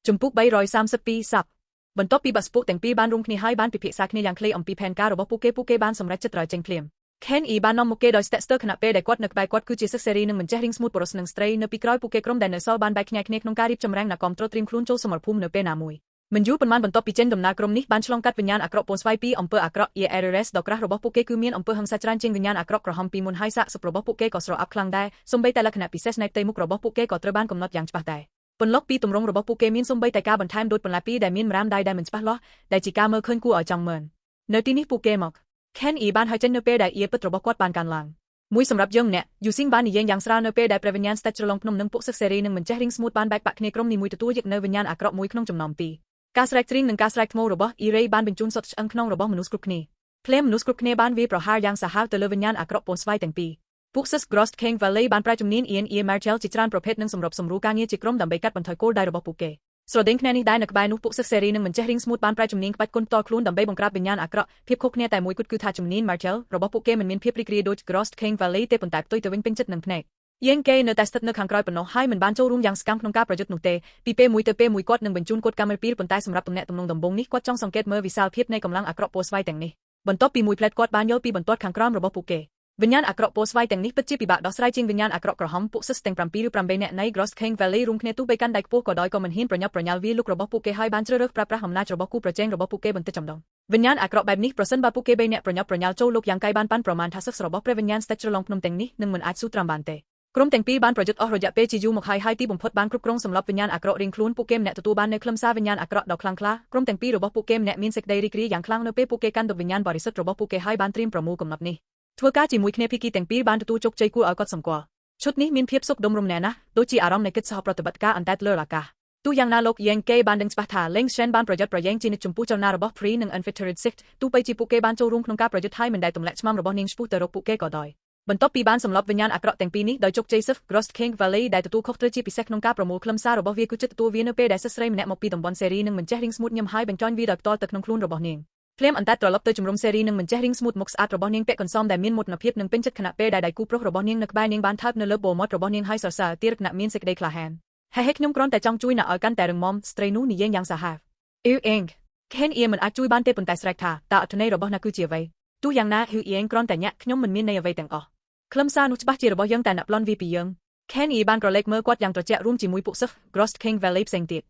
ជំពូក332ស័ព្ទបន្ទាប់ពីបាក់ស្ពុកទាំងពីរបានរួមគ្នាហើយបានពិភាក្សាគ្នាយ៉ាងខ្លីអំពីផែនការរបស់ពួកគេបានសម្រេចចិត្តត្រូវចេញភ្លាម Ken E បាននាំមុខគេដោយ Dexter ខណៈពេលដែលគាត់នៅក្បែរគាត់គឺជាសិស្សសេរីនិងមិនចេះរៀងស្មូតបុរសនិងស្ត្រីនៅពីក្រោយពួកគេក្រុមដែលនៅសល់បានបែកខ្ញែកគ្នាក្នុងការរៀបចំរាំងអ្នកគាំទ្រត្រៀមខ្លួនចូលសមរភូមិនៅពេលណាមួយមិនយូរប៉ុន្មានបន្ទាប់ពីចេញដំណើរក្រុមនេះបានឆ្លងកាត់វិញ្ញាណអាក្រក់ពណ៌ស្វាយពីអំពើអាក្រក់ ERS ដ៏ក្រាស់របស់ពួកគេគឺមានអំពើហិង្សាច្រើនជាងវិញ្ញាណអាក្រក់ក្រហមពីមុនហើយសាកសពរបស់ពួកគេក៏ស្រអាប់ខ្លាំងដែរសូម្បីតែលក្ខណៈពិសេសនៃផ្ទៃមុខរបស់ពួកគេក៏ត្រូវបានកំណត់យ៉ាងច្បាស់ដែរពន្លកពីទម្រង់របស់ពួកគេមានសូម្បីតែការបន្ថែមដូចបន្លែពីរដែលមានម្រាមដៃដែលមិនច្បាស់លាស់ដែលជាការមើលឃើញគួរឲ្យចង់មើលនៅទីនេះពួកគេមក Ken E បានហើយចេញនៅពេលដែលពិតរបស់គាត់បានកើនឡើងមួយសម្រាប់យើងម្នាក់ Using បាននិយាយយ៉ាងស្រាលនៅពេលដែលព្រះវិញ្ញាណស្ដេចច្រឡំភ្នំនិងពួកសិស្សសេរីនឹងមិនចេះរៀងស្មូតបានបែកបាក់គ្នាក្រុមនីមួយទទួលយកនៅវិញ្ញាណអាក្រក់មួយក្នុងចំណោមពីរការស្រែកច្រៀងនិងការស្រែកថ្មរបស់ E-Ray បានបញ្ជូនសុទ្ធឆ្អឹងខ្នងរបស់មនុស្សគ្រប់គ្នាភ្លាមមនុស្សគ្រប់គ្នាបានវាយប្រហារយ៉ាងសាហាវទៅលើវិញ្ញាណអាក្រក់ពណ៌ស្វាយទាំងពីរពួកសិស្ស Grost King Valley បានប្រាជ្ញជំនាញ Ian E. Martell ជាច្រើនប្រភេទនិងសម្របសម្រួលការងារជាក្រុមដើម្បីកាត់បន្ថយគោលដៅរបស់ពួកគេស្រដៀងគ្នានេះដែរនៅក្បែរនោះពួកសិស្សសេរីនឹងមិនចេះរៀងស្មូតបានប្រាជ្ញជំនាញក្បាច់គុណផ្ទាល់ខ្លួនដើម្បីបង្ក្រាបវិញ្ញាណអាក្រក់ភាពខុសគ្នាតែមួយគត់គឺថាជំនាញ Martell របស់ពួកគេមិនមានភាពរីករាយដូច Grost King Valley ទេប៉ុន្តែផ្ទុយទៅវិញពេញចិត្តនឹងភ្នែកយើងគេនៅតែស្ថិតនៅខាងក្រោយប៉ុណ្ណោះហើយមិនបានចូលរួមយ៉ាងសកម្មក្នុងការប្រយុទ្ធនោះទេពីពេលមួយទៅពេលមួយគាត់នឹងបញ្ជូនកូដកាមេរ៉ាពីរប៉ុន្តែសម្រាប់ទំនាក់ទំនងដំបូងនេះគាត់ចង់សង្កេតមើលវិសាលភាពនៃកម្លាំងអាក្រក់ពណ៌ស្វាយទាំងនេះបន្ទាប់ពីមួយផ្លែតគាត់បានយល់ពីបន្ទាត់ខាងក្រោមរបស់ពួកគេវិញ្ញាណអាក្រក់ពណ៌ស្វាយទាំងនេះពិតជាពិបាកដោះស្រាយជាងវិញ្ញាណអាក្រក់ក្រហមពួកសិស្សទាំង7ឬ8នាក់នៃ Grost King Valley រួមគ្នាទូបីកាន់ដៃខ្ពស់ក៏ដោយក៏មិនហ៊ានប្រញាប់ប្រញាល់វាលុករបស់ពួកគេហើយបានជ្រើសរើសប្រើប្រាស់អំណាចរបស់គូប្រជែងរបស់ពួកគេបន្តិចចម្ដងវិញ្ញាណអាក្រក់បែបនេះប្រសិនបើពួកគេ3នាក់ប្រញាប់ប្រញាល់ចូលលោកយ៉ាងកាយបានប៉ាន់ប្រមាណថាសិស្សរបស់ព្រះវិញ្ញាណស្ដេចច្រឡំភ្នំទាំងនេះនឹងមិនអាចស៊ូទ្រាំបានទេក្រុមទាំងពីរបានប្រយុទ្ធអស់រយៈពេលជាយូរមកហើយទីបំផុតបានគ្រប់គ្រងសម្លាប់វិញ្ញាណអាក្រក់រៀងខ្លួនពួកគេម្នាក់ទទួលបាននូវខ្លឹមសារវិញ្ញាណអាក្រក់ដ៏ខ្លាំងក្លាក្រុមទាំងពីររបស់ពួកគេម្នាក់មានសេចក្តីរីករាយយ៉ាងខ្លាំងនៅពេលពួកគេកាន់ទុកវិញ្ញាណបរិសុទ្ធរបស់ពួកគេហើយបានត្រៀមប្រមូលកំណត់នេះធ្វើការជាមួយគ្នាភីគីទាំងពីរបានទទួលជោគជ័យគួរឲ្យកត់សម្គាល់ឈុតនេះមានភាពសុខដុមរមនាណាស់ដូចជាអារម្មណ៍នៃកិច្ចសហប្រតិបត្តិការអណ្តែតលើអាកាសទោះយ៉ាងណាលោកយ៉ាងគេបានដឹងច្បាស់ថា Leng Shen បានប្រយុទ្ធប្រយែងជានិច្ចចំពោះចលនារបស់ Free និង Unfettered Six ទោះបីជាពួកគេបានចូលរួមក្នុងការប្រយុទ្ធហើយមិនដែលទម្លាក់ឆ្មាំរបស់នាងឆ្ពោះទៅរកពួកគេក៏ដោយបន្ទាប់ពីបានសម្លាប់វិញ្ញាណអាក្រក់ទាំងពីរនេះដោយជោគជ័យសិស្ស Grost King Valley ដែលទទួលខុសត្រូវជាពិសេសក្នុងការប្រមូលខ្លឹមសាររបស់វាគឺចិត្តទទួលវានៅពេលដែលសិស្សស្រីម្នាក់មកពីតំបន់សេរីនឹងមិនចេះរៀងស្មូតញឹមហើយបញ្ចុញវាដោយផ្ទាល់ទៅក្នុងខ្លួនរបស់នាងភ្លាមអណ្តែតត្រឡប់ទៅជំរំសេរីនឹងមិនចេះរៀងស្មូតមុខស្អាតរបស់នាងពាក់កន្សោមដែលមានមោទនភាពនិងពេញចិត្តខណៈពេលដែលដៃគូប្រុសរបស់នាងនៅក្បែរនាងបានថើបនៅលើបូម៉ត់របស់នាងហើយសរសើរទារគណៈមានសេចក្តីក្លាហានហេខ្ញុំគ្រាន់តែចង់ជួយអ្នកឲ្យកាន់តែរឹងមាំស្ត្រីនោះនិយាយយ៉ាងសាហាវKen E មិនអាចជួយបានទេប៉ុន្តែស្រែកថាតើអត្ថន័យរបស់អ្នកគឺជាអ្វីទោះយ៉ាងណាគ្រាន់តែញាក់ខ្ញុំមិនមានន័យអ្វីទាំងអស់ខ្លឹមសារនោះច្បាស់ជារបស់យើងតែអ្នកប្លន់វាពីយើង Ken E បានក្រឡេកមើលគាត់យ៉ាងត្រជាក់រួមជាមួយពួកសិស្ស Grost King Valley ផ្សេងទៀត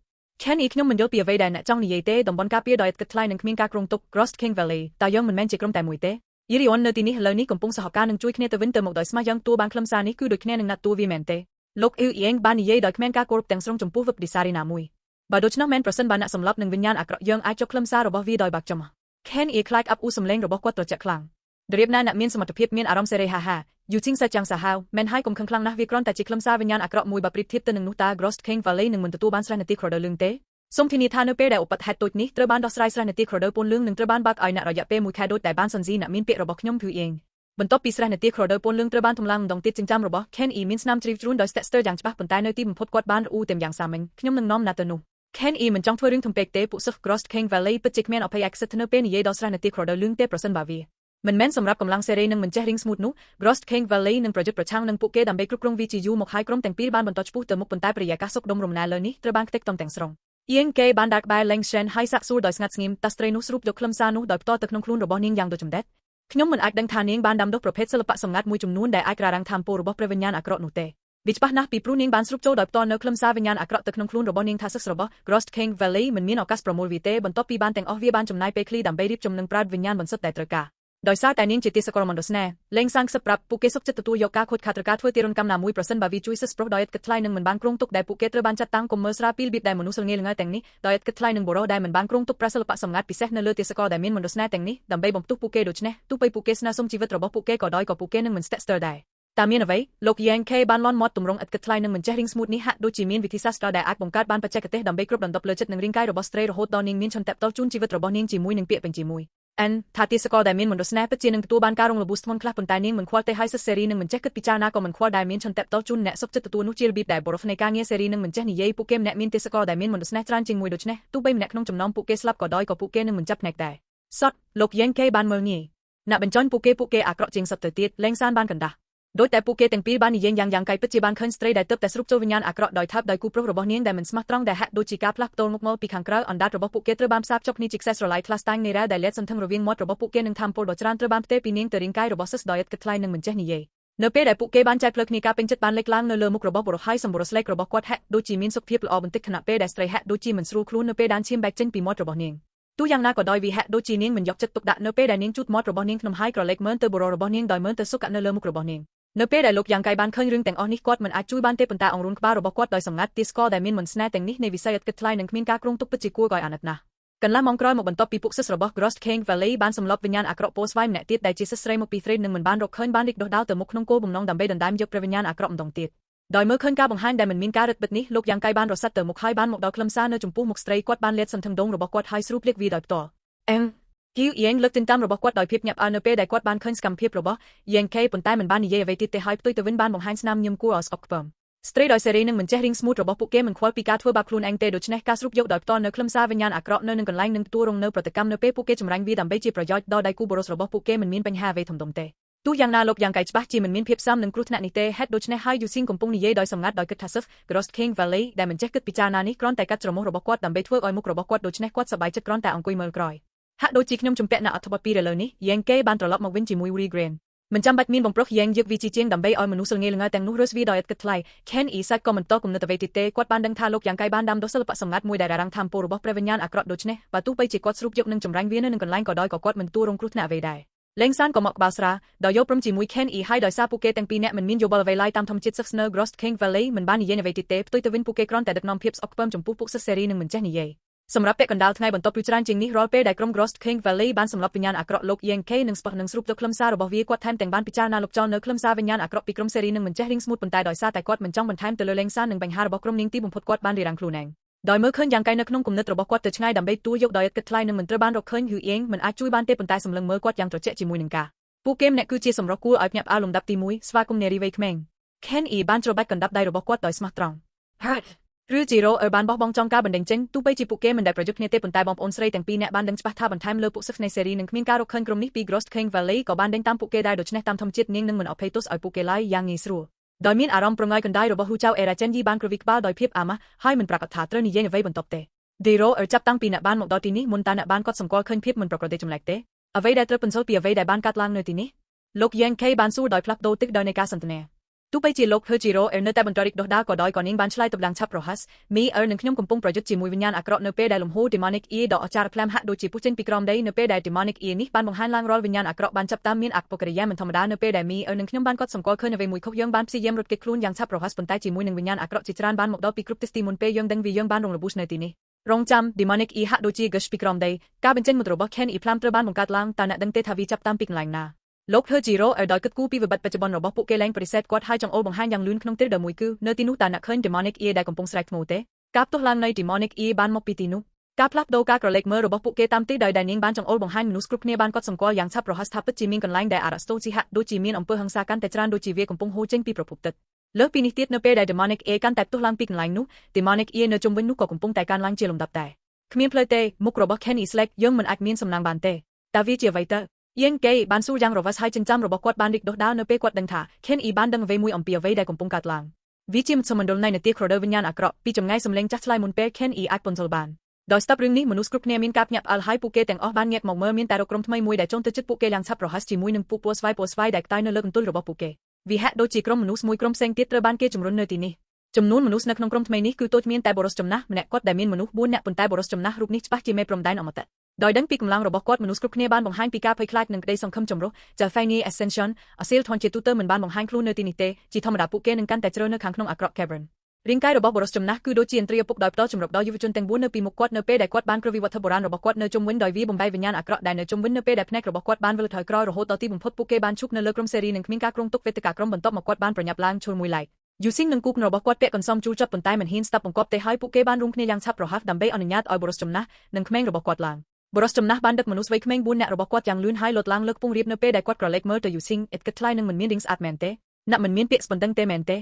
Ken E ខ្ញុំមិនយល់ពីអ្វីដែលអ្នកចង់និយាយទេតំបន់ការពារដោយឥតគិតថ្លៃនិងគ្មានការគ្រោងទុក Grost King Valley តើយើងមិនមែនជាក្រុមតែមួយទេយីរីអននៅទីនេះឥឡូវនេះកំពុងសហការនឹងជួយគ្នាទៅវិញទៅមកដោយស្ម័គ្រយ៉ាងទួលបានខ្លឹមសារនេះគឺដូចគ្នានឹងណាត់ទួលវាមែនទេលោកអ៊ីអៀងបាននិយាយដោយគ្មានការគោរពទាំងស្រុងចំពោះវិបដិសារីណាមួយបើដូច្នោះមែនប្រសិនបើអ្នកសម្លាប់នឹងវិញ្ញាណអាក្រក់យើងអាចចុះខ្លឹមសាររបស់វាដោយបាក់ចំ Ken E ខ្លាចអាប់អ៊ូសំឡេងរបស់គាត់ត្រជាក់ខ្លាំងដរៀបណាអ្នកមានសមត្ថភាពមានអារម្មណ៍សេរីហាហាយូជីងសាច់យ៉ាងសាហាវមែនហើយកុំខឹងខ្លាំងណាស់វាគ្រាន់តែជាខ្លឹមសារវិញ្ញាណអាក្រក់មួយបើប្រៀបធៀបទៅនឹងនោះតើ Grost King Valley នឹងមិនទទួលបានស្រះនាទីក្រដៅលឿងទេសូមធានាថានៅពេលដែលឧបទ្ទហេតុតូចនេះត្រូវបានដោះស្រាយស្រះនាទីក្រដៅពណ៌លឿងនឹងត្រូវបានបើកឲ្យអ្នករយៈពេល1ខែដូចដែលបានសន្យាអ្នកមានពាក្យរបស់ខ្ញុំគឺអៀងបន្ទាប់ពីស្រះនាទីក្រដៅពណ៌លឿងត្រូវបានធំឡើងម្ដងទៀតចិញ្ចាំរបស់ Ken E មានស្នាមជ្រីវជ្រួញដោយ Dexter យ៉ាងច្បាស់ប៉ុន្តែនៅទីបំផុតគាត់បានរអ៊ូតែយ៉ាងសាមញ្ញខ្ញុំនឹងនាំណាត់ទៅនោះ Ken E មិនចង់ធ្វើរឿងធំពេកទេពួកសិស្ស Grost King Valley ពិតជាគ្មានអភ័យឯកសិទ្ធិនៅពេលនិយាយដល់ស្រះនាទីក្រដៅលឿងទេប្រសិនបើវាមិនមែនសម្រាប់កម្លាំងសេរីនឹងមិនចេះរៀងស្មូតនោះ Grost King Valley នឹងប្រយុទ្ធប្រឆាំងនឹងពួកគេដើម្បីគ្រប់គ្រងវាជាយូរមកហើយក្រុមទាំងពីរបានបន្តឆ្ពោះទៅមុខប៉ុន្តែបរិយាកាសសុខដុមរមនាលើនេះត្រូវបានខ្ទេចខ្ទាំទាំងស្រុងគេបានដាក់ក្បែរ Leng Shen ហើយសាកសួរដោយស្ងាត់ស្ងៀមតាស្ត្រីនោះស្រូបយកខ្លឹមសារនោះដោយផ្ទាល់ទៅក្នុងខ្លួនរបស់នាងយ៉ាងដូចចម្ដេចខ្ញុំមិនអាចដឹងថានាងបានដាំដុះប្រភេទសិល្បៈសម្ងាត់មួយចំនួនដែលអាចក្រារ៉ាំងថាមពលរបស់ព្រះវិញ្ញាណអាក្រក់នោះទេវាច្បាស់ណាស់ពីព្រោះនាងបានស្រូបចូលដោយផ្ទាល់នៅខ្លឹមសារវិញ្ញាណអាក្រក់ទៅក្នុងខ្លួនរបស់នាងថាសិស្សរបស់ Grost King Valley មិនមានឱកាសប្រមូលវាទេបន្ទាប់ពីបានទាំងអស់វាបានចំណាយពេលខ្លីដើម្បីរៀបចំនឹងប្រើវិញ្ញាណបន្សុទ្ធដែលត្រូវការដោយសារតែនាងជាទាសករមណ្ឌលស្នេហ៍លេងសាងសឹកប្រាប់ពួកគេសុខចិត្តទទួលយកការខូចខាតឬការធ្វើទារុណកម្មណាមួយប្រសិនបើវាជួយសិស្សប្រុសដោយឥតគិតថ្លៃនិងមិនបានគ្រោងទុកដែលពួកគេត្រូវបានចាត់តាំងកុំមើលស្រាលពីរបៀបដែលមនុស្សល្ងាល្ងើទាំងនេះដោយឥតគិតថ្លៃនិងបុរសដែលមិនបានគ្រោងទុកប្រាសិល្បៈសម្ងាត់ពិសេសនៅលើទាសករដែលមានមណ្ឌលស្នេហ៍ទាំងនេះដើម្បីបំផ្ទុះពួកគេដូច្នេះទោះបីពួកគេស្នើសុំជីវិតរបស់ពួកគេក៏ដោយក៏ពួកគេនឹងមិនស្ទាក់ស្ទើរដែរតែមានអ្វីលោក Yang K បានលន់មាត់ទម្រង់ឥតគិតថ្លៃនិងមិនចេះរៀងស្មូតនេះហាក់ដូចជាមានវិធីសាស្ត្រដែលអាចបង្កើតបានបច្ចេកទេសដើម្បីគ្រប់ដណ្ដប់លើចិត្តនិងរាងកាយរបស់ស្ត្រីរហូតដល់នាងមានឆន្ទៈផ្ទាល់ជូនជីវិតរបស់នាងជាមួយនឹងពាក្យបញ្ជាមួយថាទាសករដែលមានមណ្ឌលស្នេហ៍ពិតជានឹងទទួលបានការរងរបួសធ្ងន់ខ្លះប៉ុន្តែនាងមិនខ្វល់ទេហើយសិស្សសេរីនឹងមិនចេះគិតពិចារណាក៏មិនខ្វល់ដែលមានឆន្ទៈផ្ទាល់ជូនអ្នកសុខចិត្តទទួលនោះជារបៀបដែលបរិបទនៃការងារសេរីនឹងមិនចេះនិយាយពួកគេម្នាក់មានទាសករដែលមានមណ្ឌលស្នេហ៍ច្រើនជាងមួយដូច្នេះទោះបីម្នាក់ក្នុងចំណោមពួកគេស្លាប់ក៏ដោយក៏ពួកគេនឹងមិនចាប់ភ្នែកដែរសតលោក Yang K បានមើលងាយអ្នកបញ្ចុញពួកគេអាក្រក់ជាងសតទៅទៀតលេងសានបានកណ្ដាស់ โดยแต่ปูเกแต่งปีบ้านนี้ยังไกลปัจจุบันเคยสเตรย์ได้เติบแต่สรุปโจวิญญาณอักระโดยทับโดยกูโปรระบบนี้ได้มันสมัครตรองได้แฮกโดยจีกาพลักโตนกมอลปีขังกระอันดัดระบบปูเกตระบามทราบจบนี้จิกเซสระไลคลาสตังในแร่ได้เล็ดสันทั้งระวิงมอดระบบปูเกนึงทำโปรโดจรานตระบามเตปีนี้เตอริงไกระบบสดอยกระทลายนึงเหมือนเจนี่เย่เนเป้ได้ปูเกบ้านใจเพลิกนี้กาเป็นจัดบ้านเล็กล่างเนเลมุกระบบบรให้สมบูรณ์เล็กระบบกวาดแฮกโดยจีมินสุขเพียบละอบันติขณะเป้ได้สเตรย์แฮกโดยจีเหมือนสรูครูเนเป้ด้านชิมแบกเจนปีมอดระบบนี้ตู้ยังน่าก็ดอยวีแฮกโดยจีนิ่งเหมือนยกจัดตกดะเนเป้ได้นิ่งจุดมอดระบบนี้ขนมให้กระเล็กเหมือนเตอร์บรระบบนี้ดอยเหมือนเตอร์สุกะเนเลมุกระบบนี้เนเป้ได้ลบยังไกลบ้านเคยรึงแต่งออนิกอดเหมือนอาจุยบ้านเตปนตาองรุนกบ้าระบบกวาดดอยสำงัดดิสกอได้มินเหมือนสแนแต่งนี้ในวิสัยกระทลายนึงมีการกรุงตุกปจิกัวก่อยอันนั้นนะกันละมองกรอยหมกบรรทบปีปุกซึสระบบกรอสเคงวัลเลย์บ้านสำลับวิญญาณอักระโพสไว้เนติดได้จีสเรย์มปีเทรนหนึ่งเหมือนบ้านรกเคยบ้านริกดดาวเติมมุกนงโกบุมน้องดำเบดันได้ยกประวิญญาณอักระมดงติดโดยเมื่อเคยการบังคับได้เหมือนมีการรัดบัดนี้ลูกยังไกลบ้านรสัตเติมมุกให้บ้านหมกดาวคลำซ่าเนจุ่มปูหมกสเตรย์กวาดบ้านเล็ดสันทังดงระบบกวาดไฮสรูปเล็กวีดอยต่อคิวเอียงเลิกตินตามระบบกวาดดอยเพียบหยับอาเนเป้ได้กวาดบ้านเคยสกัมเพียบระบบยังเคปนใต้เหมือนบ้านนี้เย่ไว้ติดเตะไฮป์ตุ้ยตะวินบ้านบังคับสนามยมกูออสออกเปิมสเตรย์ดอยเซรีนึงเหมือนเจริงสมูทระบบปุกเกมันควอลปีการทั่วบาคลูนแองเตโดชเนการสรุปยกดอยต่อเนคลำซ่าวิญญาณอักระเนนึงกันไล่นึงตัวรงเนปฏิกรรมเนเป้ปุกเกจมรังวีดัมเบจีประยอยดอได้กูบรสระบบปุกเกมันมีนปัญหาเวทมดมเตตู้ยังนาลบยังไกลฉบับจีมันมีนเพียบซ้ำนึงครุฑนานิเตเฮดโดชเนให้ยูซิงกุมปงนิเยดอยสำงัดดอยกึศทัสฟกรอสเคงวัลเลย์ได้มันเจกึดปิจานานิกรอนแต่กัดจรมระบบกวาดดัมเบทั่วออยมุกระบบกวาดโดชเนกวาดสบายจัดกรอนแต่องกุยเมลกรอยฮักโดจิขนมจุ่มเปะนาอัฐบปีเรลนี้ยังเก้บ้านตรลบมาวินจิมุยรีเกรนมันจำบัดมีนบงปรกยังยึกวิจิเจียงดัมเบออยมนุษย์เงยลงแต่งนุรสวีดอยกึศไลแคนอีซัดก็มันโตกุมเนตเวติเตกวาดบ้านดังทาลกยังไกลบ้านดำโดสลปะสำงัดมวยได้รังทำโปรบประวิญญาณอักระโดชเนปะตู้ไปจิกวาดสรุปยกนึงจุ่มรังเวียนนึงกันไล่ก็ดอยก็กวาดมันตู้รงครุฑนาเวได้เล็งซันก็หมอกบาสราดอยยกปรมจิมุยแคนอีให้ดอยซาปูเกตังปีเนมันมีนโยบอลเวไลตามทำจิตซักเนอร์กรอสเคงวัลเลย์มันบ้านนี้เยนเวติเตตุ้ยตะวินปูเกกรอนแต่ดักนอมเพียบออกเปิมจุ่มปูปุกเซรีนึงเหมือนเจนี่เยสำหรับเปกันดาวทั้งไงบนโต๊ะพิจารณาจริงนี้รอเป้ได้กรมกรอสเคงวัลเลย์บ้านสำหรับวิญญาณอักระโลกยังเคหนึ่งสปอร์หนึ่งสรุปตัวคลำซาระบบวีกวาดแทมแต่งบ้านพิจารณาลกจอเนื้อคลำซาวิญญาณอักระปีกรมเซรีหนึ่งเหมือนเจริงสมุดบนใต้ดอยซาแต่กวาดเหมือนจ้องบนแทมเตลเลงซาหนึ่งแบ่งห้าระบบกรมนิ่งตีบุญพดกวาดบ้านรีรังครูแนงดอยเมื่อคืนยังไกลนักนุ่งกลุ่มเนื้อระบบกวาดเตชง่ายดำใบตัวยกดอยกระทลายหนึ่งเหมือนตระบ้านรกคืนหือเองเหมือนอาจุยบ้านเตปนใต้สำลังเมื่อกวาดยังตรวจเจจิมุยหนึ่งกาปูเกมเนี่ยคือจีสำรกูอับหยับอารมณ์ดับตีมุยสวากุมเนรีเวกเมงแคนอีบ้านตรบัดกันดับได้ระบบกวาดดอยสมัครตรองฮัดหรือจีโร่บ้านบอกบองจองกาบันเดงเจงตู้ไปจีปูเกมันได้ประยุกต์เนี่ยเตปนใต้บอมปอนสเรย์แต่งปีเนี่ยบ้านดังฉบับท่าบันไทม์เลอปุกซึกในเซรีหนึ่งมีการรกคืนกรมนี้ปีกรอสเคงวัลเลย์ก็บ้านดังตามปูเกได้โดยชนะตามทำจิตนิ่งหนึ่งเหมือนเอาเพตุสเอาปูเกไลยังงี้สรูโดยมีอารมณ์ปรงไงกันได้ระบบหูเจ้าเอราเจนยีบ้านกรวิกบ้าโดยเพียบอามาให้มันปรากฏถาเตอร์นี่เย็นไว้บนตบเตดีโร่จับตั้งปีเนี่ยบ้านหมกดอตีนี้มุนตาเนี่ยบ้านก็สมกอลคืนเพียบมันปรากฏได้จำแหลกเตเอาไว้ได้เตอร์เป็นโซปีเอาไว้ได้บ้านกัดล่างเนตีนี้โลกยังเคบ้านสู้โดยพลักโดติกโดยในการสันตเนตู้ไปจีโลกเฮจิโร่เนแต่บนตริกดอกดาก็ดอยก่อนนิ่งบ้านชลายตบลังชับโรฮัสมีหนึ่งขยมกุมปงประยุทธ์จีมุยวิญญาณอักระเนเป้ได้ลมหูดิมอนิกอีดอกจาร์แคลมฮัดดูจีผู้เจนปีกรอมได้เนเป้ได้ดิมอนิกอีนี่บ้านบังฮันล่างรอวิญญาณอักระบ้านจับตามมีนอักปกริยามันธรรมดาเนเป้ได้มีหนึ่งขยมบ้านก็สมกอลเคยในเวมุยเขายังบ้านซีเยี่ยมรถเกคลูนยังชับโรฮัสบนใต้จีมุยหนึ่งวิญญาณอักระจิตรานบ้านหมกดอปีกรุปติสตีมุนเป้ยังดังวียังบ้านรงระบุชในตีนี้รงจำดิมอนิกอีฮัดดูจีกชปีกรอมได้กาเป็นเจนมุดรบแคนอีพลามเตอร์บ้านบังกัดล่างตาหนักดังเตทาวีจับตามปีกหลังนาโลกเฮจิโร่ดอยกึดกู้ปีวิบัติปัจจุบันระบบปุกเกแรงปฏิเสธกวาดให้จังโอบังฮันยังลุ้นขนมเตอร์เดมุยคือเนตินุตาหนักขึ้นดิมอนิกอีได้กำปงสไลค์โมเตกับตัวหลังในดิมอนิกอีบ้านมกปีตินุกับพลับโดกากระเล็กเมื่อระบบปุกเกตามตีโดยได้นิ่งบ้านจังโอบังฮันมนุษย์กรุ๊ปเนี่ยบ้านก็สมกอยังชับรหัสทับปัจจิมินกันไลน์ได้อารัสโตจิฮะดูจิมินอำเภอหังซากันแต่จรานดูจีเวียกำปงโฮเจงปีประพุกตัดเลิกปีนิติเนเปได้ดิมอนิกเอกันแต่ตัวหลังปีกันไลน์นุดิมอนิกเอเนจมเว้นนุก็กำปงแต่การไลน์เจลมดับแต่ขมิ้นเพลเตมุกระบบแคนอีสเล็กยังมันอักมีนสำนางบานเตดาวิเจไวเตอร์ยังเกย์บ้านสู้ยังรวัสให้จึงจำระบบกวาดบ้านดิกดอกดาวเนเป้กวาดดังท่าเคนอีบ้านดังเวมุยอมเปียเวได้กำปงกัดลางวิจิมสมันดลในเนตีครอเดอร์วิญญาณอักระปีจงไงสำเล็งจัดไลมุนเป้เคนอีอักปนซลบานโดยสตับเรื่องนี้มนุษย์กรุ๊ปเนี่ยมีกับหยับอัลไฮปูเกแต่งออกบ้านเงียบหมอกเมื่อมีแต่รกรมทำไมมวยได้จงตะจิตปูเกยังชับรหัสจีมวยหนึ่งปูโพสไฟได้ใต้เนเลิกตุลระบบปูเกวิแฮโดจีกรมมนุษย์มวยกรมเซงติดระบ้านเกจมรุนเนตีนี้จำนวนมนุษย์นักนงกรมทำไมนี้คือตัวมีแต่บรสจมนะมันก็ได้มีมนุษย์บุญเนี่ยปนแต่บรสจมนะรูปนี้ปะจีเมปรมได้อมตะโดยดังปีกำลังระบบกอดมนุษย์กรุ๊ปเนี่ยบ้านบังฮันปีกาไปคลาดหนึ่งได้สังคมจมรุจะไฟนี้เอเซนชั่นอาศิลทอนเจตุเตอร์เหมือนบ้านบังฮันคลูเนตินิเตจีธรรมดาปุเกนึงกันแต่เจริญในขังขนมอักระแคเบิร์นริงไกระบบบรสจมนะคือโดจีนเตรียปุกดอยต่อจมรบดอยยุวชนแต่งบุญเนปีมุกกอดเนเป้ได้กอดบ้านกรวิวัฒโบราณระบบกอดเนจมวินดอยวีบมใบวิญญาณอักระได้เนจมวินเนเป้ได้พนักระบบกอดบ้านเวลถอยกรอยระโหตตีบุญพดปุเกบ้านชุกเนเลิกกรมเซรีหนึ่งมิงกากรงตุกเวตกากรมบรรทบมากอดบ้านประหยับล้างชนมวยไหลยูซิงหนึ่งกุกนระบบกอดเปะกันซ้อมจูจับปนใต้เหมือนหินสตับปงกอบเตะให้ปุเกบ้านรุ่งเนี่ยยังชับรหัสดัมเบอนุญาตออยบรสจมนะหนึ่งแมงระบบกอดล้างบรสจมนะบ้านดักมนุษย์ไว้ขมงบุญเนี่ยระบบกวาดยังลื่นให้ลดล้างเลิกปุ่งรีบเนเป้ได้กวาดกระเล็กเมื่อแต่ยูซิงเอ็ดกระทลายหนึ่งเหมือนมีดิ้งส์อัดแมนเต้นับเหมือนมีเปียกสปอนดังเตแมนเต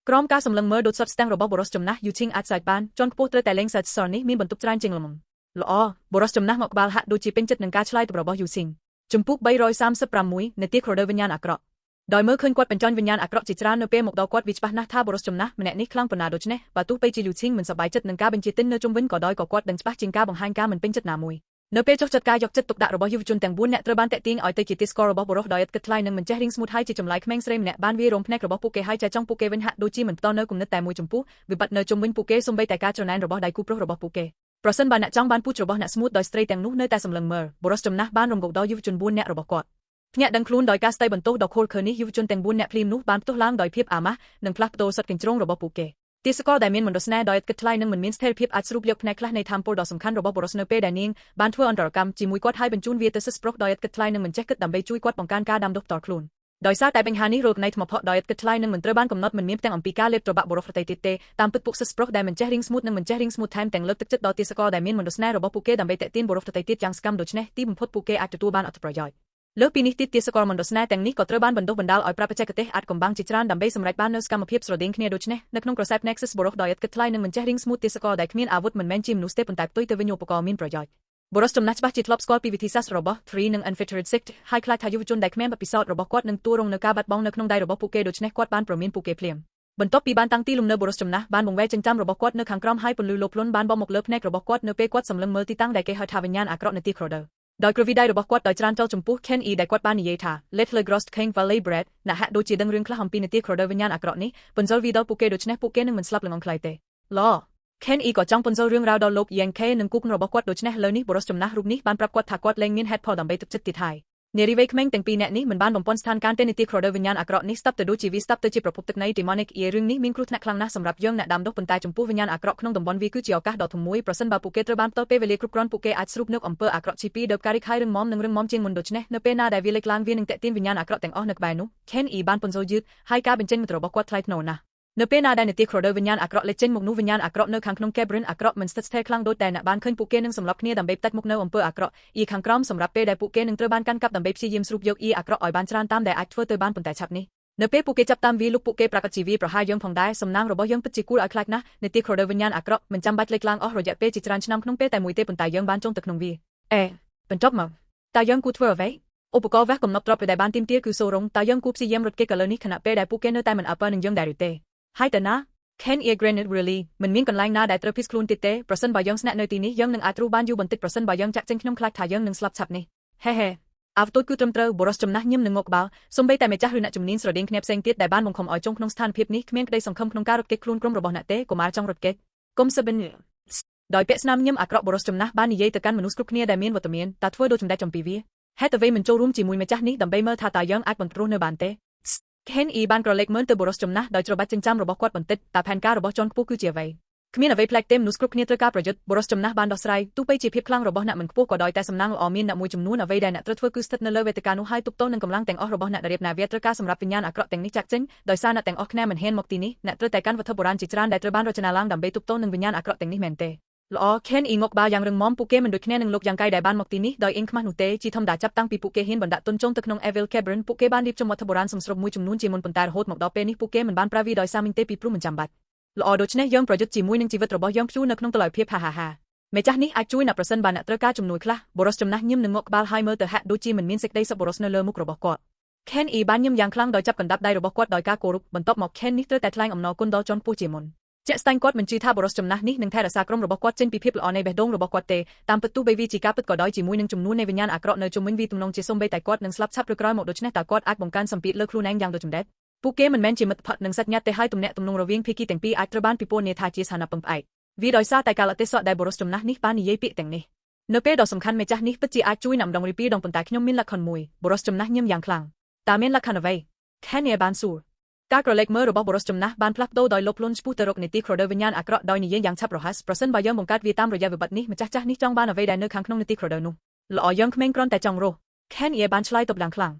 ้กรอมการสำลังเมื่อโดดสอดสแตงระบบบรสจมนะยูซิงอัดใส่บ้านจนโปเตอร์แต่เล็งสัดสอนนี้มีบรรทุกจานจริงละมึงละอ้อบรสจมนะหมอกบาลฮะดูจีเป็นจัดหนึ่งการชลายตัวระบบยูซิงจมปุกใบรอยซ้ำสปรามมุยในตีโครเดอร์วิญญาณอักระ ដោយមើលឃើញគាត់បញ្ចាញវិញ្ញាណអាក្រក់ជាច្រើននៅពេលមកដល់គាត់វាច្បាស់ណាស់ថាបរិសុទ្ធចំណាស់ម្នាក់នេះខ្លាំងប៉ុណ្ណាដូច្នេះបើទោះបីជាលូឈីងមិនសប្បាយចិត្តនឹងការបញ្ជាទិញនៅជុំវិញក៏ដោយក៏គាត់ដឹងច្បាស់ជាងការបង្ហាញការមិនពេញចិត្តណាមួយនៅពេលចុះចាត់ការយកចិត្តទុកដាក់របស់យុវជនទាំង4នាក់ត្រូវបានតាក់ទាញឲ្យទៅជាទីស្គាល់របស់បុរសដោយឥតគិតថ្លៃនិងមិនចេះរៀងស្ងួតហើយជាចម្លើយក្មេងស្រីម្នាក់បានវាយរំភ្នែករបស់ពួកគេហើយចែកចង់ពួកគេវិញហាក់ដូចជាមិនផ្ដល់នៅគំនិតតែមួយចំពោះវិបត្តិនៅជុំវិញពួកគេសូម្បីតែការច្រណែនរបស់ដៃគូប្រុសរបស់ពួកគេប្រសិនបើអ្នកចង់បានពូជរបស់អ្នកស្មូតដោយស្ត្រីទាំងនោះនៅតែសម្លឹងមើលបុរសចំណាស់បានរំគោកដល់យុវជន4នាក់របស់គាត់ភ្ញាក់ដឹងខ្លួនដោយការស្ដីបន្ទោសដ៏ខូលខើនេះយុវជនទាំង4នាក់ភ្លាមនោះបានផ្ទុះឡើងដោយភាពអាម៉ាស់និងផ្លាស់ប្ដូរសុទ្ធកញ្ជ្រោងរបស់ពួកគេទាសករដែលមានមន្តស្នេហ៍ដោយឥតគិតថ្លៃនិងមិនមានស្ថិរភាពអាចស្រូបយកផ្នែកខ្លះនៃធម៌ពលដ៏សំខាន់របស់បុរសនៅពេលដែលនាងបានធ្វើអន្តរកម្មជាមួយគាត់ហើយបញ្ជូនវាទៅសិស្សប្រុសដោយឥតគិតថ្លៃនិងមិនចេះគិតដើម្បីជួយគាត់បង្កើនការដាំដុះផ្ទាល់ខ្លួនដោយសារតែបញ្ហានេះរលកនៃថ្មភក់ដោយឥតគិតថ្លៃនិងមិនត្រូវបានកំណត់មិនមានផ្ទាំងអំពីការលេបត្របាក់បុរសផ្ទៃទៀតទេតាមពិតពួកសិស្សប្រុសដែលមិនចេះរៀងស្ងួតនិងមិនចេះរៀងស្ងួតថែមទាំងលើកទឹកចិត្តដល់ទាសករដែលមានមន្តស្នេហ៍របស់ពួកគេដើម្បីតាក់ទាញបុរសផ្ទៃទៀតយ៉ាងសកម្មដូច្នេះទីបំផុតពួកគេអាចទទួលបានអត្ថប្រយោជន៍លើសពីនេះទៀតទាសករមន្តស្នេហ៍ទាំងនេះក៏ត្រូវបានបណ្ដុះបណ្ដាលឲ្យប្រើបច្ចេកទេសអាចកំបាំងជាច្រើនដើម្បីសម្រេចបាននូវសកម្មភាពស្រដៀងគ្នាដូច្នេះនៅក្នុងក្រសែភ្នែកសិស្សបុរសដោយឥតគិតថ្លៃនិងមិនចេះរៀងស្ងួតទាសករដែលគ្មានអាវុធមិនមែនជាមនុស្សទេប៉ុន្តែផ្ទុយទៅវិញឧបករណ៍មានប្រយោជន៍បុរសចំណាស់ច្បាស់ជាធ្លាប់ស្គាល់ពីវិធីសាស្ត្ររបស់ Three និង Unfettered Sect ហើយខ្លាចថាយុវជនដែលគ្មានបទពិសោធន៍របស់គាត់នឹងទួរងនៅការបាត់បង់នៅក្នុងដៃរបស់ពួកគេដូច្នេះគាត់បានប្រមានពួកគេភ្លាមបន្ទាប់ពីបានតាំងទីលំនៅបុរសចំណាស់បានបង្វែរចិញ្ចាំរបស់គាត់នៅខាងក្រោមហើយពន្លឺលោភលន់បានបោកមកលើភ្នែករបស់គាត់នៅពេលគាត់សម្លឹងមើលទីតាំងដែលគេហៅថាវិញ្ញាណអាក្រក់នៅទី Crowder ដោយក្រវីដៃរបស់គាត់ដោយច្រានចូលចំពោះ Ken E ដែលគាត់បាននិយាយថា Let the Grost King Valley Bread ណាហាក់ដូចជាដឹងរឿងខ្លះអំពីនាទី Crowder វិញ្ញាណអាក្រក់នេះពន្យល់វីដល់ពួកគេដូច្នេះពួកគេនឹងមិនស្លាប់ល្ងង់ខ្លីទេឡKen E ក៏ចង់ពន្យល់រឿងរ៉ាវដល់លោក Yang K និងគូករបស់គាត់ដូច្នេះលើនេះបុរសចំណាស់រូបនេះបានប្រាប់គាត់ថាគាត់លែងមានហេតុផលដើម្បីទុកចិត្តទៀតហើយនារីវ័យក្មេងទាំងពីរនាក់នេះមិនបានបំពេញស្ថានភាពទេនាទី Crowder វិញ្ញាណអាក្រក់នេះស្តាប់ទៅដូចជាវាស្តាប់ទៅជាប្រភពទឹកនៃ Demonic រឿងនេះមានគ្រោះថ្នាក់ខ្លាំងណាស់សម្រាប់យើងអ្នកដាំដុះប៉ុន្តែចំពោះវិញ្ញាណអាក្រក់ក្នុងតំបន់វាគឺជាឱកាសដ៏ធំមួយប្រសិនបើពួកគេត្រូវបានផ្ដល់ពេលវេលាគ្រប់គ្រាន់ពួកគេអាចស្រូបនៅអំពើអាក្រក់ជីពីដបការីខៃរឹងមាំនិងរឹងមាំជាងមុនដូច្នេះនៅពេលណាដែលវាលេចឡើងវានឹងតាក់ទាញវិញ្ញាណអាក្រក់ទាំងអស់នៅក្បែរនោះ Ken E បានពន្យល់យឺតហើយការបញ្ចេញមតិរបស់គាត់ថ្លៃថ្នូរណាស់នៅពេលណាដែលនាទី Crowder វិញ្ញាណអាក្រក់លេចចេញមកនោះវិញ្ញាណអាក្រក់នៅខាងក្នុង Cavern អាក្រក់មិនស្ថិតស្ថេរខ្លាំងដូចតែអ្នកបានឃើញពួកគេនឹងសម្លាប់គ្នាដើម្បីផ្តាច់មុខនៅអំពើអាក្រក់ខាងក្រោមសម្រាប់ពេលដែលពួកគេនឹងត្រូវបានកាន់កាប់ដើម្បីព្យាយាមស្រូបយកអាក្រក់ឲ្យបានច្រើនតាមដែលអាចធ្វើទៅបានប៉ុន្តែឆាប់នេះនៅពេលពួកគេចាប់តាមវាលុកពួកគេប្រកាសជាវាប្រហារយើងផងដែរសំណាងរបស់យើងពិតជាគួរឲ្យខ្លាចណាស់នាទី Crowder វិញ្ញាណអាក្រក់មិនចាំបាច់លេចឡើងអស់រយៈពេលជាច្រើនឆ្នាំក្នុងពេលតែមួយទេប៉ុន្តែយើងបានចុងទៅក្នុងវាបន្ទាប់មកតើយើងគួរធ្វើអ្វីឧបករណ៍វះកំណប់ទ្រព្យដែលបានទាមទារគឺសូរងតើយើងគួរព្យាយាមរត់គេចឥឡូវនេះខណៈពេលដែលពួកគេនៅតែមិនអើពើនឹងយើងដែរឬទេហើយតើណាKen E Granite Really មិនមានកន្លែងណាដែលត្រូវភៀសខ្លួនទៀតទេប្រសិនបើយើងស្នាក់នៅទីនេះយើងនឹងអាចរស់បានយូរបន្តិចប្រសិនបើយើងចាក់ចេញខ្ញុំខ្លាចថាយើងនឹងស្លាប់ឆាប់នេះហេអាវតូចគឺត្រឹមត្រូវបុរសចំណាស់ញឹមនឹងងក់ក្បាលសូម្បីតែម្ចាស់ឬអ្នកជំនាញស្រដៀងគ្នាផ្សេងទៀតដែលបានបង្ខំឲ្យចុងក្នុងស្ថានភាពនេះគ្មានក្តីសង្ឃឹមក្នុងការរត់គេចខ្លួនក្រុមរបស់អ្នកទេកុមារចង់រត់គេចកុំសបិនដោយពាក្យស្នាមញឹមអាក្រក់បុរសចំណាស់បាននិយាយទៅកាន់មនុស្សគ្រប់គ្នាដែលមានវត្តមានតើធ្វើដូចចម្ដេចចំពីវាហេតុអ្វីមិនចូលរួមជាមួយម្ចាស់នេះដើម្បីមើលថាតើយើងអាចបន្តរស់នៅបានទេKen E បានក្រឡេកមើលទៅបុរសចំណាស់ដោយច្របាច់ចិញ្ចាំរបស់គាត់បន្តិចតើផែនការរបស់ជាន់ខ្ពស់គឺជាអ្វីគ្មានអ្វីប្លែកទេមនុស្សគ្រប់គ្នាត្រូវការប្រយុទ្ធបុរសចំណាស់បានដោះស្រាយទោះបីជាភាពខ្លាំងរបស់អ្នកមិនខ្ពស់ក៏ដោយតែសំណាងល្អមានអ្នកមួយចំនួនអ្វីដែលអ្នកត្រូវធ្វើគឺស្ថិតនៅលើវេទិកានោះហើយទប់ទល់នឹងកម្លាំងទាំងអស់របស់អ្នកដែលរៀបណាវាត្រូវការសម្រាប់វិញ្ញាណអាក្រក់ទាំងនេះចាក់ចេញដោយសារអ្នកទាំងអស់គ្នាមិនហ៊ានមកទីនេះអ្នកត្រូវតែកាន់វត្ថុបុរាណជាច្រើនដែលត្រូវបានរចនាឡើងដើម្បីទប់ទល់នឹងវិញ្ញាណអាក្រក់ទាំងនេះមែនទេល្អ Ken E ងក់ក្បាលយ៉ាងរឹងមាំពួកគេមិនដូចគ្នានឹងលោកយ៉ាងកៃដែលបានមកទីនេះដោយអៀងខ្មាស់នោះទេជាធម្មតាចាប់តាំងពីពួកគេហ៊ានបណ្ដាក់ទុនចុងទៅក្នុង Evil Cavern ពួកគេបានរៀបចំវត្ថុបុរាណសំស្រុកមួយចំនួនជាមុនប៉ុន្តែរហូតមកដល់ពេលនេះពួកគេមិនបានប្រើវាដោយសារមីងទេពីព្រោះមិនចាំបាច់ល្អដូច្នេះយើងប្រយុទ្ធជាមួយនឹងជីវិតរបស់យើងព្យួរនៅក្នុងតុល្យភាពហាម្ចាស់នេះអាចជួយអ្នកប្រសិនបើអ្នកត្រូវការជំនួយខ្លះបុរសចំណាស់ញឹមនឹងងក់ក្បាលហើយមើលទៅហាក់ដូចជាមិនមានសេចក្តីសុខបុរសនៅលើមុខរបស់គាត់ Ken E បានញឹមយ៉ាងខ្លាំងដោយចាប់កណ្ដាប់ដៃរបស់គាត់ដោយការគោរពបន្ទាប់មក Ken នេះត្រូវតែថ្លែងអំណរគុណដល់ជាន់ខ្ពស់ជាមុនជាក់ស្ដែងគាត់មិនជឿថាបុរសចំណាស់នេះនឹងថែរក្សាក្រុមរបស់គាត់ចេញពីភាពល្អនៃបេះដូងរបស់គាត់ទេតាមពិតទោះបីវាជាការពិតក៏ដោយជាមួយនឹងចំនួននៃវិញ្ញាណអាក្រក់នៅជុំវិញវាទំនងជាសូម្បីតែគាត់នឹងស្លាប់ឆាប់ឬក្រោយមកដូច្នេះតើគាត់អាចបង្កើនសម្ពាធលើខ្លួនឯងយ៉ាងដូចម្ដេចពួកគេមិនមែនជាមិត្តភក្តិនិងសាច់ញាតិទេហើយទំនាក់ទំនងរវាងភាគីទាំងពីរអាចត្រូវបានពិពណ៌នាថាជាស្ថានភាពពឹងផ្អែកវាដោយសារតែកាលៈទេសៈដែលបុរសចំណាស់នេះបាននិយាយពាក្យទាំងនេះនៅពេលដ៏សំខាន់ម្ចាស់នេះពិតជាអាចជួយណាំដងរីពីរដងប៉ុន្តែខ្ញុំមានលក្ខខណ្ឌមួយបុរសចំណាស់ញឹមយ៉ាងខ្លាំងតើមានលក្ខខណ្ឌអ្វី Ken E បានសួរការក្រឡេកមើលរបស់បុរសចំណាស់បានផ្លាស់ប្ដូរដោយលោភលន់ឆ្ពោះទៅរកនាទី Crowder វិញ្ញាណអាក្រក់ដោយនិយាយយ៉ាងឆាប់រហ័សប្រសិនបើយើងបង្កើតវាតាមរយៈវិបត្តិនេះម្ចាស់ចាស់នេះចង់បានអ្វីដែលនៅខាងក្នុងនាទី Crowder នោះល្អយើងក្មេងគ្រាន់តែចង់រស់ Ken E បានឆ្លើយតបយ៉ាងខ្លាំង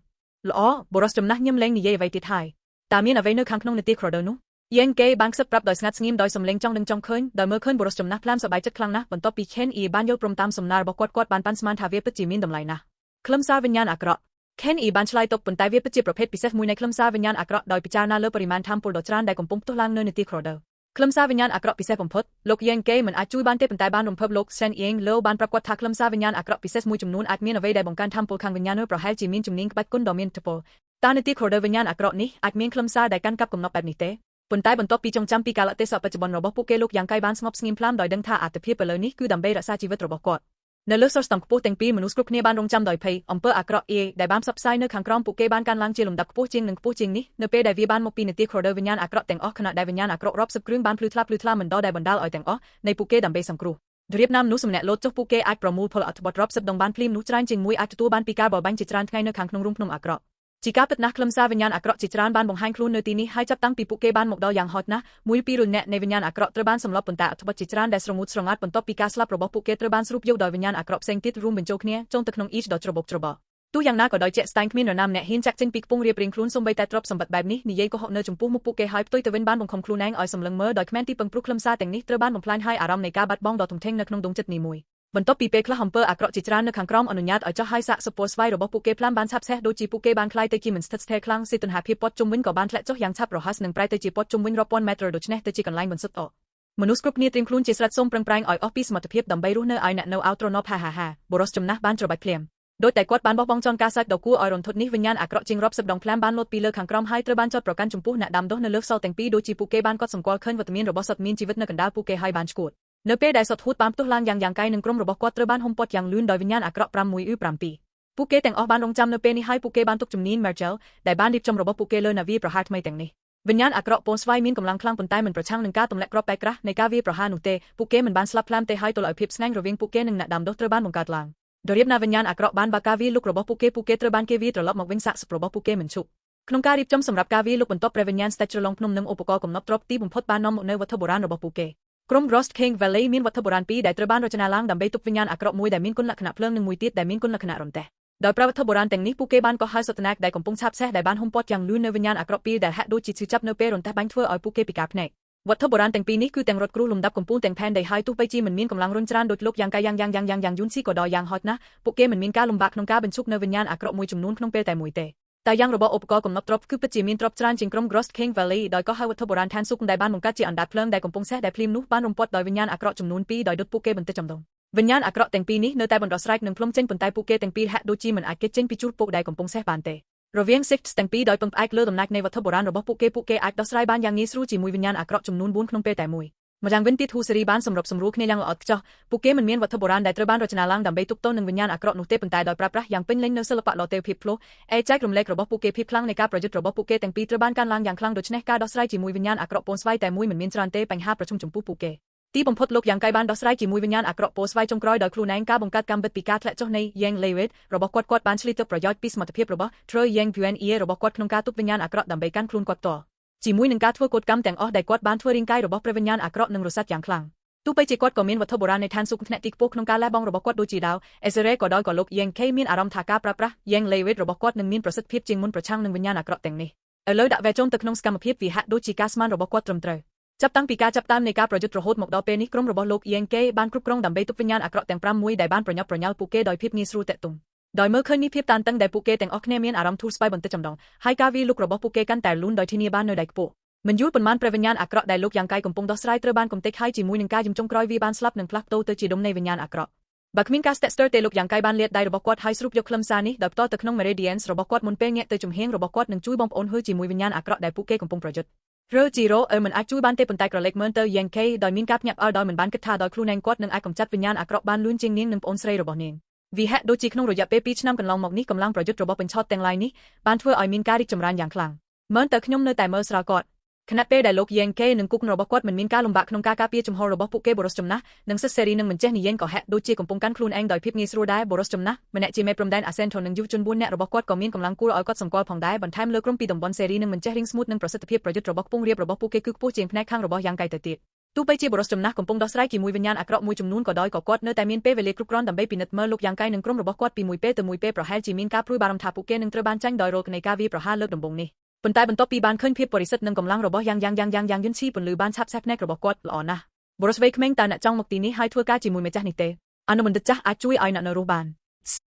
ល្អបុរសចំណាស់ញឹមលែងនិយាយអ្វីទៀតហើយតើមានអ្វីនៅខាងក្នុងនាទី Crowder នោះយើងគេបានខ្សឹបប្រាប់ដោយស្ងាត់ស្ងៀមដោយសំឡេងចង់ដឹងចង់ឃើញដោយមើលឃើញបុរសចំណាស់ផ្លាមសប្បាយចិត្តខ្លាំងណាស់បន្ទាប់ពី Ken E បានយល់ព្រមតាមសំណើរបស់គាត់បានប៉ាន់ស្មានថាវាពិតជាមានតម្លៃណាស់ខ្លឹមសារវិញ្ញាណអាក្រក់Ken E បានឆ្លើយតបប៉ុន្តែវាពិតជាប្រភេទពិសេសមួយនៃខ្លឹមសារវិញ្ញាណអាក្រក់ដោយពិចារណាលើបរិមាណថាមពលដ៏ច្រើនដែលកំពុងផ្ទុះឡើងនៅនាទី Crowder ខ្លឹមសារវិញ្ញាណអាក្រក់ពិសេសបំផុតលោកយើងគេមិនអាចជួយបានទេប៉ុន្តែបានរំភើបលោក Sen Yeng Lo បានប្រាប់គាត់ថាខ្លឹមសារវិញ្ញាណអាក្រក់ពិសេសមួយចំនួនអាចមានអ្វីដែលបង្កើនថាមពលខាងវិញ្ញាណប្រហែលជាមានជំនាញក្បាច់គុណដ៏មានឥទ្ធិពល តានីតិខរដូវវិញ្ញាណអាក្រក់នេះអាចមានខ្លឹមសារដែលកាន់កាប់កំណត់បែបនេះទេប៉ុន្តែបន្ទាប់ពីចងចាំពីកាលៈទេសៈបច្ចុប្បន្នរបស់ពួកគេលោកយ៉ាងកាយបានស្ងប់ស្ងៀមភ្លាមដោយដឹងថាអត្ថភាពឥឡូវនេះគឺដើម្បីរក្សាជីវិតរបស់គាត់នៅលើសរស្តម្ភខ្ពស់ទាំងពីរមនុស្សគ្រប់គ្នាបានរងចាំដោយភ័យអំពើអាក្រក់ដែលបានផ្សព្វផ្សាយនៅខាងក្រោមពួកគេបានកើនឡើងជាលំដាប់ខ្ពស់ជាងនឹងខ្ពស់ជាងនេះនៅពេលដែលវាបានមកពីនីតិខរដូវវិញ្ញាណអាក្រក់ទាំងអស់ខណៈដែលវិញ្ញាណអាក្រក់រាប់សិបគ្រឿងបានភ្លឺថ្លាមិនដល់ដែលបណ្ដាលឲ្យទាំងអស់នៃពួកគេដើម្បីសង្គ្រោះរៀបណាមមនុស្សម្នាក់លោតចុះពួកគេអាចប្រមូលផលអត្ថបទរាប់សិបដងបានភ្លាមនោះច្រើនជាងមួយអាចទទួលបានពីការបរបាញ់ជាច្រើនថ្ងៃនៅខាងក្នុងរូងភ្នំអាក្រក់ជាការពិតណាស់ខ្លឹមសារវិញ្ញាណអាក្រក់ជាច្រើនបានបង្ហាញខ្លួននៅទីនេះហើយចាប់តាំងពីពួកគេបានមកដល់យ៉ាងហោចណាស់1-2រយនាក់នៃវិញ្ញាណអាក្រក់ត្រូវបានសម្លាប់ប៉ុន្តែអត្ថបទជាច្រើនដែលស្រងូតស្រងាត់បន្ទាប់ពីការស្លាប់របស់ពួកគេត្រូវបានស្រូបយកដោយវិញ្ញាណអាក្រក់ផ្សេងទៀតរួមបញ្ចូលគ្នាចូលទៅក្នុងអ៊ីចដ៏ច្របូកច្របល់ទោះយ៉ាងណាក៏ដោយជាក់ស្ដែងគ្មាននរណាម្នាក់ហ៊ានចាក់ចេញពីខ្ពង់រាបរៀងខ្លួនសូម្បីតែទ្រព្យសម្បត្តិបែបនេះនិយាយកុហកនៅចំពោះមុខពួកគេហើយផ្ទុយទៅវិញបានបង្ខំខ្លួនឯងឲ្យសម្លឹងមើលដោយគ្មានទីពឹងព្រោះខ្លឹមសារទាំងនេះត្រូវបានបំផ្លាញហើយអារម្មណ៍នៃការបាត់បង់ដ៏ធំធេងនៅក្នុងដងចិត្តនីមួយបន្ទាប់ពីពេលខ្លះអំពើអាក្រក់ជាច្រើននៅខាងក្រោមអនុញ្ញាតឲ្យចោះហើយសាកសពណ៌ស្វ័យរបស់ពួកគេផ្លាមបានឆាប់ឆេះដូចជាពួកគេបានក្លាយទៅជាមិនស្ថិតស្ថេរខ្លាំងសេតនហាភាពព័ទ្ធជុំវិញក៏បានធ្លាក់ចុះយ៉ាងឆាប់រហ័សនិងប្រែទៅជាព័ទ្ធជុំវិញរាប់ពាន់ម៉ែត្រដូច្នេះទៅជាកន្លែងបន្សុទ្ធអមនុស្សគ្រប់គ្នាត្រៀមខ្លួនជាស្រេចសូមប្រឹងប្រែងឲ្យអស់ពីសមត្ថភាពដើម្បីរស់នៅឲ្យអ្នកនៅអោត្រណប់ហាបរោះចំណាស់បានច្របាច់ភ្លាមដោយតែគាត់បានបោះបង់ចោលការសើចដ៏គួរឲ្យរន្ធត់នេះវិញ្ញាណអាក្រក់ជាងរាប់សិបដងភ្លាមបានលោតពីលើខាងក្រោមហើយត្រូវបានចោទប្រកាន់ចំពោះអ្នកដាំដុះនៅលើសសទាំងពីរដូចជាពួកគេបានកត់សម្គាល់ឃើញវត្តមានរបស់សត្វមានជីវិតនៅកណ្ដាលពួកគេហើយបានឈួតនៅពេលដែលសត្វហួតបានផ្ទុះឡើងយ៉ាងកាយនឹងក្រុមរបស់គាត់ត្រូវបានហុំព័ទ្ធយ៉ាងលឿនដោយវិញ្ញាណអាក្រក់6-7ពួកគេទាំងអស់បានរងចាំនៅពេលនេះហើយពួកគេបានទុកជំនាញ Margel ដែលបានរៀបចំរបស់ពួកគេលើនាវាប្រហារថ្មីទាំងនេះវិញ្ញាណអាក្រក់ពណ៌ស្វាយមានកម្លាំងខ្លាំងប៉ុន្តែមិនប្រឆាំងនឹងការទម្លាក់គ្រាប់បែកក្រាស់នៃការវាយប្រហារនោះទេពួកគេមិនបានស្លាប់ភ្លាមទេហើយទល់ឲ្យភាពស្ងាញ់រវាងពួកគេនិងអ្នកដាំដុះត្រូវបានបង្កើតឡើងដោយរៀបណាវិញ្ញាណអាក្រក់បានបើកការវាយលុករបស់ពួកគេត្រូវបានគេវាយត្រឡប់មកវិញសាកសពរបស់ពួកគេមិនឈប់ក្នុងការរៀបចំសម្រាប់ការវាយលុកបន្ទាប់ព្រះវិញ្ញាណស្ដេចជ្រលងភ្នំនិងឧបករណ៍កំណត់ទ្រព្យទីបំផុតបាននាំមកនូវវត្ថុបុរាណរបស់ពួកគេក្រុម Ghost King Valley មានវត្ថុបុរាណពីរដែលត្រូវបានរចនាឡើងដើម្បីទប់វិញ្ញាណអាក្រក់មួយដែលមានគុណលក្ខណៈភ្លើងនិងមួយទៀតដែលមានគុណលក្ខណៈរន្ទះដោយប្រើវត្ថុបុរាណទាំងនេះពួកគេបានកោះហៅសត្វនាគដែលកំពុងឆាបឆេះដែលបានហុំព័ទ្ធយ៉ាងលឿននៅវិញ្ញាណអាក្រក់ពីរដែលហាក់ដូចជាឈឺចាប់នៅពេលរន្ទះបាញ់ធ្វើឲ្យពួកគេពិការភ្នែកវត្ថុបុរាណទាំងពីរនេះគឺទាំងរថគ្រូលំដាប់កំពូលទាំងផែនដីហើយទោះបីជាមិនមានកម្លាំងរុញច្រានដូចលោកយ៉ាងកាយយ៉ាងយូនស៊ីក៏ដោយយ៉ាងហោចណាស់ពួកគេមិនមានការលំបាកក្នុងការបញ្ឈប់នៅវិញ្ញាណអាក្រក់មួយចំនួនក្នុងពេលតែមួយទេតែយ៉ាងរបស់ឧបករណ៍កំណត់ទ្រព្យគឺពិតជាមានទ្រព្យច្រើនជាងក្រុម Ghost King Valley ដោយកោះហៅវត្ថុបុរាណឋានសុខដែលបានបង្កើតជាអណ្ដាតភ្លើងដែលកំពុងសេះដែលភ្លាមនោះបានរំពាត់ដោយវិញ្ញាណអាក្រក់ចំនួន2ដោយដុតពួកគេបន្តិចចំដងវិញ្ញាណអាក្រក់ទាំងពីរនេះនៅតែបន្តស្រែកនឹងផ្លុំចេញប៉ុន្តែពួកគេទាំងពីរហាក់ដូចជាមិនអាចគេចចេញពីជួរពុកដែលកំពុងសេះបានទេរវាង Six ទាំងពីរដោយពឹងផ្អែកលើដំណាច់នៃវត្ថុបុរាណរបស់ពួកគេអាចដោះស្រាយបានយ៉ាងងាយស្រួលជាមួយវិញ្ញាណអាក្រក់ចំនួន4ក្នុងពេលតែមួយម្យ៉ាងវិញទៀតហ៊ូសេរីបានសម្របសម្រួលគ្នាយ៉ាងល្អឥតខ្ចោះពួកគេមិនមានវត្ថុបុរាណដែលត្រូវបានរចនាឡើងដើម្បីទប់ទល់នឹងវិញ្ញាណអាក្រក់នោះទេប៉ុន្តែដោយប្រើប្រាស់យ៉ាងពេញលេញនូវសិល្បៈលតេវភាពភ្លោះចែករំលែករបស់ពួកគេភាពខ្លាំងនៃការប្រយុទ្ធរបស់ពួកគេទាំងពីរត្រូវបានកើនឡើងយ៉ាងខ្លាំងដូច្នេះការដោះស្រាយជាមួយវិញ្ញាណអាក្រក់ពណ៌ស្វាយតែមួយមិនមានច្រើនទេបញ្ហាប្រឈមចំពោះពួកគេទីបំផុតលោកយ៉ាងកាយបានដោះស្រាយជាមួយវិញ្ញាណអាក្រក់ពណ៌ស្វាយចុងក្រោយដោយខ្លួនឯងការបង្កើតកម្មវិធីពីការធ្លាក់ចុះនៃ Yang Lewis របស់គាត់បានឆ្លៀតទឹកប្រយោជន៍ពីសមត្ថភាពរបស់ Troy Yang Guian របស់គាត់ក្នុងការទប់វិញ្ញាណអាក្រក់ដើម្បីកាន់ខ្លួនគាត់តជាមួយនឹងការធ្វើកោតកម្មទាំងអស់ដែលគាត់បានធ្វើរាងកាយរបស់ព្រះវិញ្ញាណអាក្រក់នឹងរសាត់យ៉ាងខ្លាំងទោះបីជាគាត់ក៏មានវត្ថុបុរាណនៃឋានសុខថ្នាក់ទីខ្ពស់ក្នុងការលះបង់របស់គាត់ដូចជាដាវអេសេរ៉េក៏ដោយក៏លោក Yang K មានអារម្មណ៍ថាការប្រើប្រាស់ Yang Lewis របស់គាត់នឹងមានប្រសិទ្ធភាពជាងមុនប្រឆាំងនឹងវិញ្ញាណអាក្រក់ទាំងនេះឥឡូវដាក់វែចូលទៅក្នុងសកម្មភាពវាហាក់ដូចជាការស្មានរបស់គាត់ត្រឹមត្រូវចាប់តាំងពីការចាប់តាមនៃការប្រយុទ្ធរហូតមកដល់ពេលនេះក្រុមរបស់លោក Yang K បានគ្រប់គ្រងដើម្បីទប់វិញ្ញាណអាក្រក់ទាំង5មួយដែលបានប្រញាប់ប្រញាល់ពួកគេដោយភាពងាយស្រួលតាក់ទងដោយមើលឃើញនេះភាពតានតឹងដែលពួកគេទាំងអស់គ្នាមានអារម្មណ៍ធូរស្បើយបន្តិចចំដងហើយការវាយលុករបស់ពួកគេកាន់តែលូនដោយធានាបាននៅដៃខ្ពស់មិនយូរប៉ុន្មានព្រះវិញ្ញាណអាក្រក់ដែលលោកយ៉ាងកាយកំពុងដោះស្រាយត្រូវបានកំទេចហើយជាមួយនឹងការយំចុងក្រោយវាបានស្លាប់និងផ្លាស់ប្ដូរទៅជាដុំនៃវិញ្ញាណអាក្រក់បើគ្មានការស្ទាក់ស្ទើរទេលោកយ៉ាងកាយបានលាតដៃរបស់គាត់ហើយស្រូបយកខ្លឹមសារនេះដោយផ្ទាល់ទៅក្នុង Meridians របស់គាត់មុនពេលងាកទៅជំហៀងរបស់គាត់នឹងជួយបងប្អូនហ៊ឺជាមួយវិញ្ញាណអាក្រក់ដែលពួកគេកំពុងប្រយុទ្ធរើជីរ៉ូមិនអាចជួយបានទេប៉ុន្តែក្រឡេកមើលទៅ Yang K ដោយមានការភ្ញាក់ផ្អើលដោយមិនបានគិតថាដោយខ្លួនឯងគាត់នឹងអាចកម្ចាត់វិញ្ញាណអាក្រក់បានលឿនជាងនាងនិងប្អូនស្រីរបស់នាងវាហាក់ដូចជាក្នុងរយៈពេល2ឆ្នាំកន្លងមកនេះកម្លាំងប្រយុទ្ធរបស់បញ្ឆោតទាំងឡាយនេះបានធ្វើឲ្យមានការរីកចម្រើនយ៉ាងខ្លាំងមើលទៅខ្ញុំនៅតែមើលស្រាលគាត់ខណៈពេលដែលលោក Yang K និងគុករបស់គាត់មិនមានការលំបាកក្នុងការការពារចំហរបស់ពួកគេបរិសចំណាស់និងសិស្សសេរីនឹងមិនចេះនិយាយក៏ហាក់ដូចជាកំពុងកាន់ខ្លួនឯងដោយភាពងាយស្រួលដែរបរិសចំណាស់ម្នាក់ជាមេព្រំដែន Ascento និងយុវជន4នាក់របស់គាត់ក៏មានកម្លាំងគួរឲ្យកត់សម្គាល់ផងដែរបន្ថែមលើក្រុមពីតំបន់សេរីនឹងមិនចេះរីងស្ងួតនិងប្រសិទ្ធភាពប្រយុទ្ធរបស់ខ្ពង់រាបរបស់ពួកគេគឺខ្ពស់ជាងផ្នែកខាងរបស់យ៉ាងកៃទៅទៀតទោះបីជាបរិសចំណាស់កំពុងដោះស្រាយជាមួយវិញ្ញាណអាក្រក់មួយចំនួនក៏ដោយក៏គាត់នៅតែមានពេលវេលាគ្រប់គ្រាន់ដើម្បីពិនិត្យមើលលោកយ៉ាងកៃនិងក្រុមរបស់គាត់ពីមួយពេលទៅមួយពេលប្រហែលជាមានការព្រួយបារម្ភថាពួកគេនឹងត្រូវបានចាញ់ដោយរលនៃការវាយប្រហារលើកដំបូងនេះប៉ុន្តែបន្ទាប់ពីបានឃើញភាពបរិសុទ្ធនិងកម្លាំងរបស់យ៉ាងយន្តឈីពន្លឺបានឆាប់ឆេះភ្នែករបស់គាត់ល្អណាស់បរិសវ័យក្មេងតើអ្នកចង់មកទីនេះហើយធ្វើការជាមួយម្ចាស់នេះទេអនុបណ្ឌិតចាស់អាចជួយឲ្យអ្នកនៅរស់ប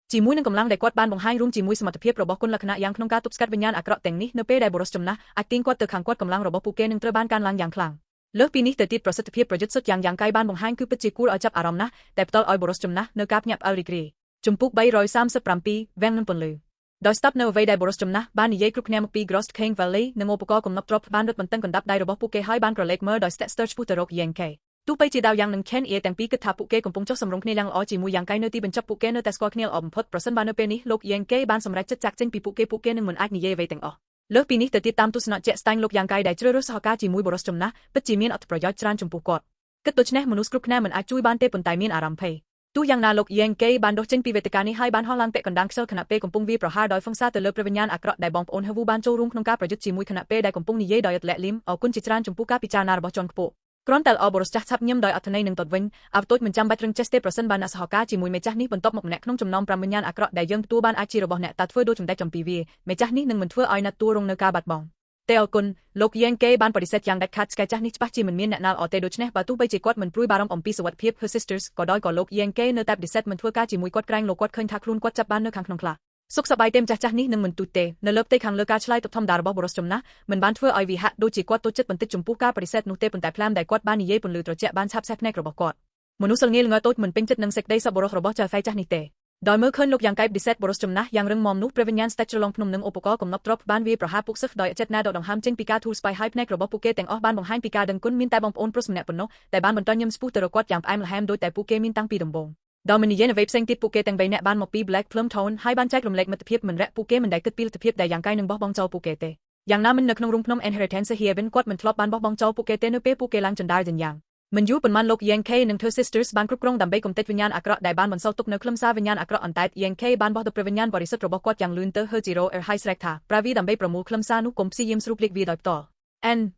ានជាមួយនឹងកម្លាំងដែលគាត់បានបង្ហាញរួមជាមួយសមត្ថភាពរបស់គុណលក្ខណៈយ៉ាងក្នុងការទប់ស្កាត់វិញ្ញាណអាក្រក់ទាំងនេះនៅពេលដែលបរិសចំណាស់អាចទាញគាត់ទៅខាងគាត់កម្លាំងរបស់ពួកគេនឹងត្រូវបានកើនឡើងយ៉ាងខ្លាំងលើសពីនេះទៅទៀតប្រសិទ្ធភាពប្រយុទ្ធសុទ្ធយ៉ាងកាយបានបង្ហាញគឺពិតជាគួរឲ្យចាប់អារម្មណ៍ណាស់តែផ្ទាល់ឲ្យបរិសចំណាស់នៅការភ្ញាក់ផ្អើលរីករាយជំពូក337វាំងនឹងពន្លឺ ដោយស្តាប់នៅអ្វីដែលបរិសចំណាស់បាននិយាយគ្រប់គ្នាមកពី Grost King Valley និងឧបករណ៍កំណប់ទ្រព្យបានរត់បន្ទឹងកណ្ដាប់ដៃរបស់ពួកគេហើយបានក្រឡេកមើលដោយ Dexter ឆ្ពោះទៅរក Yankee ទោះបីជាដាវយ៉ាងនឹង Ken ទាំងពីរគិតថាពួកគេកំពុងចុះសម្រុងគ្នាយ៉ាងល្អជាមួយយ៉ាងកៃនៅទីបញ្ចប់ពួកគេនៅតែស្គាល់គ្នាល្អបំផុតប្រសិនបើនៅពេលនេះលោក Yankee បានសម្រេចចិត្តចាក់ចេញពីពួកគេនឹងមិនអាចនិយាយអ្វីទាំងអស់លើសពីនេះទៅទៀតតាមទស្សនៈជាក់ស្ដែងលោកយ៉ាងកៃដែលជ្រើសរើសសហការជាមួយបរិសចំណាស់ពិតជាមានអត្ថប្រយោជន៍ច្រើនចំពោះគាត់គិតដូច្នេះមនុស្សគ្រប់គ្នាមិនអាចជួយបានទេប៉ុន្តែមានអារម្មណ៍ភ័យទោះយ៉ាងណាលោក Yankee បានដុសចេញពីវេទិកានេះហើយបានហោះឡើងពាក់កណ្ដាលខ្យល់ខណៈពេលកំពុងវាយប្រហារដោយហ្វឹងសារទៅលើព្រះវិញ្ញាណអាក្រក់ដែលបងប្អូន Havu បានចូលរួមក្នុងការប្រយុទ្ធជាមួយខណៈពេលដែលកំពុងនិយាយដោយឥតលាក់លៀមអរគុណជាច្រើនចំពោះការពិចារណារបស់ជាន់ខ្ពស់គ្រាន់តែល្អបរិសចាស់ឆាប់ញឹមដោយអត្ថន័យនឹងតតវិញអវតូចមិនចាំបាច់រឹងចេះទេប្រសិនបើអ្នកសហការជាមួយមេចាស់នេះបន្ទាប់មកម្នាក់ក្នុងចំណោម5វិញ្ញាណអាក្រក់ដែលយើងទទួលបានអាចជារបស់អ្នកតាធ្វើដូចចម្ដេចចំពីវាមេចាស់នេះនឹងមិនធ្វើឲ្យអ្នកទួលរងនៅការបាត់បង់តែអរគុណលោក Yankee បានបដិសេធយ៉ាងដាច់ខាតស្កែចាស់នេះច្បាស់ជាមិនមានអ្នកណាល្អទេដូច្នេះបើទោះបីជាគាត់មិនព្រួយបារម្ភអំពីសុវត្ថិភាព Her Sisters ក៏ដោយក៏លោក Yankee នៅតែបដិសេធមិនធ្វើការជាមួយគាត់ក្រែងលោកគាត់ឃើញថាខ្លួនគាត់ចាប់បាននៅខាងក្នុងខ្លះសុខសប្បាយទេម្ចាស់ចាស់នេះនឹងមិនទូចទេនៅលើផ្ទៃខាងលើការឆ្លើយតបធម្មតារបស់បរិសចំណាស់មិនបានធ្វើឲ្យវាហាក់ដូចជាគាត់តូចចិត្តបន្តិចចំពោះការបដិសេធនោះទេប៉ុន្តែផ្លាមដែលគាត់បាននិយាយពន្លឺត្រជាក់បានឆាប់សេះភ្នែករបស់គាត់មនុស្សល្ងៀលងើតូចមិនពេញចិត្តនឹងសេចក្តីសប្បុរសរបស់ចៅហ្វៃចាស់នេះទេដោយមើលឃើញលោកយ៉ាងកៃបដិសេធបរិសចំណាស់យ៉ាងរឹងមាំនោះព្រះវិញ្ញាណស្ដេចជ្រលងភ្នំនិងឧបករណ៍កំណប់ទ្រព្យបានវាយប្រហារពួកសិស្សដោយអចេតនាដកដង្ហើមចេញពីការធូរស្បើយហើយភ្នែករបស់ពួកគេទាំងអស់បានបង្ហាញពីការដឹងគុណមានតែបងប្អូនប្រុសម្នាក់ប៉ុណ្ណោះតែបានបន្តញឹមស្ពុះទៅរកគាត់យ៉ាងផ្អែមល្ហែមដូចតែពួកគេមានតាំងពីដំបូងដោយមិននិយាយអ្វីផ្សេងទៀតពួកគេទាំង3នាក់បានមកពី Black Plum Town ហើយបានចែករំលែកមិត្តភាពមិនរែកពួកគេមិនដែលគិតពីលទ្ធភាពដែលយ៉ាងកៃនឹងបោះបង់ចោលពួកគេទេយ៉ាងណាមិញនៅក្នុងរូងភ្នំ Inheritance Haven គាត់មិនធ្លាប់បានបោះបង់ចោលពួកគេទេនៅពេលពួកគេឡើងចណ្ដាលយ៉ាងយ៉ាងមិនយូរប៉ុន្មានលោក Yankee និង Her Sisters បានគ្រប់គ្រងដើម្បីកំទេចវិញ្ញាណអាក្រក់ដែលបានបន្សល់ទុកនៅខ្លឹមសារវិញ្ញាណអាក្រក់អន្តែត Yankee បានបោះទៅព្រះវិញ្ញាណបរិសុទ្ធរបស់គាត់យ៉ាងលឿនទៅ Her Zero ហើយស្រែកថាប្រាវីដើម្បីប្រមូលខ្លឹមសារនោះកុំព្យាយាមស្រូបលេខវាដោយផ្ទាល់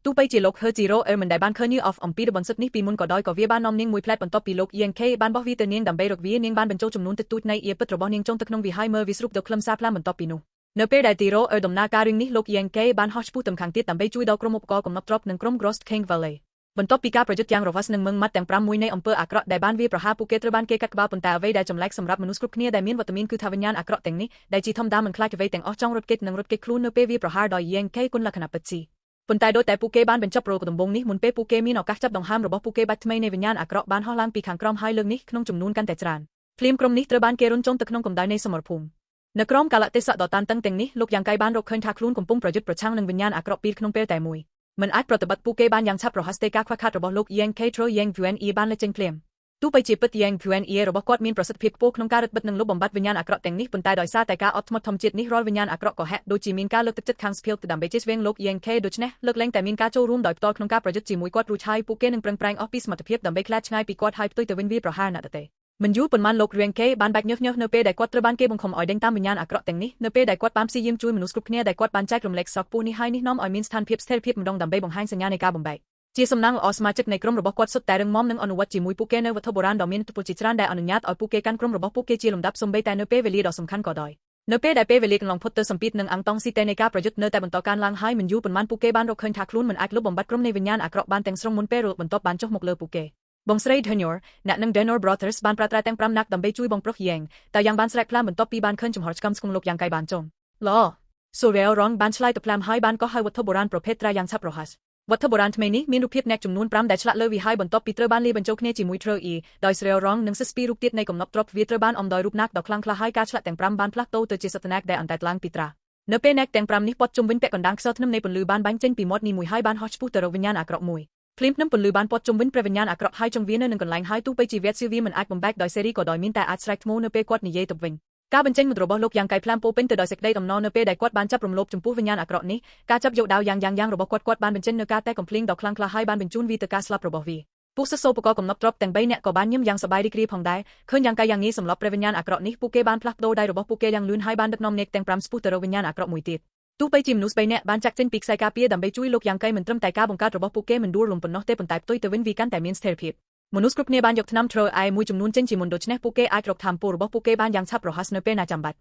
ទោះបីជាលោក Her Zero មិនដែលបានឃើញ New of អំពីរបនសិទ្ធនេះពីមុនក៏ដោយក៏វាបាននាំនាងមួយផ្លែតបន្ទាប់ពីលោក Yankee បានបោះវាទៅនាងដើម្បីរកវានាងបានបញ្ចូលចំនួនតិចតួចនៃអៀពិតរបស់នាងចុងទៅក្នុងវាហើយមើលវាស្រូបទៅខ្លឹមសារផ្លាមបន្ទាប់ពីនោះនៅពេលដែល Zero ដំណើរការរឿងនេះលោក Yankee បានហោះឆ្ពោះទៅខាងទៀតដើម្បីជួយដល់ក្រុមឧបករណ៍កំណប់ទ្រព្យនិងក្រុម Grost King Valleyបន្ទាប់ពីការប្រយុទ្ធយ៉ាងរវ៉ាស់នឹងម៉ឹងម៉ាត់ទាំង5មួយនៃអំពើអាក្រក់ដែលបានវាយប្រហារពួកគេត្រូវបានគេកាត់ក្បាលប៉ុន្តែអ្វីដែលចម្លែកសម្រាប់មនុស្សគ្រប់គ្នាដែលមានវត្តមានគឺថាវិញ្ញាណអាក្រក់ទាំងនេះដែលជាធម្មតាមិនខ្លាចអ្វីទាំងអស់ចង់រត់គេចនិងរត់គេចខ្លួននៅពេលវាប្រហារដោយ Yankee គុណលក្ខណៈពិតស៊ីប៉ុន្តែដោយតែពួកគេបានបញ្ចប់រោគដំបូងនេះមុនពេលពួកគេមានឱកាសចាប់ដង្ហើមរបស់ពួកគេបាច់ថ្មីនៃវិញ្ញាណអាក្រក់បានហោះឡើងពីខាងក្រោមហើយលើកនេះក្នុងចំនួនកាន់តែច្រើនភ្លាមក្រុមនេះត្រូវបានគេរុញចុងទៅក្នុងកម្ដៅនៃសមរភូមិនៅក្រោមកាលៈទេសៈដ៏តានតឹងទាំងនេះលោកយ៉ាងកៃបានរកឃើញថាខ្លួនកំពុងប្រយុទ្ធប្រឆាំងនឹងវិញ្ញាណអាក្រក់ពីរក្នុងពេលតែមួយមិនអាចប្រតិបត្តិពួកគេបានយ៉ាងឆាប់រហ័សទេការខ្វះខាតរបស់លោក Yankee Tro Yang Vuen E បានលេចចេញភ្លាមទោះបីជាពិត Yang Vuen E របស់គាត់មានប្រសិទ្ធភាពខ្ពស់ក្នុងការរឹតបន្តឹងនិងលុបបំបាត់វិញ្ញាណអាក្រក់ទាំងនេះប៉ុន្តែដោយសារតែការអត់ធ្មត់ធម្មជាតិនេះរាល់វិញ្ញាណអាក្រក់ក៏ហាក់ដូចជាមានការលើកទឹកចិត្តខាង Spill ដើម្បីជិះស្វែងលោក Yankee ដូច្នេះលើកលែងតែមានការចូលរួមដោយផ្ទាល់ក្នុងការប្រយុទ្ធជាមួយគាត់រួចហើយពួកគេនឹងប្រឹងប្រែងអស់ពីសមត្ថភាពដើម្បីខ្លាចឆ្ងាយពីគាត់ហើយផ្ទុយទៅវិញវាប្រហារណាស់ទៅមិនយូរប៉ុន្មានលោក Yankee បានបែកញើសនៅពេលដែលគាត់ត្រូវបានគេបង្ខំឲ្យដេញតាមវិញ្ញាណអាក្រក់ទាំងនេះនៅពេលដែលគាត់បានព្យាយាមជួយមនុស្សគ្រប់គ្នាដែលគាត់បានចែករំលែកសោកពស់នេះហើយនេះនាំឲ្យមានស្ថានភាពស្ថិរភាពម្ដងដើម្បីបង្ហាញសញ្ញានៃការបំបែកជាសំណាងល្អសមាជិកនៃក្រុមរបស់គាត់សុទ្ធតែរឹងមាំនិងអនុវត្តជាមួយពួកគេនៅវត្ថុបុរាណដ៏មានឥទ្ធិពលជាច្រើនដែលអនុញ្ញាតឲ្យពួកគេកាន់ក្រុមរបស់ពួកគេជាលំដាប់សូម្បីតែនៅពេលវេលាដ៏សំខាន់ក៏ដោយនៅពេលដែលពេលវេលាកន្លងផុតទៅសម្ពាធនឹងអង្គតង់ស៊ីតេនៃការប្រយុទ្ធនៅតែបន្តកើនឡើងហើយមិនយូរប៉ុន្មានពួកគេបានរកឃើញថាខ្លួនមិនអាចលុបបំបាត់ក្រុមនៃវិញ្ញាណអាក្រក់បានទាំងស្រុងមុនពេលរលកបន្ទាប់បានចុះមកលើពួកគេបងស្រី Denor អ្នកនឹង Denor Brothers បានប្រាថ្នាទាំង5នាក់ដើម្បីជួយបងប្រុស Yang តែយ៉ាងបានស្រែកផ្លាមបន្ទាប់ពីបានឃើញចំហរឆ្កំស្គងលោកយ៉ាងកៃបានចុងល្អ Sorel Ron បានឆ្លើយទៅផ្លាមហើយបានកោះហើយវត្ថុបុរាណប្រភេទត្រាយ៉ាងឆាប់រហ័សវត្ថុបុរាណថ្មីនេះមានរូបភាពអ្នកចំនួន5ដែលឆ្លាក់លើវាហើយបន្ទាប់ពីត្រូវបានលាយបញ្ចូលគ្នាជាមួយ Tro E ដោយ Sorel Ron និងសិស្សពីររូបទៀតនៃកំណប់ទ្រព្យវាត្រូវបានអំដោយរូបនាគដ៏ខ្លាំងក្លាហើយការឆ្លាក់ទាំង5បានផ្លាស់ប្ដូរទៅជាសត្វនាគដែលអណ្តែតឡើងពីត្រានៅពេលនាគទាំង5នេះព័ទ្ធជុំវិញពាក់កណ្ដាលខ្សោធ្នឹមនៃពន្លឺបានបាញ់ចេញពីមាត់នីមួយហើយបានហោះឆ្ពោះទៅរកវិញ្ញាណអាក្រក់មួយភ្លាមភ្នំពន្លឺបានព័ទ្ធជុំវិញព្រះវិញ្ញាណអាក្រក់ហើយចង្វានៅនឹងកន្លែងហើយទោះបីជាវត្តស៊ីវាមិនអាចបំបែកដោយសេរីក៏ដោយមានតែអាចស្រែកថ្មនៅពេលគាត់និយាយទៅវិញការបញ្ចេញមុតរបស់លោកយ៉ាងកៃផ្លាមពោពេញទៅដោយសេចក្តីអំណរនៅពេលដែលគាត់បានចាប់រំលោភចំពោះវិញ្ញាណអាក្រក់នេះការចាប់យកដាវយ៉ាងរបស់គាត់បានបញ្ចេញនូវការតែកំភ្លៀងដ៏ខ្លាំងក្លាហើយបានបញ្ជូនវាទៅការស្លាប់របស់វាពួកសិស្សសូបកកំណប់ទ្រព្យទាំង3នាក់ក៏បានញឹមយ៉ាងសប្បាយរីករាយផងដែរឃើញយ៉ាងកៃយ៉ាងងាយសម្លាប់ព្រះវិញ្ញាណអាក្រក់នេះពួកគេបានផ្លាស់ប្ដូរដៃរបស់ពួកគេយ៉ាងលឿនហើយបានដឹកនាំនាគទាំង5ស្ពុះទៅរកវិញ្ញាណអាក្រក់មួយទៀតទោះបីជាមនុស្ស3នាក់បានចាក់ចេញពីខ្សែការពារដើម្បីជួយលោកយ៉ាងកៃមិនត្រឹមតែការបង្កើតរបស់ពួកគេមិនដួលរំប៉ុណ្ណោះទេប៉ុន្តែផ្ទុយទៅវិញវាកាន់តែមានស្ថិរភាពមនុស្សគ្រប់គ្នាបានយកថ្នាំ Tro E មួយចំនួនចេញជាមុនដូច្នេះពួកគេអាចរកថ្នាំពលរបស់ពួកគេបានយ៉ាងឆាប់រហ័សនៅពេលណាចាំបាច់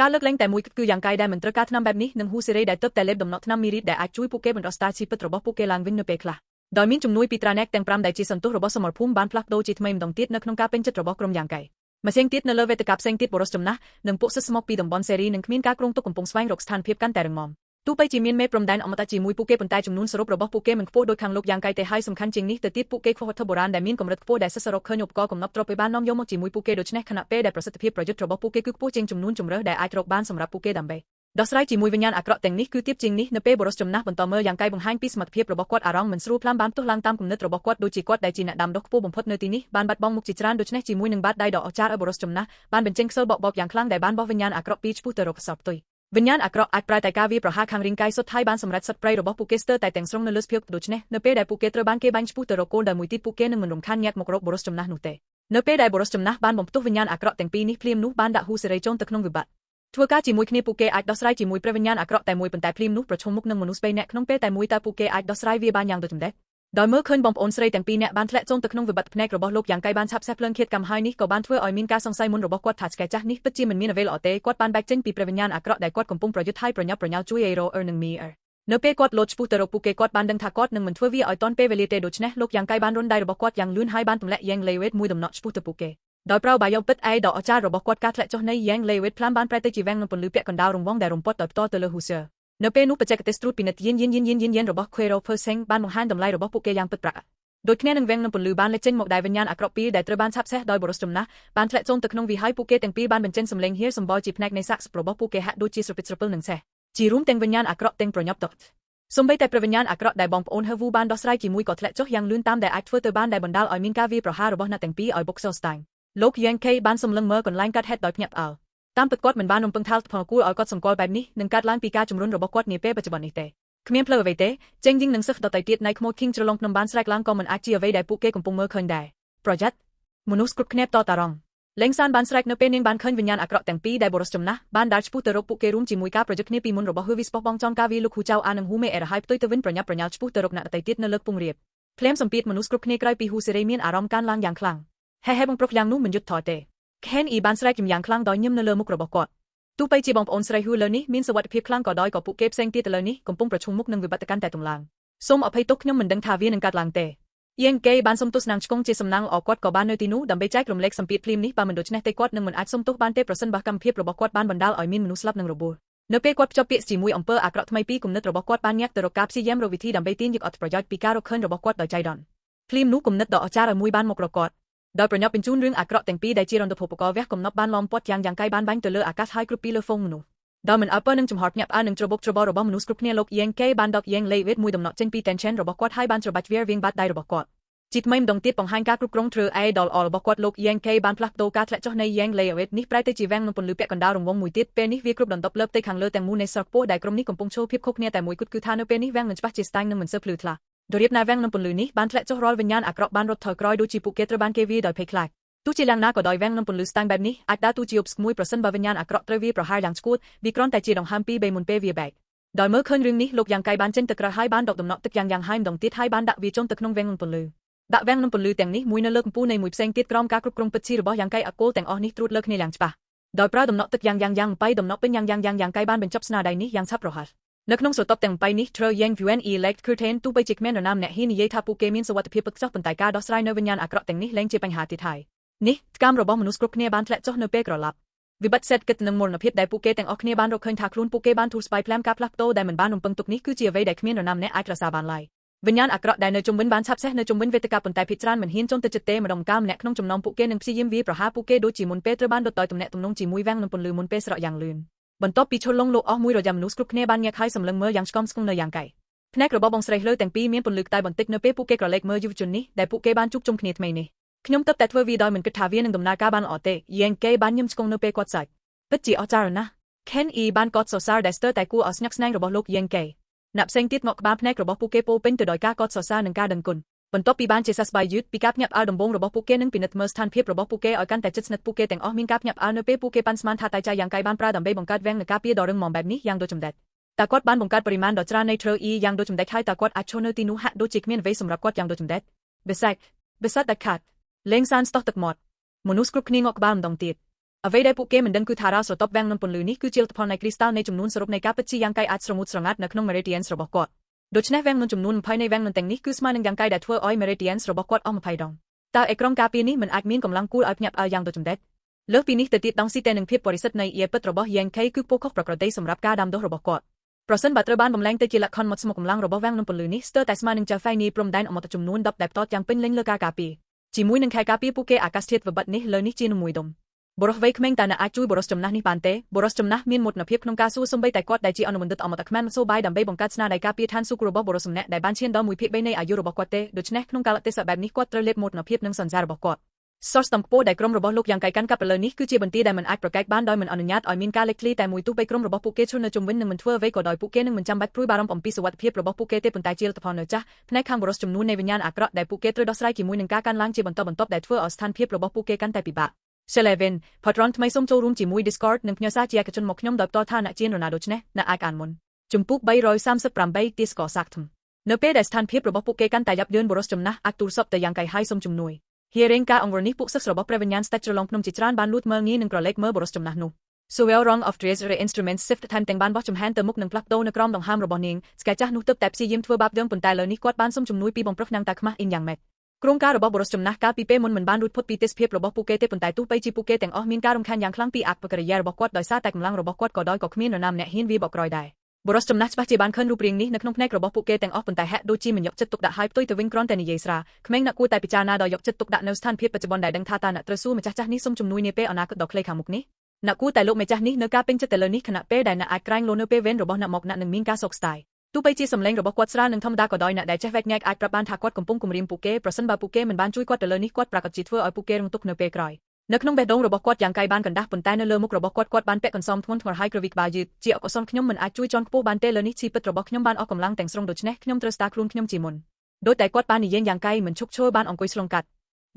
ការលើកលែងតែមួយគឺយ៉ាងកៃដែលមិនត្រូវការថ្នាំបែបនេះនិងហ៊ូសេរីដែលទើបតែលេបដំណក់ថ្នាំមីរីតដែលអាចជួយពួកគេបណ្ដោះស្រាយជីវិតរបស់ពួកគេឡើងវិញនៅពេលខ្លះដោយមានជំនួយពីត្រាណែកទាំង5ដែលជាសន្ទុះរបស់សមរភូមិបានផ្លាស់ប្ដូរជាថ្មីម្ដងទៀតនៅក្នុងការពេញចិត្តរបស់ក្រុមយ៉ាងកៃម្យ៉ាងទៀតនៅលើវេទិកាផ្សេងទៀតបរិសចំណាស់និងពួកសិស្សមកពីតំបន់សេរីនឹងគ្មានការគ្រោងទុកកំពុងស្វែងរកស្ថានភាពកាន់តែរឹងមាំ ទូបីជាមានមេព្រំដែនអមតៈជាមួយពួកគេប៉ុន្តែចំនួនសរុបរបស់ពួកគេមិនខ្ពស់ដូចខាងលោកយ៉ាងកាយទេហើយសំខាន់ជាងនេះទៅទៀតពួកគេខ្វះវត្ថុបុរាណដែលមានកម្រិតខ្ពស់ដែលសិស្សរកឃើញឧបករណ៍កំណត់ទ្រព្យបាននាំយកមកជាមួយពួកគេដូច្នេះខណៈពេលដែលប្រសិទ្ធភាពប្រយុទ្ធរបស់ពួកគេគឺខ្ពស់ជាងចំនួនជម្រើសដែលអាចរកបានសម្រាប់ពួកគេដើម្បីដោះស្រាយជាមួយវិញ្ញាណអាក្រក់ទាំងនេះគឺទាបជាងនេះនៅពេលបរិសុទ្ធចំណាស់បន្តមើលយ៉ាងកាយបង្ហាញពីសមត្ថភាពរបស់គាត់អារម្មណ៍មិនស្រួលផ្លាមបានផ្ទុះឡើងតាមគំនិតរបស់គាត់ដូចជាគាត់ដែលជាអ្នកដាំដុះខ្ពស់បំផុតនៅទីនេះបានបាត់បង់មុខជាច្រើនដូច្នេះជាមួយនឹងបាតដៃដ៏អស្ចារ្យឲ្យបរិសុទ្ធចំណាស់បានបញ្ចេញខ្សឹលបកយ៉ាងខ្លាំងដែលបានបោះវិញ្ញាណអាក្រក់ពីឆ្ពោះទៅរកខ្សោបផ្ទុយវិញ្ញាណអាក្រក់អាចប្រែតែការវាយប្រហារខាងរាងកាយសុទ្ធហើយបានសម្រេចសត្វព្រៃរបស់ពួកគេស្ទើរតែទាំងស្រុងនៅលើសភាពដូច្នេះនៅពេលដែលពួកគេត្រូវបានគេបាញ់ឆ្ពោះទៅរកគោលដៅមួយទៀតពួកគេនឹងមិនរំខានញាក់មករកបរិសុទ្ធចំណាស់នោះទេនៅពេលដែលបរិសុទ្ធចំណាស់បានបំផ្ទុះវិញ្ញាណអាក្រក់ទាំងពីរនេះភ្លាមនោះបានដាក់ហ៊ូសេរីចូលទៅក្នុងវិបត្តិធ្វើការជាមួយគ្នាពួកគេអាចដោះស្រាយជាមួយព្រះវិញ្ញាណអាក្រក់តែមួយប៉ុន្តែភ្លាមនោះប្រឈមមុខនឹងមនុស្ស3នាក់ក្នុងពេលតែមួយតើពួកគេអាចដោះស្រាយវាបានយ៉ាងដូចម្តេចដោយមើលឃើញបងប្អូនស្រីទាំងពីរនាក់បានធ្លាក់ចូលទៅក្នុងវិបត្តិភ្នែករបស់លោកយ៉ាងកាយបានឆាប់សេះភ្លើងឃាតកម្មហើយនេះក៏បានធ្វើឲ្យមានការសង្ស័យមុនរបស់គាត់ថាឆ្កែចាស់នេះពិតជាមិនមានអ្វីល្អទេគាត់បានបែកចេញពីព្រះវិញ្ញាណអាក្រក់ដែលគាត់កំពុងប្រយុទ្ធហើយប្រញាប់ប្រញាល់ជួយអេរ៉ូនិងមីអឺនៅពេលគាត់លោតឆ្ពោះទៅរកពួកគេគាត់បានដឹងថាគាត់នឹងមិនធ្វើវាឲ្យទាន់ពេលវេលាទេដូច្នេះលោកយ៉ាងកាយបានរុនដៃរបស់គាត់យ៉ាងលឿនហើយបានទម្លាក់យ៉ាងលេវេតមួយដំណក់ឆ្ពោះទៅពួកគេដោយប្រើបាយពិតឯដ៏អស្ចារ្យរបស់គាត់ការធ្លាក់ចុះនៃយ៉ាងលេវេតផ្លាមបានប្រែទៅជាវាំងនឹងពន្លឺពាក់កណ្ដាលរង្វង់ដែលរំពាត់ដោយផ្ទាល់ទៅលើហ៊ូសឺនៅពេលនោះបច្ចេកទេសត្រួតពិនិត្យយានរបស់ Quero Persing បានបង្ហាញតម្លៃរបស់ពួកគេយ៉ាងពិតប្រាកដដូចគ្នានឹងវាំងនឹងពន្លឺបានលេចចេញមកដែលវិញ្ញាណអាក្រក់ពីរដែលត្រូវបានឆាប់សេះដោយបរិសុទ្ធចំណាស់បានធ្លាក់ចូលទៅក្នុងវាហើយពួកគេទាំងពីរបានបញ្ចេញសំឡេងហៀរសម្បល់ជាផ្នែកនៃសាកសរបស់ពួកគេហាក់ដូចជាស្រពិតស្រពិលនឹងសេះជារួមទាំងវិញ្ញាណអាក្រក់ទាំងប្រញាប់តក់សូម្បីតែព្រះវិញ្ញាណអាក្រក់ដែលបងប្អូនហឺវូបានដោះស្រាយជាមួយក៏ធ្លាក់ចុះយ៉ាងលឿនតាមដែលអាចធ្វើទៅបានដែលបណ្ដាលឲ្យមានការវាយប្រហាររបស់អ្នកទាំងពីរឲ្យបុកសោស្តាញលោកយ៉ាង K បានសម្លឹងមើលកន្លែងកាត់ហេតុដោយភ្ញាក់ផ្អើលតាមពិតគាត់មិនបានរំពឹងថាផលគួរឲ្យគាត់សម្គាល់បែបនេះនឹងកើតឡើងពីការជំរុញរបស់គាត់នាពេលបច្ចុប្បន្ននេះទេគ្មានផ្លូវអ្វីទេចេញយីងនឹងសិស្សដទៃទៀតនៃខ្មោច King ច្រឡំភ្នំបានស្រែកឡើងក៏មិនអាចជាអ្វីដែលពួកគេកំពុងមើលឃើញដែរប្រយ័ត្នមនុស្សគ្រប់គ្នាតតារងលេងសានបានស្រែកនៅពេលនាងបានឃើញវិញ្ញាណអាក្រក់ទាំងពីរដែលបរិសុទ្ធចំណាស់បានដើរឆ្ពោះទៅរកពួកគេរួមជាមួយការប្រយុទ្ធគ្នាពីមុនរបស់ហ៊ឺវីស្បោះបងចង់ការវាលោកហ៊ូចៅអានិងហ៊ូមេអេរហើយផ្ទុយទៅវិញប្រញាប់ប្រញាល់ឆ្ពោះទៅរកអ្នកដទៃទៀតនៅលើខ្ពង់រាបភ្លាមសម្ពាធមនុស្សគ្រប់គ្នាក្រោយពីហ៊ូសេរីមានអារម្មណ៍កើនឡើងយ៉ាងខ្លាំងហេបងប្រុសយ៉ាងនោះមិនយុទ្ធថយទេខេនអ៊ីបានស្រែកយ៉ាងខ្លាំងដោយញឹមនៅលើមុខរបស់គាត់ទោះបីជាបងប្អូនស្រីហ៊ូលើនេះមានសុវត្ថិភាពខ្លាំងក៏ដោយក៏ពួកគេផ្សេងទៀតទៅលើនេះកំពុងប្រឈមមុខនឹងវិបត្តិកាន់តែទម្ឡើងសូមអភ័យទោសខ្ញុំមិនដឹងថាវានឹងកើតឡើងទេយេងកេបានសុំទោសនាងឆ្កងជាសំណាងល្អគាត់ក៏បាននៅទីនោះដើម្បីចែករំលែកសម្ពាធភ្លាមនេះបើមិនដូច្នេះទេគាត់នឹងមិនអាចសុំទោសបានទេប្រសិនបើកម្មភាពរបស់គាត់បានបណ្ដាលឲ្យមានមនុស្សស្លាប់និងរបួសនៅពេលគាត់ភ្ជាប់ពាក្យជាមួយអំពើអាក្រក់ថ្មីពីគំនិតរបស់គាត់បានញាក់ទៅរកការព្យាយាមរកវិធីដើម្បីទាញយកអត្ថប្រយោជន៍ពីការរកឃើញរបស់គាត់ដោយចៃដន្យភ្លាមនោះគំនិតដ៏អស្ចារ្យមួយបានមករកគាត់ដោយប្រញាប់បញ្ជូនរឿងអាក្រក់ទាំងពីរដែលជារន្ធភពកវះកំណប់បានឡំពាត់យ៉ាងកាយបានបាញ់ទៅលើអាកាសហើយគ្រប់ពីលើហ្វូងមនុស្សដោយមិនអើពើនឹងចំហល់ភ្ញាក់ផ្អើលនឹងច្របូកច្របល់របស់មនុស្សគ្រប់គ្នាលោកយ៉ាងកេបានដកយ៉ាងលេវេតមួយដំណក់ចេញពី tension របស់គាត់ហើយបានច្របាច់វាងបាតដៃរបស់គាត់ជីថ្មីម្ដងទៀតបង្ហាញការគ្រប់គ្រងធ្វើអេដល់អល់របស់គាត់លោកយ៉ាងកេបានផ្លាស់ប្ដូរការធ្លាក់ចុះនៃយ៉ាងលេវេតនេះប្រែទៅជាវាំងនឹងពន្លឺពាក់កណ្ដាលរង្វង់មួយទៀតពេលនេះវាគ្រប់ដណ្ដប់លើផ្ទៃខាងលើទាំងមូលនៃស្រកពោះដែលក្រុមនេះកំពុងឈរភាពខុសគ្នាតែមួយគត់គឺថានៅពេលនេះវាំងមិនច្បាស់ជាស្តាញ់នឹងមិនសូវភ្លឺថ្លាដោយរៀបណាវាំងនឹងពន្លឺនេះបានធ្លាក់ចុះរាល់វិញ្ញាណអាក្រក់បានរត់ថយក្រោយដូចជាពួកគេត្រូវបានគេវាយដោយភ័យខ្លាចទោះជាយ៉ាងណាក៏ដោយវាំងនឹងពន្លឺស្តាញ់បែបនេះអាចដើរតួជាឧបស្គមមួយប្រសិនបើវិញ្ញាណអាក្រក់ត្រូវវាប្រហារយ៉ាងឆ្កួតវាគ្រាន់តែជាដង្ហើមពីរបីមុនពេលវាបែកដោយមើលឃើញរឿងនេះលោកយ៉ាងកាយបានចេញទៅក្រៅហើយបានដកដំណក់ទឹកយ៉ាងហើយម្ដងទៀតហើយបានដាក់វាចូលទៅក្នុងវាំងនឹងពន្លឺដាក់វាំងនឹងពន្លឺទាំងនេះមួយនៅលើកំពូលនៃមួយផ្សេងទៀតក្រោមការគ្រប់គ្រងពិតជារបស់យ៉ាងកាយអកូលទាំងអស់នេះត្រួតលើគ្នាយ៉ាងច្បាស់ដោយប្រើដំណក់ទឹកយ៉ាងប៉ៃដំណក់ពេញយ៉ាងកាយបានបញ្ចប់ស្នាដៃនេះយ៉ាងឆាប់រហ័សនៅក្នុងស្រទាប់ទាំងប៉ៃនេះត្រូវយ៉ាង UN Elect Curtain ទោះបីជាគ្មាននរណាម្នាក់ហ៊ាននិយាយថាពួកគេមានសុវត្ថិភាពពិតចុះប៉ុន្តែការដោះស្រាយនៅវិញ្ញាណអាក្រក់ទាំងនេះលែងជាបញ្ហាទៀតហើយនេះកម្មរបស់មនុស្សគ្រប់គ្នាបានធ្លាក់ចុះនៅពេលក្រឡាប់វិបត្តិសេដ្ឋកិច្ចនិងមរណភាពដែលពួកគេទាំងអស់គ្នាបានរកឃើញថាខ្លួនពួកគេបានធូរស្បើយភ្លាមការផ្លាស់ប្ដូរដែលមិនបានរំពឹងទុកនេះគឺជាអ្វីដែលគ្មាននរណាម្នាក់អាចរក្សាបានឡើយវិញ្ញាណអាក្រក់ដែលនៅជុំវិញបានឆាប់សេះនៅជុំវិញវេទិកាប៉ុន្តែភាគច្រើនមិនហ៊ានចូលទៅជិតទេម្ដងម្កាលម្នាក់ក្នុងចំណោមពួកគេនឹងព្យាយាមវាយប្រហារពួកគេដូចជាមុនពេលត្រូវបានដុតដោយទំនាក់ទំនងជាមួយវាំងនឹងពន្លឺមុនពេលស្រក់យ៉ាងលឿនបន្ទាប់ពីឈុលលងលោកអស់មួយរយៈមនុស្សគ្រប់គ្នាបានញាក់ហើយសម្លឹងមើលយ៉ាងឆ្កំស្គងនៅយ៉ាងកាយភ្នែករបស់បងស្រីលើទាំងពីរមានពន្លឺក្តៅបន្តិចនៅពេលពួកគេក្រឡេកមើលយុវជននេះដែលពួកគេបានជួបជុំគ្នាថ្មីនេះខ្ញុំទើបតែធ្វើវាដោយមិនគិតថាវានឹងដំណើរការបានល្អទេយ៉ាងកេបានញឹមឆ្កងនៅពេលគាត់សាច់ពិតជាអស្ចារ្យណាស់ Ken E បានកត់សរសើរដែលស្ទើរតែគួរឲ្យស្ញប់ស្ញែងរបស់លោកយ៉ាងកេអ្នកផ្សេងទៀតមកក្បាលភ្នែករបស់ពួកគេពោពេញទៅដោយការកត់សរសើរនិងការដឹងគុណបន្ទាប់ពីបានជាសះស្បើយយឺតពីការភ្ញាក់ផ្អើលដំបូងរបស់ពួកគេនិងពិនិត្យមើលស្ថានភាពរបស់ពួកគេឲ្យកាន់តែជិតស្និទ្ធពួកគេទាំងអស់មានការភ្ញាក់ផ្អើលនៅពេលពួកគេប៉ាន់ស្មានថាតៃចៃយ៉ាងកាយបានប្រើដើម្បីបង្កើតវាំងនៃការពារដ៏រឹងមាំបែបនេះយ៉ាងដូចម្ដេចតើគាត់បានបង្កើតបរិមាណដ៏ច្រើននៃ Trail E យ៉ាងដូចម្ដេចហើយតើគាត់អាចឈរនៅទីនោះហាក់ដូចជាគ្មានអ្វីសម្រាប់គាត់យ៉ាងដូចម្ដេចបិសាចដាច់ខាតលេងសានស្ទោះទឹកមាត់មនុស្សគ្រប់គ្នាងក់ក្បាលម្ដងទៀតអ្វីដែលពួកគេមិនដឹងគឺថារាល់ស្រទាប់វាំងនឹងពន្លឺនេះគឺជាលទ្ធផលនៃគ្រីស្តាល់នៃចំនួនសរុបនៃការពិតជាយ៉ាងកាយអាចស្រងូតស្រងាត់នៅក្នុង Meridians របស់គាត់ដូច្នេះវាំងនឹងចំនួន20នៃវាំងនឹងទាំងនេះគឺស្មើនឹងយ៉ាងកាយដែលធ្វើឲ្យ Meridians របស់គាត់អស់20ដងតើអេក្រង់ការពារនេះមិនអាចមានកម្លាំងគួរឲ្យភ្ញាក់ផ្អើលយ៉ាងដូចម្ដេចលើសពីនេះទៅទៀតដងស៊ីតេនឹងភាពបរិសុទ្ធនៃអៀពិតរបស់យ៉ាង K គឺពោខុសប្រក្រតីសម្រាប់ការដាំដុះរបស់គាត់ ប្រសិនបើត្រូវបានបំលែងទៅជាលក្ខខណ្ឌមុតស្មុគកម្លាំងរបស់វាំងនឹងពន្លឺនេះស្ទើរតែស្មើនឹងចៅហ្វៃនីព្រំដែនអមតចំនួន10ដែលផ្ទាត់យ៉ាងពេញលេញលើការការពារជាមួយនឹងខែការពារពួកគេអាកាសធាតុវិបត្តិនេះលើនេះជាមួយដុំបុរសវ័យក្មេងតែនៅអាចជួយបុរសចំណាស់នេះបានទេបុរសចំណាស់មានមោទនភាពក្នុងការសួរសំបីតែគាត់ដែលជាអនុបណ្ឌិតអមតខ្មែរមិនសូបាយដើម្បីបង្កើតស្នាដៃការពារឋានសួគ៌របស់បុរសម្នាក់ដែលបានឈានដល់1/3នៃអាយុរបស់គាត់ទេដូច្នេះក្នុងកាលៈទេសៈបែបនេះគាត់ត្រូវលេបមោទនភាពនិងសន្យារបស់គាត់Source តំខ្ពស់ដែលក្រុមរបស់លោកយ៉ាងកៃកាន់កាប់ទៅលើនេះគឺជាបន្ទាយដែលមិនអាចប្រកែកបានដោយមិនអនុញ្ញាតឲ្យមានការលេចធ្លាយតែមួយទោះបីក្រុមរបស់ពួកគេឈរនៅជុំវិញនិងមិនធ្វើអ្វីក៏ដោយពួកគេនឹងមិនចាំបាច់ព្រួយបារម្ភអំពីសុវត្ថិភាពរបស់ពួកគេទេប៉ុន្តែជាលទ្ធផលនៅចាស់ផ្នែកខាងបុរសចំនួននៃវិញ្ញាណអាក្រក់ដែលពួកគេត្រូវដោះស្រាយជាមួយនឹងការកើនឡើងជាបន្តបន្ទាប់ដែលធ្វើឲ្យស្ថានភាពរបស់ពួកគេកាន់តែពិបាក Shelevin Patron ថ្មីសូមចូលរួមជាមួយ Discord និងផ្ញើសារជាឯកជនមកខ្ញុំដោយផ្ទាល់ថាអ្នកជានរណាដូច្នេះអ្នកអាចអានមុនជំពូក338ទីស្កសាក់ធំនៅពេលដែលស្ថានភាពរបស់ពួកគេកាន់តែយ៉ាប់យ៉ឺនបុរសចំណាស់អាចទូរស័ព្ទទៅយ៉ាងកៃហើយសូមជំនួយរៀងការអង្វរនេះពួកសិស្សរបស់ព្រះវិញ្ញាណស្ដេចជ្រលងភ្នំជាច្រើនបានលួចមើលងាយនិងក្រឡេកមើលបុរសចំណាស់នោះ Sewell Rong of Treasury Instruments Sift ថែមទាំងបានបោះចំហានទៅមុខនឹងផ្លាស់ប្ដូរនៅក្រោមដង្ហើមរបស់នាងស្កែចាស់នោះទើបតែព្យាយាមធ្វើបាបយើងប៉ុន្តែលើនេះគាត់បានសុំជំនួយពីបំប្រឹសណាំងតាខ្មាស់អ៊ីនយ៉ាងម៉េចក្រុមការរបស់បុរសចំណាស់កាលពីពេលមុនមិនបានរួចផុតពីទេសភាពរបស់ពួកគេទេប៉ុន្តែទោះបីជាពួកគេទាំងអស់មានការរំខានយ៉ាងខ្លាំងពីអកប្បកិរិយារបស់គាត់ដោយសារតែកម្លាំងរបស់គាត់ក៏ដោយក៏គ្មាននរណាម្នាក់ហ៊ានវាបកក្រោយដែរបុរសចំណាស់ច្បាស់ជាបានឃើញរូបរាងនេះនៅក្នុងភ្នែករបស់ពួកគេទាំងអស់ប៉ុន្តែហាក់ដូចជាមិនយកចិត្តទុកដាក់ហើយផ្ទុយទៅវិញគ្រាន់តែនិយាយស្រាលក្មេងអ្នកគួរតែពិចារណាដោយយកចិត្តទុកដាក់នៅស្ថានភាពបច្ចុប្បន្នដែលដឹងថាតើអ្នកត្រូវសួរម្ចាស់ចាស់នេះសុំជំនួយនាពេលអនាគតដ៏ខ្លីខាងមុខនេះអ្នកគួរតែលោកម្ចាស់នេះនៅការពេញចិត្តទៅលើនេះខណៈពេលដែលអ្នកអាចក្រែងលោនៅពេលវេនរបស់អ្នកមកអ្នកនឹងមានការសោកស្ដាយទោះបីជាសម្លេងរបស់គាត់ស្រាលនិងធម្មតាក៏ដោយអ្នកដែលចេះវែកញែកអាចប្រាប់បានថាគាត់កំពុងគំរាមពួកគេប្រសិនបើពួកគេមិនបានជួយគាត់ទៅលើនេះគាត់ប្រកាសជាធ្វើឲ្យពួកគេរងទុក្ខនៅពេលក្រោយនៅក្នុងបេះដូងរបស់គាត់យ៉ាងកៃបានកណ្ដាស់ប៉ុន្តែនៅលើមុខរបស់គាត់បានពាក់កន្សោមធ្ងន់ធ្ងរហើយក្រវីក្បាលយឺតជាអកុសលខ្ញុំមិនអាចជួយជាន់ខ្ពស់បានទេលើនេះជីពិតរបស់ខ្ញុំបានអស់កម្លាំងទាំងស្រុងដូច្នេះខ្ញុំត្រូវស្ដារខ្លួនខ្ញុំជាមុនដោយតែគាត់បាននិយាយយ៉ាងកៃមិនឈប់ឈរបានអង្គុយស្លងកាត់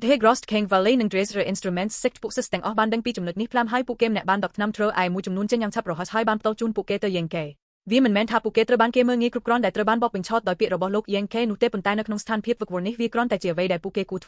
The Grost King Valley និង Treasury Instruments Sicht ពួកសិស្សទាំងអស់បានដឹងពីចំណុចនេះភ្លាមហើយពួកគេម្នាក់បានដកឆ្នាំធ្វើឯមួយចំនួនចេញយ៉ាងឆាប់រហ័សហើយបានផ្ទាល់ជូនពួកគេទៅយេងកេវាមិនមែនថាពួកគេត្រូវបានគេមើលងាយគ្រប់គ្រាន់ដែលត្រូវបានបោកបញ្ឆោតដោយពាក្យរបស់លោកយេងកេនោះទេប៉ុន្តែនៅក្នុងស្ថានភាពវឹកវរនេះវាគ្រាន់តែជាអ្វីដែលពួកគេគួរធ្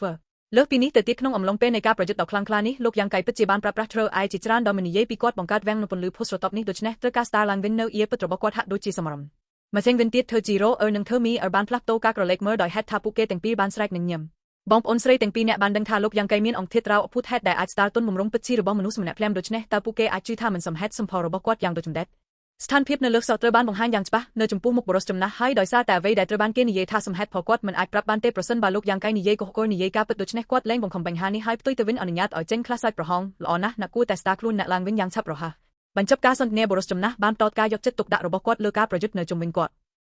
វើលើសពីនេះទៅទៀតក្នុងអំឡុងពេលនៃការប្រយុទ្ធដ៏ខ្លាំងក្លានេះលោកយ៉ាងកៃពិតជាបានប្រើប្រាស់ធ្វើឯជាច្រើនដោយមិននិយាយពីគាត់បង្កើតវាំងនៅពន្លឺភស្តុតាងនេះដូច្នេះត្រូវការស្ដារឡើងវិញនៅអៀពិតរបស់គាត់ហាក់ដូចជាសមរម្យម៉ាស៊ីនវិញទៀតធ្វើជីរ៉ូនិងធ្វើមីបានផ្លាស់ប្ដូរការក្រឡេកមើលដោយហេតុថាពួកគេទាំងពីរបានស្រែកនឹងញឹមបងប្អូនស្រីទាំងពីរអ្នកបានដឹងថាលោកយ៉ាងកៃមានអង្គធាតុរោអភូតហេតុដែលអាចស្ដារទុនបំរុងពិតជារបស់មនុស្សម្នាក់ភ្លាមដូច្នេះតើពួកគេអាចជឿថាមិនសមហេតុសមផលរបស់គាត់យ៉ាងដូចចម្ដេចស្ថានភាពនៅលើសត្រូវបានបង្ហាញយ៉ាងច្បាស់នៅចំពោះមុខបុរសចំណាស់ហើយដោយសារតែអ្វីដែលត្រូវបានគេនិយាយថាសមហេតុផលគាត់មិនអាចប្រាប់បានទេប្រសិនបើលោកយ៉ាងកៃនិយាយកុហកនិយាយការពិតដូច្នេះគាត់លែងបង្ខំបញ្ហានេះហើយផ្ទុយទៅវិញអនុញ្ញាតឲ្យចេញខ្លះសាច់ប្រហោងល្អណាស់អ្នកគួរតែស្ដារខ្លួនអ្នកឡើងវិញយ៉ាងឆាប់រហ័សបញ្ចប់ការសន្ទនាបុរសចំណាស់បានតតការយកចិត្តទុកដាក់របស់គាត់លើការប្រយុទ្ធនៅជុំវិញគាត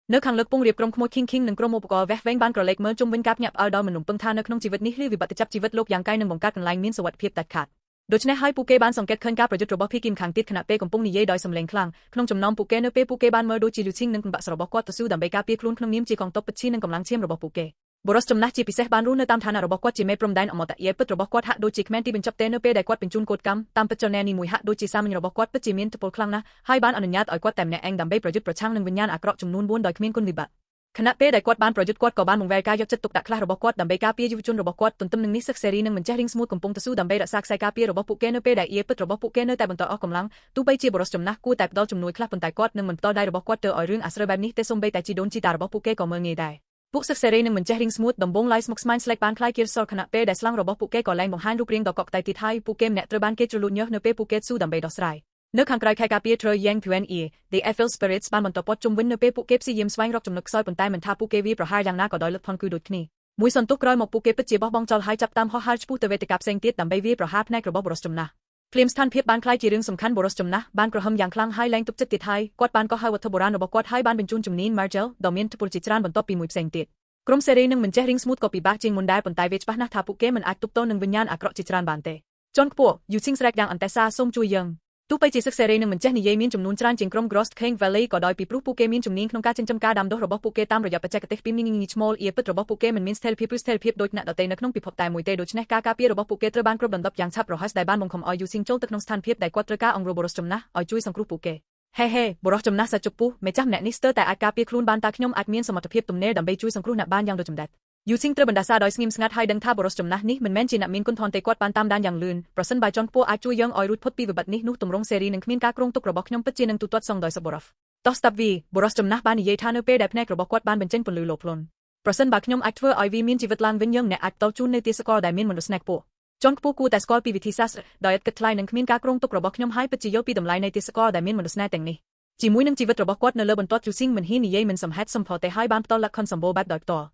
់នៅខាងលើកពងរៀបក្រុមក្មួយ King និងក្រុមឧបករណ៍វេះវែងបានក្រឡេកមើលជុំវិញការភ្ញាក់ផ្អើលដោយមិនរំពឹងថានៅក្នុងជីវិតនេះលាវិបត្តិចាប់ជីវិតលោកយ៉ាងកៃនឹងបង្កើតកន្លែងមានសុវត្ថិភាពដាច់ខាតដូច្នេះហើយពួកគេបានសង្កេតឃើញការប្រយុទ្ធរបស់ភីគីមខាងទៀតខណៈពេលកំពុងនិយាយដោយសំឡេងខ្លាំងក្នុងចំណោមពួកគេនៅពេលពួកគេបានមើលដូចជាលូឈីងនិងបាក់សរបស់គាត់ទៅស៊ូដើម្បីការពារខ្លួនក្នុងនាមជាកងទ័ពពិតឈីនិងកម្លាំងឈាមរបស់ពួកគេបុរសចំណាស់ជាពិសេសបានរស់នៅតាមឋានៈរបស់គាត់ជាមេព្រំដែនអមតៈពិតរបស់គាត់ហាក់ដូចជាគ្មានទីបញ្ចប់ទេនៅពេលដែលគាត់បញ្ជូនកូដកម្មតាមពិតចលនានេះមួយហាក់ដូចជាសាមញ្ញរបស់គាត់ពិតជាមានទពលខ្លាំងណាស់ហើយបានអនុញ្ញាតឲ្យគាត់តែម្នាក់ឯងដើម្បីប្រយុទ្ធប្រឆាំងនឹងវិញ្ញាណអាក្រក់ចំនួន4ដោយគ្មានគុណវិបត្តិខណៈពេលដែលគាត់បានប្រយុទ្ធគាត់ក៏បានបង្វែរការយកចិត្តទុកដាក់ខ្លះរបស់គាត់ដើម្បីការពារយុវជនរបស់គាត់ទន្ទឹមនឹងនេះសិក្សាសេរីនិងមិនចេះរៀងស្ងួតកំពុងតស៊ូដើម្បីរក្សាខ្សែការពាររបស់ពួកគេនៅពេលដែលពិតរបស់ពួកគេនៅតែបន្តអស់កម្លាំងទោះបីជាបុរសចំណាស់គួរតែផ្ដល់ជំនួយខ្លះប៉ុន្តែគាត់នឹងមិនផ្ដល់ដៃរបស់គាត់ទៅឲ្យរឿងអាស្រូវបែបនេះទេសូម្បីតែជីដូនជីតារបស់ពួកគេក៏មើលងាយដែរពួកសិក្សាសេរីនឹងមិនចេះរៀងស្ងួតដំបងឡាយស្មុគស្មាញស្លេកបានខ្លាយគៀរសល់ខណៈពេលដែលស្លាំងរបស់ពួកគេក៏លែងបង្ហាញរូបរាងដ៏កក់ក្ដៅទៀតហើយពួកគេម្នាក់ត្រូវបានគេជ្រលូតញើសនៅពេលពួកគេស៊ូដើម្បីដោះស្រាយនៅខាងក្រៅខែការពារ Troy Yang Puen The Evil Spirits បានបន្តព័ទ្ធជុំវិញនៅពេលពួកគេព្យាយាមស្វែងរកចំណុចខ្សោយប៉ុន្តែមិនថាពួកគេវាប្រហារយ៉ាងណាក៏ដោយលទ្ធផលគឺដូចគ្នាមួយសន្ទុះក្រោយមកពួកគេពិតជាបោះបង់ចោលហើយចាប់តាមហោះហើរឆ្ពោះទៅវេទិកាផ្សេងទៀតដើម្បីវាប្រហារផ្នែករបស់បុរសចំណាស់ភ្លាមស្ថានភាពបានក្លាយជារឿងសំខាន់បុរសចំណាស់បានក្រហមយ៉ាងខ្លាំងហើយលែងទុកចិត្តទៀតហើយគាត់បានកោះហៅវត្ថុបុរាណរបស់គាត់ហើយបានបញ្ជូនជំនាញ Margel ដ៏មានឥទ្ធិពលជាច្រើនបន្ទាប់ពីមួយផ្សេងទៀតក្រុមសេរីនឹងមិនចេះរៀងស្មូតក៏ពិបាកជាងមុនដែរប៉ុន្តែវាច្បាស់ណាស់ថាពួកគេមិនអាចទប់ទល់នឹងវិញ្ញាណអាក្រក់ជាច្រើនបានទេជាន់ខ្ពស់យូស៊ីងស្រែកយ៉ាងអន្តែសាសូមជួយយើងទោះបីជាសិស្សសេរីនឹងមិនចេះនិយាយមានចំនួនច្រើនជាងក្រុម Grost King Valley ក៏ដោយពីព្រោះពួកគេមានជំនាញក្នុងការចិញ្ចឹមការដាំដុះរបស់ពួកគេតាមរយៈបច្ចេកទេសពីមនីឈ្មោលពិតរបស់ពួកគេមិនមានស្ថិរភាពឬស្ថិរភាពដូចអ្នកដទៃនៅក្នុងពិភពតែមួយទេដូច្នេះការការពាររបស់ពួកគេត្រូវបានគ្របដណ្ដប់យ៉ាងឆាប់រហ័សដែលបានបង្ខំឲ្យយូស៊ីងចូលទៅក្នុងស្ថានភាពដែលគាត់ត្រូវការអង្រួបុរសចំណាស់ឲ្យជួយសង្គ្រោះពួកគេហេបុរសចំណាស់សាច់ជពុះម្ចាស់ម្នាក់នេះស្ទើរតែអាចការពារខ្លួនបានតើខ្ញុំអាចមានសមត្ថភាពទំនេរដើម្បីជួយសង្គ្រោះអ្នកបានយ៉ាងដូចចម្ដេចយូស៊ីងត្រូវបណ្ដាសាដោយស្ងៀមស្ងាត់ហើយដឹងថាបុរសចំណាស់នេះមិនមែនជាអ្នកមានគុណធនទេគាត់បានតាមដានយ៉ាងលឿនប្រសិនបើចន់ខ្ពស់អាចជួយយើងឲ្យរួចផុតពីវិបត្តិនេះនោះទម្រង់សេរីនឹងគ្មានការគ្រោងទុករបស់ខ្ញុំពិតជានឹងទូទាត់សងដោយសប្បុរសតោះស្តាប់វីបុរសចំណាស់បាននិយាយថានៅពេលដែលភ្នែករបស់គាត់បានបញ្ចេញពន្លឺលោភលន់ប្រសិនបើខ្ញុំអាចធ្វើឲ្យវាមានជីវិតឡើងវិញយើងអ្នកអាចតល់ជូននៅទីសកលដែលមានមនុស្សស្នេហ៍ខ្ពស់ចន់ខ្ពស់គួរតែស្គាល់ពីវិធីសាស្ត្រដោយឥតគិតថ្លៃនិងគ្មានការគ្រោងទុករបស់ខ្ញុំហើយពិតជាយល់ពីតម្លៃនៃទីសកលដែលមានមនុស្សស្នេហ៍ទាំងនេះ ជាមួយនឹងជីវិតរបស់គាត់នៅលើបន្ទាត់យូស៊ីងមិនហ៊ាននិយាយមិនសមហេតុសមផលទេហើយបានផ្ទាល់លក្ខខណ្ឌសម្បូរបែបដោយផ្ទាល់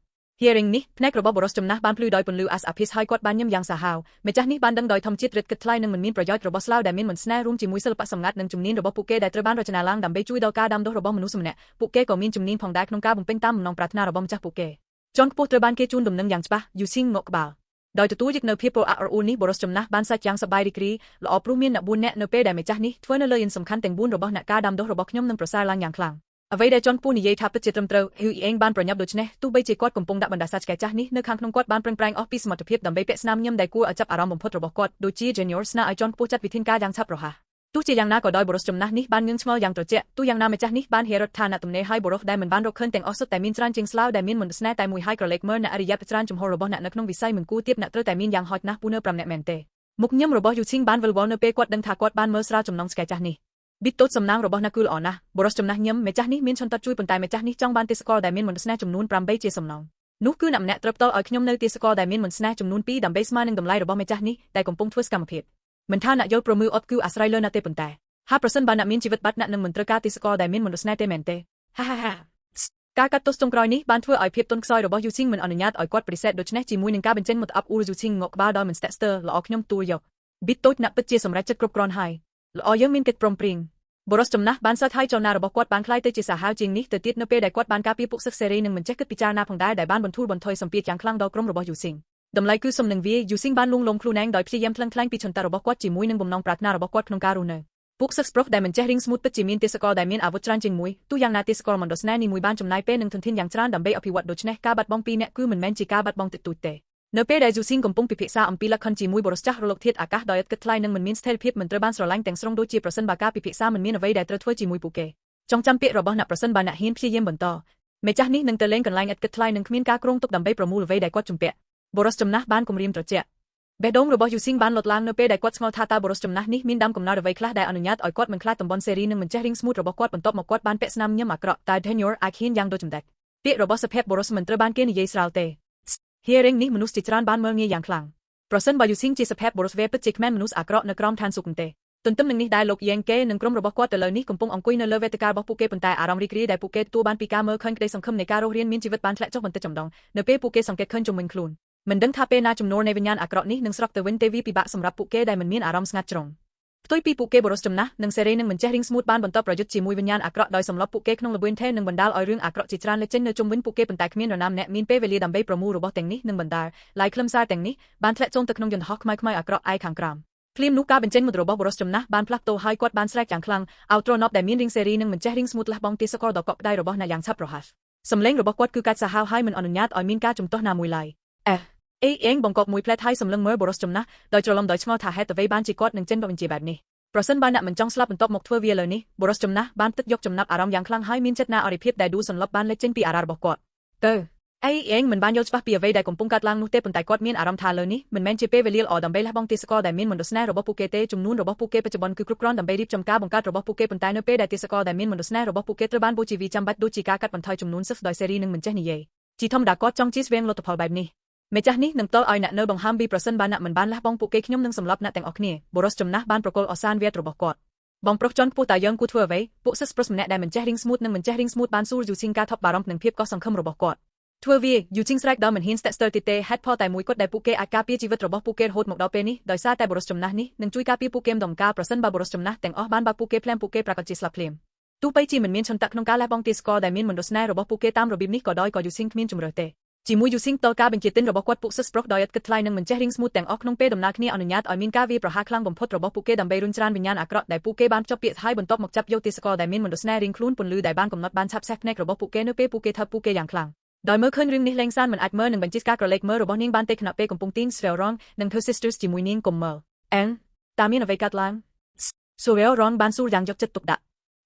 Hearing នេះភ្នែករបស់បរិសចំណាស់បានភ្លឺដោយពន្លឺអាសអាភិសហើយគាត់បានញឹមយ៉ាងសាហាវម្ចាស់នេះបានដឹងដោយធម្មជាតិរិតគិតថ្លៃនិងមិនមានប្រយោជន៍របស់ស្លាវដែលមានមន្តស្នេហ៍រួមជាមួយសិល្បៈសម្ងាត់និងជំនាញរបស់ពួកគេដែលត្រូវបានរចនាឡើងដើម្បីជួយដល់ការដាំដុះរបស់មនុស្សម្នាក់ពួកគេក៏មានជំនាញផងដែរក្នុងការបំពេញតាមបំណងប្រាថ្នារបស់ម្ចាស់ពួកគេជាន់ខ្ពស់ត្រូវបានគេជូនដំណឹងយ៉ាងច្បាស់យូស៊ីងងក់ក្បាលដោយទទួលយកនៅភាពរអាក់រអួលនេះបរិសចំណាស់បានសាច់យ៉ាងសប្បាយរីករាយល្អព្រោះមានអ្នក4នាក់នៅពេលដែលម្ចាស់នេះធ្វើនៅលើយន្តសំខាន់ទាំង4របស់អ្នកការដាំដុះរបស់ខ្ញុំនឹងប្រសើរឡើងយ៉ាងខ្លាំងអ្វីដែលជាន់ខ្ពស់និយាយថាពិតជាត្រឹមត្រូវហ៊ូអ៊ីអេងបានប្រញាប់ដូច្នេះទោះបីជាគាត់កំពុងដាក់បណ្ដាសាច់ឆ្កែចាស់នេះនៅខាងក្នុងគាត់បានប្រឹងប្រែងអស់ពីសមត្ថភាពដើម្បីពាក់ស្នាមញឹមដែលគួរឲ្យចាប់អារម្មណ៍បំផុតរបស់គាត់ដូចជា Junior ស្នើឲ្យជាន់ខ្ពស់ចាត់វិធានការយ៉ាងឆាប់រហ័សទោះជាយ៉ាងណាក៏ដោយបរិសចំណាស់នេះបានងឿងឆ្ងល់យ៉ាងត្រជាក់ទោះយ៉ាងណាម្ចាស់នេះបានហេរត់ថាអ្នកទំនេរឲ្យបរិសដែលមិនបានរកឃើញទាំងអស់សុទ្ធតែមានច្រើនជាងស្លាវដែលមានមន្តស្នេហ៍តែមួយហើយក្រឡេកមើលអ្នកអរិយបច្រើនចំហរបស់អ្នកនៅក្នុងវិស័យមិនគួរទៀបអ្នកត្រូវតែមានយ៉ាងហោចណាស់ពូនើ5នាក់មែនទេមុខញឹមរបស់យូស៊ីងបានវិលវល់នៅពេលគាត់ដឹងថាគាត់បានមើលស្រាវចំណងឆ្កែចាស់នេះប៊ីតតូចសំណាងរបស់អ្នកគឺល្អណាស់បរិសចំណាស់ញឹមម្ចាស់នេះមានឆន្ទៈជួយប៉ុន្តែម្ចាស់នេះចង់បានទេសកលដែលមានមន្តស្នេហ៍ចំនួន8ជាសំណងនោះគឺអ្នកម្នាក់ត្រូវផ្ទាល់ឲ្យខ្ញុំនៅទេសកលដែលមានមន្តស្នេហ៍ចំនួន2ដើម្បីស្មើនឹងតម្លៃរបស់ម្ចាស់នេះដែលកំពុងធ្វើសកម្មភាពមិនថាអ្នកយល់ព្រមឺអត់គឺអាស្រ័យលើអ្នកទេប៉ុន្តែហើយប្រសិនបើអ្នកមានជីវិតបាត់អ្នកនឹងមិនត្រូវការទេសកលដែលមានមន្តស្នេហ៍ទេមែនទេហាហាហាការកាត់ទោសចុងក្រោយនេះបានធ្វើឲ្យភាពទន់ខ្សោយរបស់យូស៊ីងមិនអនុញ្ញាតឲ្យគាត់ប្រតិសេធដូច្នេះជាមួយនឹងការបញ្ចេញមុតអាប់អ៊ូលយូស៊ីងងក់ក្បាលដោយមិនស្ទាក់ស្ទើរល្អខ្ញុំទួលយកប៊ីតតូចអ្នកពិតជាសម្រេចចិត្តគ្រប់គ្រាន់ហើយល្អយើងមានកិច្ចព្រមព្រៀងបរិសចំណាស់បានសើចហើយចលនារបស់គាត់បានคล้ายទៅជាសាហាវជាងនេះទៅទៀតនៅពេលដែលគាត់បានការពារពួកសិស្សសេរីនិងមិនចេះគិតពិចារណាផងដែរដែលបានបន្ធូរបន្ថយសម្ពាធយ៉ាងខ្លាំងដល់ក្រុមរបស់យូស៊ីងតម្លៃគឺសំនឹងវាយូស៊ីងបានលួងលោមខ្លួនឯងដោយព្យាយាមថ្លឹងថ្លែងពីឆន្ទៈរបស់គាត់ជាមួយនឹងបំណងប្រាថ្នារបស់គាត់ក្នុងការរស់នៅពួកសិស្សប្រុសដែលមិនចេះរៀងស្មូតពិតជាមានទេសកលដែលមានអាវុធច្រើនជាងមួយទោះយ៉ាងណាទេសកលមន្តស្នេហ៍នេះមួយបានចំណាយពេលនិងធនធានយ៉ាងច្រើនដើម្បីអភិវឌ្ឍដូច្នេះការបាត់បង់ពីរនាក់គឺមិនមែនជាការបាត់បង់តិចតួចទេនៅពេលដែលយូស៊ីងកំពុងពិភាក្សាអំពីលក្ខខណ្ឌជាមួយបរិសចាស់រលកធាតុអាកាសដោយឥតគិតថ្លៃនិងមិនមានស្ថិរភាពមិនត្រូវបានស្រឡាញ់ទាំងស្រុងដូចជាប្រសិនបើការពិភាក្សាមិនមានអ្វីដែលត្រូវធ្វើជាមួយពួកគេចងចាំពាក្យរបស់អ្នកប្រសិនបើអ្នកហ៊ានព្យាយាមបន្តម្ចាស់នេះនឹងទៅលេងកន្លែងឥតគិតថ្លៃនិងគ្មានការគ្រោងទុកដើម្បីប្រមូលអ្វីដែលគាត់ជំពាក់បរិសចំណាស់បានគំរាមត្រជាក់បេះដូងរបស់យូស៊ីងបានលត់ឡើងនៅពេលដែលគាត់ឆ្ងល់ថាតើបរិសចំណាស់នេះមានដាំកំណត់អ្វីខ្លះដែលអនុញ្ញាតឲ្យគាត់មិនខ្លាចតំបន់សេរីនិងមិនចេះរៀងស្មូតរបស់គាត់បន្ទាប់មកគាត់បានពាក់ស្នាមញឹមអាក្រក់តែ Tenure អាចហ៊ានយ៉ាងដូចចម្ដេចពាក្យរបស់សភេបបរិសមិនត្រូវបានគេនិយាយស្រាលទេ Hearing នេះមនុស្សជាច្រើនបានមើលងាយយ៉ាងខ្លាំងប្រសិនបើយូស៊ីងជាសភេបបរិសវាពិតជាគ្មានមនុស្សអាក្រក់នៅក្រោមឋានសួគ៌ទេទន្ទឹមនឹងនេះដែរលោកយ៉េងគេនិងក្រុមរបស់គាត់ទៅលើនេះកំពុងអង្គុយនៅលើវេទិការបស់ពួកគេប៉ុន្តែអារម្មណ៍រីករាយដែលពួកគេទទួលបានពីការមើលឃើញក្តីសង្ឃឹមនៃការរស់រានមានជីវិតបានធ្លាក់ចុះបន្តិចម្ដងនៅពេលពួកគេសង្កេតឃើញជុំវិញខ្លួនមិនដឹងថាពេលណាចំនួននៃវិញ្ញាណអាក្រក់នេះនឹងស្រកទៅវិញទេវាពិបាកសម្រាប់ពួកគេដែលមិនមានអារម្មណ៍ស្ងាត់ជ្រុងផ្ទុយពីពួកគេបរិសចំណាស់និងសេរីនឹងមិនចេះរៀងស្មូតបានបន្តប្រយុទ្ធជាមួយវិញ្ញាណអាក្រក់ដោយសម្លប់ពួកគេក្នុងល្បឿនថេរនិងបណ្ដាលឲ្យរឿងអាក្រក់ជាច្រើនលេចចេញនៅជុំវិញពួកគេប៉ុន្តែគ្មាននរណាម្នាក់មានពេលវេលាដើម្បីប្រមូលរបស់ទាំងនេះនិងបណ្ដាលឡាយខ្លឹមសារទាំងនេះបានធ្លាក់ចូលទៅក្នុងយន្តហោះខ្មៅៗអាក្រក់ឯខាងក្រោមភ្លាមនោះការបញ្ចេញមុតរបស់បរិសចំណាស់បានផ្លាស់ប្តូរហើយគាត់បានស្រែកយ៉ាងខ្លាំងឲ្យទ្រនប់ដែលមានរៀងសេរីនិងមិនចេះរៀងស្មូតលះបង់ទេសកលដ៏កក់ក្ដៅរបស់អ្នកយ៉ាងឆាប់រហ័សសំឡេងរបស់គាត់គឺកាច់សាហាវហើយមិនអនុញ្ញាតឲ្យមានការជំទាស់ណាមួយឡើយអេអេងបង្កប់មួយផ្លែតហើយសម្លឹងមើលបរិសចំណាស់ដោយច្រឡំដោយឆ្ងល់ថាហេតុអ្វីបានជាគាត់នឹងចេញបទបញ្ជាបែបនេះប្រសិនបើអ្នកមិនចង់ស្លាប់បន្ទាប់មកធ្វើវាលើនេះបរិសចំណាស់បានទឹកយកចំណាប់អារម្មណ៍យ៉ាងខ្លាំងហើយមានចិត្តណាអរិភាពដែលដួលសន្លប់បានលេចចេញពីអារ៉ារបស់គាត់ទៅអេងមិនបានយល់ច្បាស់ពីអ្វីដែលកំពុងកើតឡើងនោះទេប៉ុន្តែគាត់មានអារម្មណ៍ថាលើនេះមិនមែនជាពេលវេលាល្អដើម្បីលះបង់ទេសកលដែលមានមន្តស្នេហ៍របស់ពួកគេទេចំនួនរបស់ពួកគេបច្ចុប្បន្នគឺគ្រប់គ្រាន់ដើម្បីរៀបចំការបង្កើតរបស់ពួកគេប៉ុន្តែនៅពេលដែលទេសកលដែលមានមន្តស្នេហ៍របស់ពួកគេត្រូវបានបូជាវាចាំបាច់ដូចជាការកាត់បន្ថយចំនួនសិស្សដោយសេរីនឹងមិនចេះនិយាយជាធម្មតាគាត់ចង់ជៀសវាងលទ្ធផលបែបនេះម្ចាស់នេះនឹងតល់ឲ្យអ្នកនៅបង្ហាំពីប្រសិនបើអ្នកមិនបានលះបង់ពួកគេខ្ញុំនឹងសម្លាប់អ្នកទាំងអស់គ្នាបរិសចំណាស់បានប្រកល់អសានវាទរបស់គាត់បងប្រុសជាន់ខ្ពស់តើយើងគួរធ្វើអ្វីពួកសិស្សប្រុសម្នាក់ដែលមិនចេះរៀងស្មូតនិងមិនចេះរៀងស្មូតបានសួរយូស៊ីងការថប់បារម្ភនឹងភាពកោះសង្ឃឹមរបស់គាត់ធ្វើវាយូស៊ីងស្រែកដល់មិនហ៊ានស្ទាក់ស្ទើរទេហេតុផលតែមួយគត់ដែលពួកគេអាចការពារជីវិតរបស់ពួកគេរហូតមកដល់ពេលនេះដោយសារតែបរិសចំណាស់នេះនឹងជួយការពារពួកគេម្ដងកាលប្រសិនបើបរិសចំណាស់ទាំងអស់បានបើពួកគេភ្លាមពួកគេប្រកាសជាស្លាប់ភ្លាមទោះបីជាមិនមានឆន្ទៈក្នុងការលះបង់ទេសកលដែលមានមន្តស្នេហ៍របស់ពួកគេតាមរបៀបនេះក៏ដោយក៏យូស៊ីងគ្មានជំរឿទេជាមួយយូស៊ីងតការបញ្ជាទិញរបស់គាត់ពួកសិស្សប្រុសដោយឥតគិតថ្លៃនិងមិនចេះរៀងស្មូតទាំងអស់ក្នុងពេលដំណើរគ្នាអនុញ្ញាតឲ្យមានការវាយប្រហារខ្លាំងបំផុតរបស់ពួកគេដើម្បីរុញច្រានវិញ្ញាណអាក្រក់ដែលពួកគេបានភ្ជាប់ពាក្យហើយបន្ទាប់មកចាប់យកទេសកលដែលមានមន្តស្នេហ៍រៀងខ្លួនពន្លឺដែលបានកំណត់បានឆាប់សេះភ្នែករបស់ពួកគេនៅពេលពួកគេថើបពួកគេយ៉ាងខ្លាំងដោយមើលឃើញរឿងនេះលេងសានមិនអាចមើលនឹងបញ្ជាការក្រឡេកមើលរបស់នាងបានទេខណៈពេលកំពុងទីន Swearong និង Her Sisters ជាមួយនាងកុំមើលតើមានអ្វីកើតឡើង Swearong បានសួរយ៉ាងយកចិត្តទុកដាក់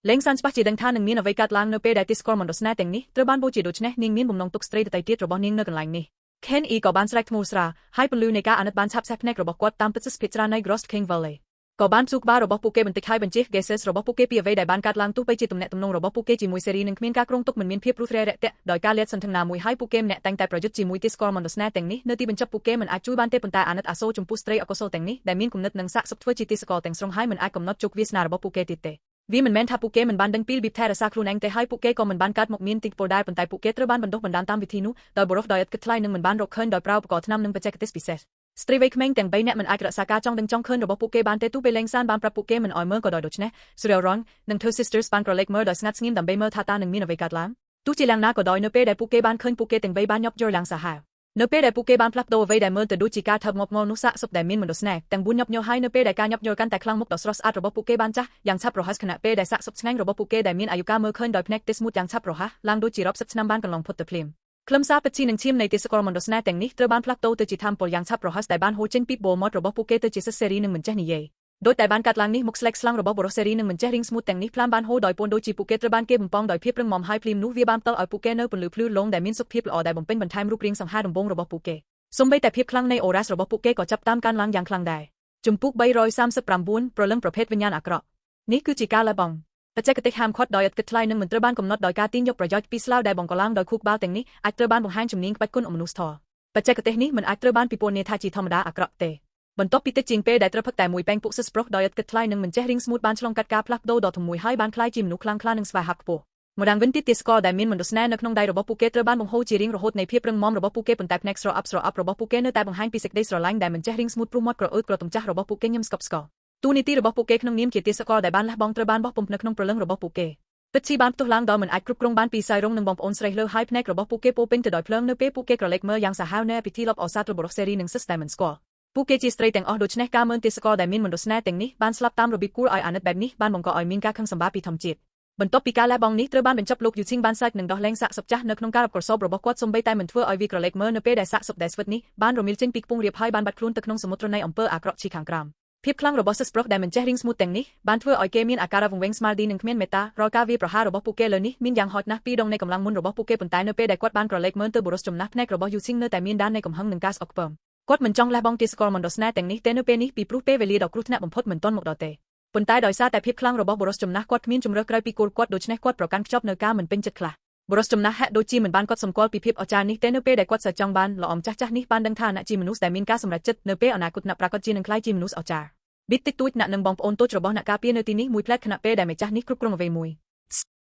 លេងសានច្បាស់ជាដឹងថានឹងមានអ្វីកើតឡើងនៅពេលដែលទេសកលមន្តស្នេហ៍ទាំងនេះត្រូវបានបូជាដូច្នេះនាងមានបំណងទុកស្ត្រីដទៃទៀតរបស់នាងនៅកន្លែងនេះKen E ក៏បានស្រែកធ្ងន់ស្រាលហើយពន្លឺនៃការអាណិតបានឆាប់សេះភ្នែករបស់គាត់តាមពិតសិស្សភាគច្រើននៃ Grost King Valley ក៏បានជួបក្បាលរបស់ពួកគេបន្តិចហើយបញ្ជា Guesses របស់ពួកគេពីអ្វីដែលបានកើតឡើងទោះបីជាទំនាក់ទំនងរបស់ពួកគេជាមួយសេរីនឹងគ្មានការគ្រោងទុកមិនមានភាពរុះរាយរាក់ទាក់ដោយការលាតសន្ធឹងណាមួយហើយពួកគេម្នាក់តែងតែប្រយុទ្ធជាមួយទេសកលមន្តស្នេហ៍ទាំងនេះនៅទីបញ្ចប់ពួកគេមិនអាចជួយបានទេប៉ុន្តែអាណិតអាសូរចំពោះស្ត្រីអកុសលទាំងនេះដែលមានគំនិតនិងសាកសពធ្វើជាទេសកលទាំងស្រុងហើយមិនអាចកំណត់ជោគវាសនារបស់ពួកគេទៀតទេ vì mình men thà Puke mình ban đăng pil bịp theo ra khuôn anh te hai Puke còn mình ban cắt một miếng tịch bồ đai bàn tay Puke trở ban bần đốc bần đan tam vị thi nú đòi borof đòi cất lại nâng mình ban rọc hơn đòi prao có năm nâng bạch tis biset Strivek meng teng bay nè mình ai cả sa ca trong đằng trong hơn robot Puke ban te tu bê leng san ban prap Puke mình ỏi mơ có đòi đốt nè Surreal rong nâng two sisters ban cờ lake mơ đòi snat ngim đầm bay mơ thà ta nâng min về cát láng tu chỉ lang na có đòi nơ pê đại Puke ban khơi Puke teng bay ban nhóc dơ lang sa hào nơ pê đại Puke ban plak do vây đại mơ từ đu chỉ ca thập ngọc ngon nút sa sụp đại min mình đốt snack teng bún nhóc nhô hai nơ pê đại ca nhóc dơ căn tại khlang mốc đòi sros at robot Puke ban cha yang chap rohas khana pê đại sa sụp ngang robot Puke đại min ayuka mơ khơi đòi pnek tis mut yang chap roha lang đu chỉ rob sụp năm ban cần lòng phật tập phimคลัมซาปจีนังทีมในติสกอร์มันดสนาแต่งนี้เตอร์บ้านพลักโตเตจิทามปอลยังชับโรฮัสแต่บ้านโฮเจนปีโบมอดระบบปูเกเตจิสเซรีนึงเหมือนเจนี่เย่โดยแต่บ้านกัดลังนี้มุกสเล็กสลังระบบบรเซรีนึงเหมือนเจริงสมูทแต่งนี้พลามบ้านโฮดอยปนโดจีปูเกเตอร์บ้านเก็บบุ่มปองดอยเพียบเรื่องมอมไฮพลิมนู้วีบ้านเตอร์ออยปูเกเนอร์ปนหรือพลื้ลงแต่มินสุกเพียบละออได้บ่มเป็นบรรทายรูปเรียงสังหารดมบงระบบปูเกสมใบแต่เพียบคลังในโอรัสระบบปูเกก็จับตามการล้างอย่างคลังได้จุ่มปุกใบรอยซ้ำสปรามบุญโปรเรื่องประเภทวิญญาณอักระนี่คือจิกาและบองปัจจัยกติกาคอดดอยกึศไลนึงเหมือนเตอร์บ้านกำหนดดอยการติ้นยกประโยชน์ปีสลาวได้บองกลางดอยคุกบ้าแต่งนี้อัตเตอร์บ้านบงฮันจุ่มนิ่งปัดกุนอมนุสทอปัจจัยกติกานี้เหมือนอัตเตอร์บ้านปีโปเนทาจีธรรมดาอักระเตบนโต๊ะปีเตจิงเป้ได้เตอร์พักแต่มวยแปงปุกสปรอกดอยกึศไลนึงเหมือนเจริงสมูทบ้านฉลองกัดกาพลักโดดอทมวยให้บ้านคล้ายจิมนุคลังคลานึงสวายหักโปมดังวินติติสกอได้มินเหมือนดสแนนักนงได้ระบบปูเกเตอร์บ้านบงโฮจีริงระหดในเพียบเรื่องมอมระบบปูเกปนแต่เน็กซ์รออัพระบบปูเกเนอร์แต่บงฮันปีเซกได้สระไลน์ได้เหมือนเจริงสมูทปรุมมอดกระอุดกระตุ่มจ้าระบบปูเกยิมสกอปสกอตูนิตีระบบปูเกขนมนิ่มเกียรติสกอได้บ้านและบองเตอร์บ้านบอกปุ่มนักนงประเลิงระบบปูเกปัจจุบันตุลางดอเหมือนไอกรุบกรงบ้านปีไซรงหนึ่งบอมปอนสไรเลอร์ไฮพเนกระบบปูเกโปเป็นแต่ดอยเพลิงเนเป้ปูเกกระเล็กเมื่อยังสาหาวเนปิที่ลบออซาตระบบเซรีหนึ่งซิสเตมสกอปูเกจีสเตรย์แต่งออโดชเนกาเมินติสกอได้มินเหมือนโดสแนแต่งนี้บ้านสลับตามระบิกูออยอานัดแบบนี้บ้านมองก็ออยมินกาขังสมบัติปีทำจิตบนโต๊ะปีกาและบองนี้เตอร์บ้านเป็นจับลูกอยู่ชิงบ้านไซค์หนึ่งดอกแรงสะสบจ้าเนกนงการกระสอบระบบกวาดสมใบแต่เหมือนเพื่อออยวีกระเล็กเมื่อเนเป้ได้สะสบได้สวัสนี้บ้านโรมิลจินปีกปุงเรียบให้บ้านบัดคลุนตะขนงสมุทรในอำเภออากรชีขังกรามเพียบคลั่งระบบสปรอกได้เหมือนเจริงสมูทแต่งนี้บ้านเพื่อออยเกมินอาการวงเวงสมาร์ดีหนึ่งเมียนเมตารอกาวีประหารระบบปูเกเลยนี้มินยังฮอตนะปีดงในกำลังมุนระบบปูเกปนตายเนเป้ได้กวาดบ้านกระเล็กเมื่อเตอร์บุรุษจมนักแนกระบบอยู่ชิงเนแต่มินด้านในกำหังหนึ่งก๊าซออกเปิมกวาดเหมือนจ้องและบองติสกอร์มันดสแนแต่งนี้เตเนเป้นี้ปีปลุกเป้เวลีดอกกรุธนะบ่มพดเหมือนต้นหมกดอเตปนตายดอยซาแต่เพียบคลั่งระบบบุรุษจมนักกวาดมินจุมเริกไรปีกูกวาดโดยชนะกวาดประกันจอบเนกาเหมือนเป็นจัดคลาบุรุษจมนักแฮโดจีเหมือนบ้านกวาดสมกอลปีเพียบอาจารย์นี้เตเนเป้ได้กวาดเสจจองบ้านละอมจ้าจ้านี้บ้านดังท่านะจีมนุสแต่มินกาสมรัจจิตเนเป้อนาคตนับปรากฏจีนึงคล้ายจีมนุสอาจารย์บิดติดตุยนักหนึ่งบอมปอนโตจระบอนักกาเปียเนตีนี้มวยแพลดขณะเป้ได้ไม่จ้านี้ครุกกรงเวมว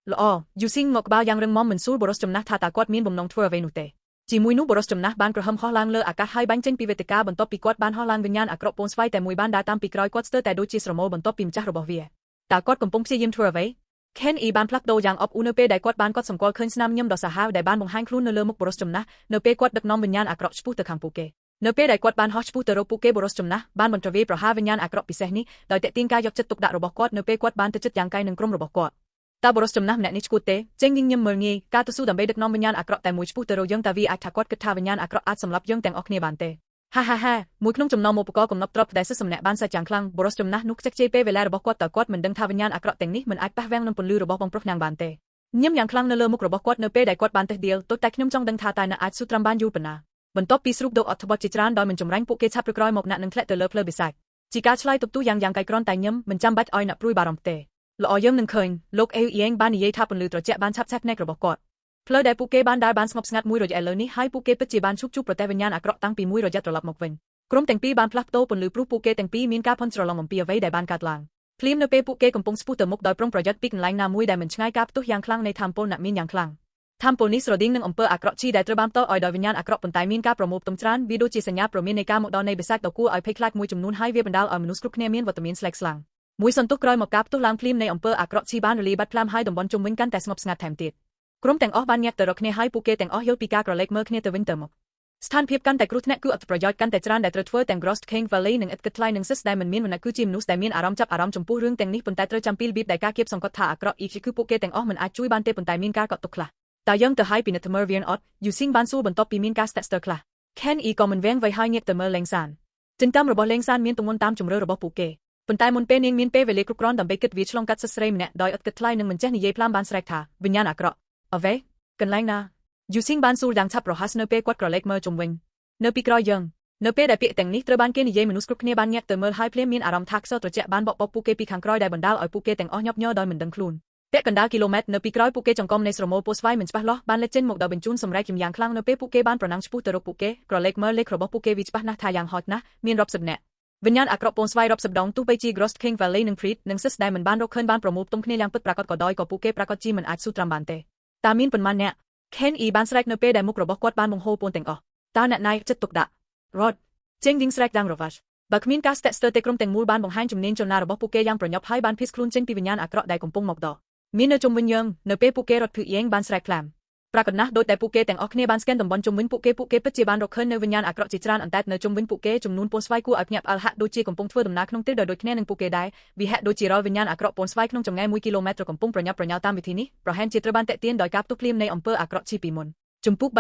ยละอยูซิงงกบ่าวยังเริงมอมเหมือนสู้บรสจมนักทาตากวาดมีนบ่มนองทัวร์เวนุเตจีมวยนู้บรสจมนักบ้านกระหำฮอลังเลออากาศให้บ้านเจนปีเวติกาบนโต๊ะปีกวาดบ้านฮอลังวิญญาณอักรปอนสไฟแต่มวยบ้านดาตามปีกรอยกวาดสเตอร์แต่ดูจีสระโมบนโต๊ะปีมจ้าระบอเวียตากวาดกลมปงซียิมทัวร์เวเคนอีบ้านพลักโดยังอบอุเนเป้ได้กวาดบ้านกวาดสมกอลเคินสนามยิมดอสาฮาวได้บ้านบงฮังคลูนเนเลอมุกบรสจมนักเนเป้กวาดดักน้อมวิญญาณอักรสปูตะคังปูเกเนเป้ได้กวาดบ้านฮอชปูเตอร์ปูเกบรสจมนักบ้านบนทวีประหาวิญญาณอักรปิเซนี้โดยเตติงกายยกจัดตุกดะระบบกวาดเนเป้กวาดบ้านจะจัดยังไกหนึ่งกรมระบบกวาดตาบรสจมนักเนี่ยนิชกูเตเจงยิงยิมเมืองงี้การต่อสู้ดับเบิลดักน้อมวิญญาณอักรแต่มวยปูเตอร์ยังตาวีอักทักกวาดกึศทาวิญญาณอักรอาจสำหรับยังแต่งออกเนบานเตฮ่ามวยขนมจมนอมโมปกอกลมนับตรบได้สมเนบ้านใส่จังคลังบรสจมนักนุกเซ็กเจเป้เวลาระบบกวาดตากวาดเหมือนดังทาวิญญาณอักรแต่งนี้เหมือนอักปะแวงนำปนลือระบบบองปรกนางบานเตยิมยังคลังเนเลอมุกระบบกวาดเนเป้ได้กวาดบานเตเดียวตัวแต่ขนมจ้องดังทาตายนาอาจสุตรัมบานยูปนาบนโต๊ะปีสรุปโดอัตบจิตรานดอยมันจมแรงปุกเกชับประกรอยหมกหนักหนึ่งแคลเตอร์เลอเพลบิสักจีการชลายตุบตู้ยังไกลกรอนแต่ยิมมันจำบัดออยนับปรุยบารมเตละออยยิมหนึ่งเคยโลกเอียงบ้านยี่ทับปนลือตรเจบ้านชับแทบแนกระบบกอดเพลได้ปุกเกบ้านได้บ้านสงบสงัดมวยรอยเอลนี้ให้ปุกเกปัจจุบันชุกจุกประเทศวิญญาณอักรตั้งปีมวยรอยตรลับหมกเวนกรมแต่งปีบ้านพลักโตปนลือปรุปุกเกแต่งปีมีนกาพันสระลมปีเอาไว้ได้บ้านกาดลางพลิมเนเปปุกเกกำปงสปูเตอร์มุกดอยปรงประยัดปีกันไลน์นามวยได้เหมือนง่ายกาบตุยังคลังในทามโปนักมีนยังคลังทำโปนิสโรดิ้งหนึ่งอำเภออักรชีได้ตระบามโตออยดอยวิญญาณอักรปนไตมีนกาประมุขตมจรานวิดูจีสัญญาประมีนในกาหมกดอนในเบสักตะกู้ออยเพคลักมวยจำนวนให้เวียบันดาลออยมนุษย์กรุกเนมีนวัตมินสเล็กสลังมวยสันตุกรอยหมกกาบตุลังพลิมในอำเภออักรชีบ้านรีบัดพลามให้ดมบอลจุ่มวินกันแต่สงบสงัดแถมติดกรมแต่งอ้อบ้านเงียบแต่รกเนให้ปุกเกแต่งอ้อเฮลปีกากระเล็กเมื่อเนเตวินเตอร์มกสถานเพียบกันแต่กรุธเนกูอัตประโยชน์กันแต่จรานแต่ตรทเวอร์แต่งกรอสเคงวัลเลย์หนึ่งอัตกทลายหนึ่งซิสได้มันมีนวันนักกู้จิมนุสได้มีนอารมณ์จับอารมณ์จมพูเรื่องแต่งนี้ปนแต่ตรจำปีลบีบได้กาเก็บสงกตถาอักรอีกคือปุกเกแต่งอ้อมันอาจช่วยบ้านเตปนแต่มีนกากอดตุกละตายังเตอร์ไฮปีนเตอร์เมอร์เวียนอดอยู่ซิงบ้านสู้บนโต๊ะปีมินกาสเตสเตอร์คลาแคนอีกอมันแวงไว้ให้เงียบเตอร์เมอร์เลงซานจึงตามระบบเลงซานมีนตรงมนตามจุมเรือระบบปูเกปนตายมนเป้เนียงมีนเป้เวเลกรุกร้อนดับเบิลกิดวิชลองกัดสเสรมเนี่ยดอยอัดกัดไลนึงมันเจนี่เย่พลามบ้านสแลกถาวิญญาณอักระเอาไว้กันแรงนะอยู่ซิงบ้านสู้ดังทับรหัสเนเป้กวาดกระเล็กเมอร์จุมเวงเนปีกรอยยังเนเป้ได้เปียแต่งนี้ตระบ้านเกนี่เย่มนุษย์กรุกเนียบ้านเงียบเตอร์เมอร์ไฮเพลมีนอารมณ์ทักเซอร์ตัวเจบ้านบอกปูเกปีขังกรอยได้บรรดาลอยปูเกแต่งอ้อยบย่อดอยเหมือนดังคลูนเตะกันดากิโลเมตรเนปีกรอยปูเกจงกอมในสระโมโพสไฟเหมือนสปะล้อบ้านเล็กเจนหมกดาวเป็นจุนสมไรกิมยางคลั่งเนเป้ปูเกบ้านประนังชปูเตอร์ปูเกกระเล็กเมอร์เล็กระบบปูเกวิชปะนะทายางฮอตนะมีนรอบสิบเนะ វិញ្ញាណអាក្រក់ពូនស្វ័យរាប់សិបដងទោះបីជា Ghost King Valley និង Creed និង Sis ដែលមិនបានរកឃើញបានប្រមូលផ្តុំគ្នាយ៉ាងពិតប្រាកដក៏ដោយក៏ពួកគេប្រកាសជាមិនអាចស៊ូត្រាំបានទេតើមានប៉ុន្មានអ្នក Ken E បានស្រែកនៅពេលដែលមុខរបស់គាត់បានបង្ហូរពូនទាំងអស់តើអ្នកណាយចិត្តទុកដាក់ Rod ចេញវិញស្រែកដាំងរវ៉ាស់បើគ្មានការស្ទាក់ស្ទើរទេក្រុមទាំងមូលបានបង្ហាញជំនាញចលនារបស់ពួកគេយ៉ាងប្រញាប់ហើយបានភៀសខ្លួនចេញពីវិញ្ញាណអាក្រក់ដែលកំពុងមកដល់មាននៅជុំវិញយើងនៅពេលពួកគេរត់ភឿយេងបានស្រែកខ្លាំងប្រកាសណាស់ដោយតែពួកគេទាំងអស់គ្នាបានស្កេនតំបន់ជុំវិញពួកគេពិតជាបានរកឃើញនៅវិញ្ញាណអាក្រក់ជាច្រើនអន្តែនៅជុំវិញពួកគេចំនួនពូនស្វាយគួរឲ្យភ្ញាក់ផ្អើលហាក់ដូចជាកំពុងធ្វើដំណើរក្នុងទិសដៅដូចគ្នានឹងពួកគេដែរវាហាក់ដូចជារាល់វិញ្ញាណអាក្រក់ពូនស្វាយក្នុងចម្ងាយ1គីឡូម៉ែត្រកំពុងប្រញាប់ប្រញាល់តាមវិធីនេះប្រហែលជាត្រូវបានតាក់ទាញដោយការផ្ទុះភ្លាមនៃអំពើអាក្រក់ជាពីមុនជំពូក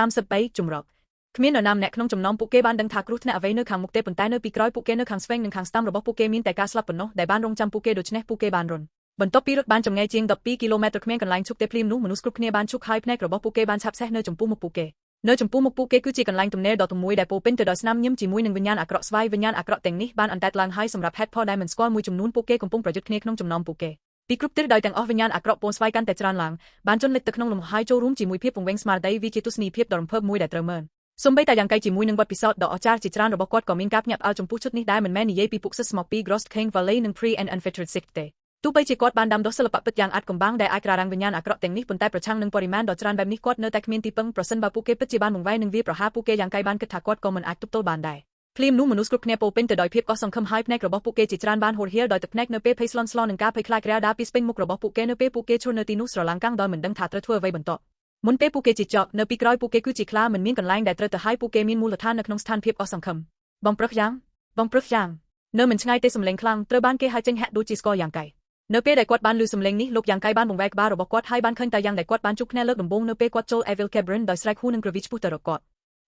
333ជំរកគ្មាននរណាម្នាក់ក្នុងចំណោមពួកគេបានដឹងថាគ្រោះថ្នាក់អ្វីនៅខាងមុខទេប៉ុន្តែនៅពីក្រោយពួកគេនៅខាងស្វែងនិងខាងស្ដាំរបស់ពួកគេមានតែការស្លាប់ប៉ុណ្ណោះដែលបានរងចាំពួកគេដូច្នេះពួកគេបានរត់បន្ទាប់ពីរត់បានចម្ងាយជាង12គីឡូម៉ែត្រគ្មានកន្លែងឈប់ទេភ្លាមនោះមនុស្សគ្រប់គ្នាបានឈប់ហើយភ្នែករបស់ពួកគេបានឆាប់សេះនៅចំពោះមុខពួកគេនៅចំពោះមុខពួកគេគឺជាកន្លែងទំនេរដ៏ធំមួយដែលពោពេញទៅដោយស្នាមញញឹមជាមួយនឹងវិញ្ញាណអាក្រក់ស្វាយវិញ្ញាណអាក្រក់ទាំងនេះបានអណ្តែតឡើងហើយសម្រាប់ហេតុផលដែលមិនស្គាល់មួយចំនួនពួកគេកំពុងប្រយុទ្ធគ្នាក្នុងចំណោមពួកគេពីគ្រប់ទិសដោយទាំងអស់វិញ្ញាណអាក្រក់ពូនស្វាយកាន់តែច្រើនឡើងបានជន់លិចទៅក្នុងលំហហើយចូលរួមជាមួយភាពពង្វេងស្មារតីវាជាទស្សនីយភាពដ៏រំភើបមួយដែលត្រូវមើលសូម្បីតែយ៉ាងកែជាមួយនឹងវត្តពិសោធន៍ដ៏អស្ចារ្យជាច្រើនរបស់គាត់ក៏មានការភ្ញាក់ផ្អើលចំពោះឈុតនេះដែរមិនមែននិយាយពីពួកសិស្សមកពី Ghost King Valley និង Pre and Unfettered Six ទេទោះបីជាគាត់បានដាំដុះសិល្បៈពិតយ៉ាងអាចកំបាំងដែលអាចក្រារាំងវិញ្ញាណអាក្រក់ទាំងនេះប៉ុន្តែប្រឆាំងនឹងបរិមាណដ៏ច្រើនបែបនេះគាត់នៅតែគ្មានទីពឹងប្រសិនបើពួកគេពិតជាបានបង្វែរនឹងវាប្រហារពួកគេយ៉ាងកែបានគិតថាគាត់ក៏មិនអាចទប់ទល់បានដែរភ្លាមនោះមនុស្សគ្រប់គ្នាពោពេញទៅដោយភាពកោះសង្ឃឹមហើយភ្នែករបស់ពួកគេជាច្រើនបានហូរហៀរដោយទឹកភ្នែកនៅពេលភ័យស្លន់ស្លោនឹងការភ័យខ្លាចក្រាដាពីស្ពេញមុខរបស់ពួកគេនៅពេលពួកគេឈរនៅទីនោះស្រឡាំងកាំងដោយមិនដឹងថាត្រូវធ្វើអ្វីបន្តមុនពេលពួកគេជិះចប់នៅពីក្រោយពួកគេគឺជាខ្លាមិនមានកន្លែងដែលត្រូវទៅហើយពួកគេមានមូលដ្ឋាននៅក្នុងស្ថានភាពអស់សង្ឃឹមបងព្រឹកយ៉ាងនៅមិនឆ្ងាយទេសំឡេងខ្លាំងត្រូវបានគេហៅចេញហាក់ដូចជាស្គរយ៉ាងកែនៅពេលដែលគាត់បានឮសំឡេងនេះលោកយ៉ាងកែបានបង្វែរក្បាលរបស់គាត់ហើយបានឃើញតែយ៉ាងដែលគាត់បានជួបគ្នាលើកដំបូងនៅពេលគាត់ចូល Evil Cavern ដោយស្រែកហ៊ូនិងក្រវីឆ្ពោះទៅរកគា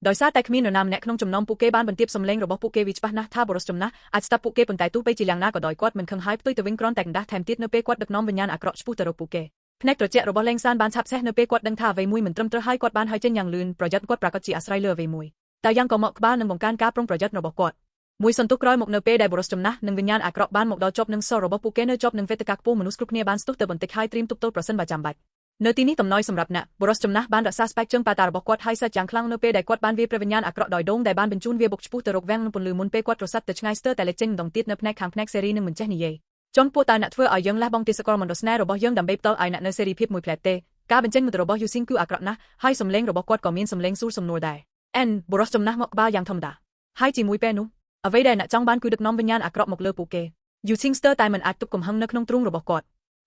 ត់ដោយសារតែគ្មាននរណាម្នាក់ក្នុងចំណោមពួកគេបានបន្ទាបសំឡេងរបស់ពួកគេវាច្បាស់ណាស់ថាបរិសុទ្ធចំណាស់អាចស្ដាប់ពួកគេប៉ុន្តែទោះបីជាយ៉ាងណាក៏ដោយគាត់មិនខឹងហើយផ្ទុយទៅវិញគ្រាន់តែកណ្ដាស់ថែមទៀតនៅពេលគាត់ដឹកនាំវិញ្ញាណអាក្រក់ឆ្ពោះទៅរកពួកគេភ្នែកត្រជាក់របស់លេងសានបានឆាប់សេះនៅពេលគាត់ដឹងថាអ្វីមួយមិនត្រឹមត្រូវហើយគាត់បានហើយចេញយ៉ាងលឿនប្រយ័ត្នគាត់ប្រកាសជាអាស្រ័យលើអ្វីមួយតែយ៉ាងក៏មកក្បាលនឹងបង្កើនការប្រុងប្រយ័ត្នរបស់គាត់មួយសន្ទុះក្រោយមកនៅពេលដែលបរិសុទ្ធចំណាស់និងវិញ្ញាណអាក្រក់បានមកដល់ជាប់នឹងសររបស់ពួកគេនៅជាប់នឹងវេទិកាខ្ពស់មនុស្សគ្រប់គ្នាបានស្ទុះទៅបន្តិចហើយត្រៀមទប់ទល់ប្រសិនបើចាំបាច់នៅទីនេះតំណយសម្រាប់អ្នកបរិសុទ្ធចំណាស់បានរក្សាស្បែកជើងប៉ាតារបស់គាត់ហើយសាច់យ៉ាងខ្លាំងនៅពេលដែលគាត់បានវាយព្រះវិញ្ញាណអាក្រក់ដោយដងដែលបានបញ្ជូនវាបុកឆ្ពោះទៅរកវាំងនឹងពន្លឺមុនពេលគាត់ប្រសាទទៅឆ្ងាយស្ទើរតែលេចចេញម្ដងទៀតនៅផ្នែកខាងផ្នែកសេរីនឹងមិនចេះនិយាយចុងពួកតើអ្នកធ្វើឲ្យយើងលះបង់ទេសកលមន្តស្នេហ៍របស់យើងដើម្បីផ្ទាល់ឲ្យអ្នកនៅសេរីភាពមួយផ្លែតទេការបញ្ចេញមុតរបស់យូស៊ីងគឺអាក្រក់ណាស់ហើយសំឡេងរបស់គាត់ក៏មានសំឡេងសួរសំណួរដែរបរិសុទ្ធចំណាស់មកក្បាលយ៉ាងធម្មតាហើយជាមួយពេលនោះអ្វីដែលអ្នកចង់បានគឺដឹកនាំវិញ្ញាណអាក្រក់មកលើពួកគេយូស៊ីងស្ទើរតែមិនអាចទប់កំហឹងនៅក្នុងទ្រូងរបស់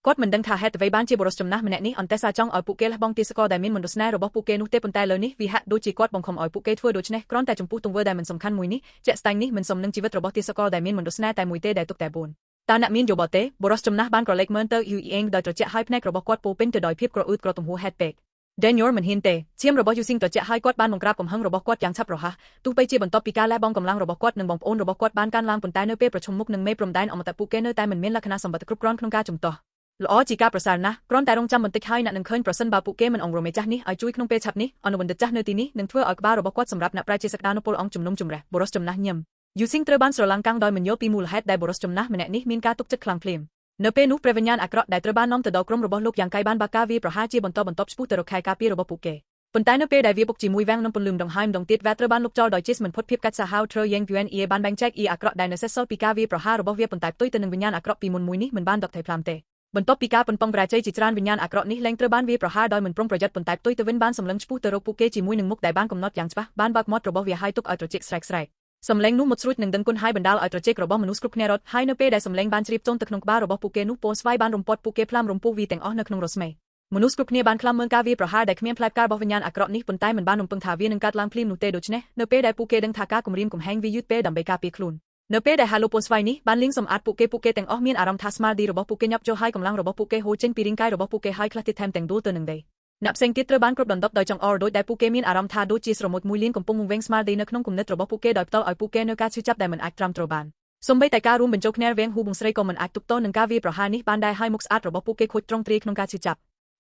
គាត់មិនដឹងថាហេតុអ្វីបានជាបរិសុទ្ធចំណាស់ម្នាក់នេះអន្តេសាចង់ឲ្យពួកគេលះបង់ទេសកលដែលមានមន្តស្នេហ៍របស់ពួកគេនោះទេប៉ុន្តែលើនេះវាហាក់ដូចជាគាត់បង្ខំឲ្យពួកគេធ្វើដូច្នេះគ្រាន់តែចំពោះទង្វើដែលមិនសំខាន់មួយនេះជាក់ស្ដែងនេះមិនសមនឹងជីវិតរបស់ទេសកលដែលមានមន្តស្នេហ៍តែមួយទេដែលទុកតែ4តើអ្នកមានយោបល់ទេបរិសុទ្ធចំណាស់បានក្រឡេកមើលទៅយូអ៊ីងដោយត្រជាក់ហើយភ្នែករបស់គាត់ពោពេញទៅដោយភាពក្រអឺតក្រទំហួរហេតុពេក Daniel មិនហ៊ានទេឈាមរបស់យូស៊ីងត្រជាក់ហើយគាត់បានបង្ក្រាបកំហឹងរបស់គាត់យ៉ាងឆាប់រហ័សទោះបីជាបន្ទាប់ពីការលះបង់កម្លាំងរបស់គាត់និងបងប្អូនរបស់គាត់បានកើនឡើងប៉ុន្តែនៅពេលប្រជុំមុខនឹងមេព្រំដែនអមតៈពួកគេនៅតែមិនមានលក្ខណៈសម្បត្តិគ្រប់គ្រាន់ក្នុងការជំទាស់ល្អជាការប្រសើរណាស់គ្រាន់តែរងចាំបន្តិចហើយអ្នកនឹងឃើញប្រសិនបើពួកគេមិនអង្រមេចាស់នេះឲ្យជួយក្នុងពេលឆាប់នេះអនុបណ្ឌិតចាស់នៅទីនេះនឹងធ្វើឲ្យក្បាលរបស់គាត់សម្រាប់អ្នកប្រាជ្ញជាសក្តានុពលអង្គជំនុំជម្រះបរិសុទ្ធចំណាស់ញឹមយូស៊ីងត្រូវបានស្រឡាំងកាំងដោយមិនយល់ពីមូលហេតុដែលបរិសុទ្ធចំណាស់ម្នាក់នេះមានការទុកចិត្តខ្លាំងភ្លាមនៅពេលនោះព្រះវិញ្ញាណអាក្រក់ដែលត្រូវបាននាំទៅដល់ក្រុមរបស់លោកយ៉ាងកៃបានបាកាវាប្រហារជាបន្តបន្ទាប់ឆ្ពោះទៅរកខែការពាររបស់ពួកគេប៉ុន្តែនៅពេលដែលវាបុកជាមួយវាំងនឹងពន្លឺម្ដងហើយម្ដងទៀតវាត្រូវបានលុបចោលដោយជិះមិនផុតភាពកាច់សាហាវ Tro Yang Yuan E បានបែងចែក E អាក្រក់ដែលនៅសេសសល់ពីការវាប្រហាររបស់វាប៉ុន្តែផ្ទុយទៅនឹងវិញ្ញាណអាក្រក់ពីមុនមួយនេះមិនបានដកថយផ្លាមទេបន្ទាប់ពីការប៉ុនប៉ងបរាជ័យជាច្រើនវិញ្ញាណអាក្រក់នេះលែងត្រូវបានវាប្រហារដោយមិនប្រុងប្រយ័ត្នប៉ុន្តែផ្ទុយទៅវិញបានសម្លឹងឆ្ពោះទៅរកពួកគេជាមួយនឹងមុខដែលបានកំណត់យ៉ាងច្បាស់បានបើកមាត់របស់វាហើយទុកឲ្យត្រជាក់ស្រែកសំឡេងនោះមុតស្រួចនឹងដឹងគុណហើយបណ្ដាលឲ្យត្រជាក់របស់មនុស្សគ្រប់គ្នារត់ហើយនៅពេលដែលសំឡេងបានជ្រាបចូលទៅក្នុងក្បាលរបស់ពួកគេនោះពណ៌ស្វាយបានរំពាត់ពួកគេផ្លាមរំពោះវីទាំងអស់នៅក្នុងរស្មីមនុស្សគ្រប់គ្នាបានខ្លាំមើលការវាប្រហារដែលគ្មានផ្លែផ្ការបស់វិញ្ញាណអាក្រក់នេះប៉ុន្តែមិនបានរំពឹងថាវានឹងកើតឡើងភ្លាមនោះទេដូច្នេះនៅពេលដែលពួកគេដឹងថាការគំរាមកំហែងវាយឺតពេលដើម្បីការពារខ្លួននៅពេលដែលហាឡូពណ៌ស្វាយនេះបានលៀងសម្អាតពួកគេទាំងអស់មានអារម្មណ៍ថាស្មារតីរបស់ពួកគេញាប់ចុះហើយកម្លាំងរបស់ពួកគេហូរចេញពីរាងកាយរបស់ពួកគេហើយខ្លះទៀតថែមទាំងដួលទៅនឹងដីអ្នកផ្សេងទៀតត្រូវបានគ្របដណ្ដប់ដោយចង្អុលដោយដែលពួកគេមានអារម្មណ៍ថាដូចជាស្រមោចមួយលៀនកំពុងវង្វេងស្មារតីនៅក្នុងគំនិតរបស់ពួកគេដោយផ្ទាល់ឲ្យពួកគេនៅការឈឺចាប់ដែលមិនអាចត្រាំទ្របានសូម្បីតែការរួមបញ្ចូលគ្នារវាងហ៊ូបងស្រីក៏មិនអាចទប់ទល់នឹងការវាយប្រហារនេះបានដែរហើយមុខស្អាតរបស់ពួកគេខូចត្រង់ទ្រាយក្នុងការឈឺចាប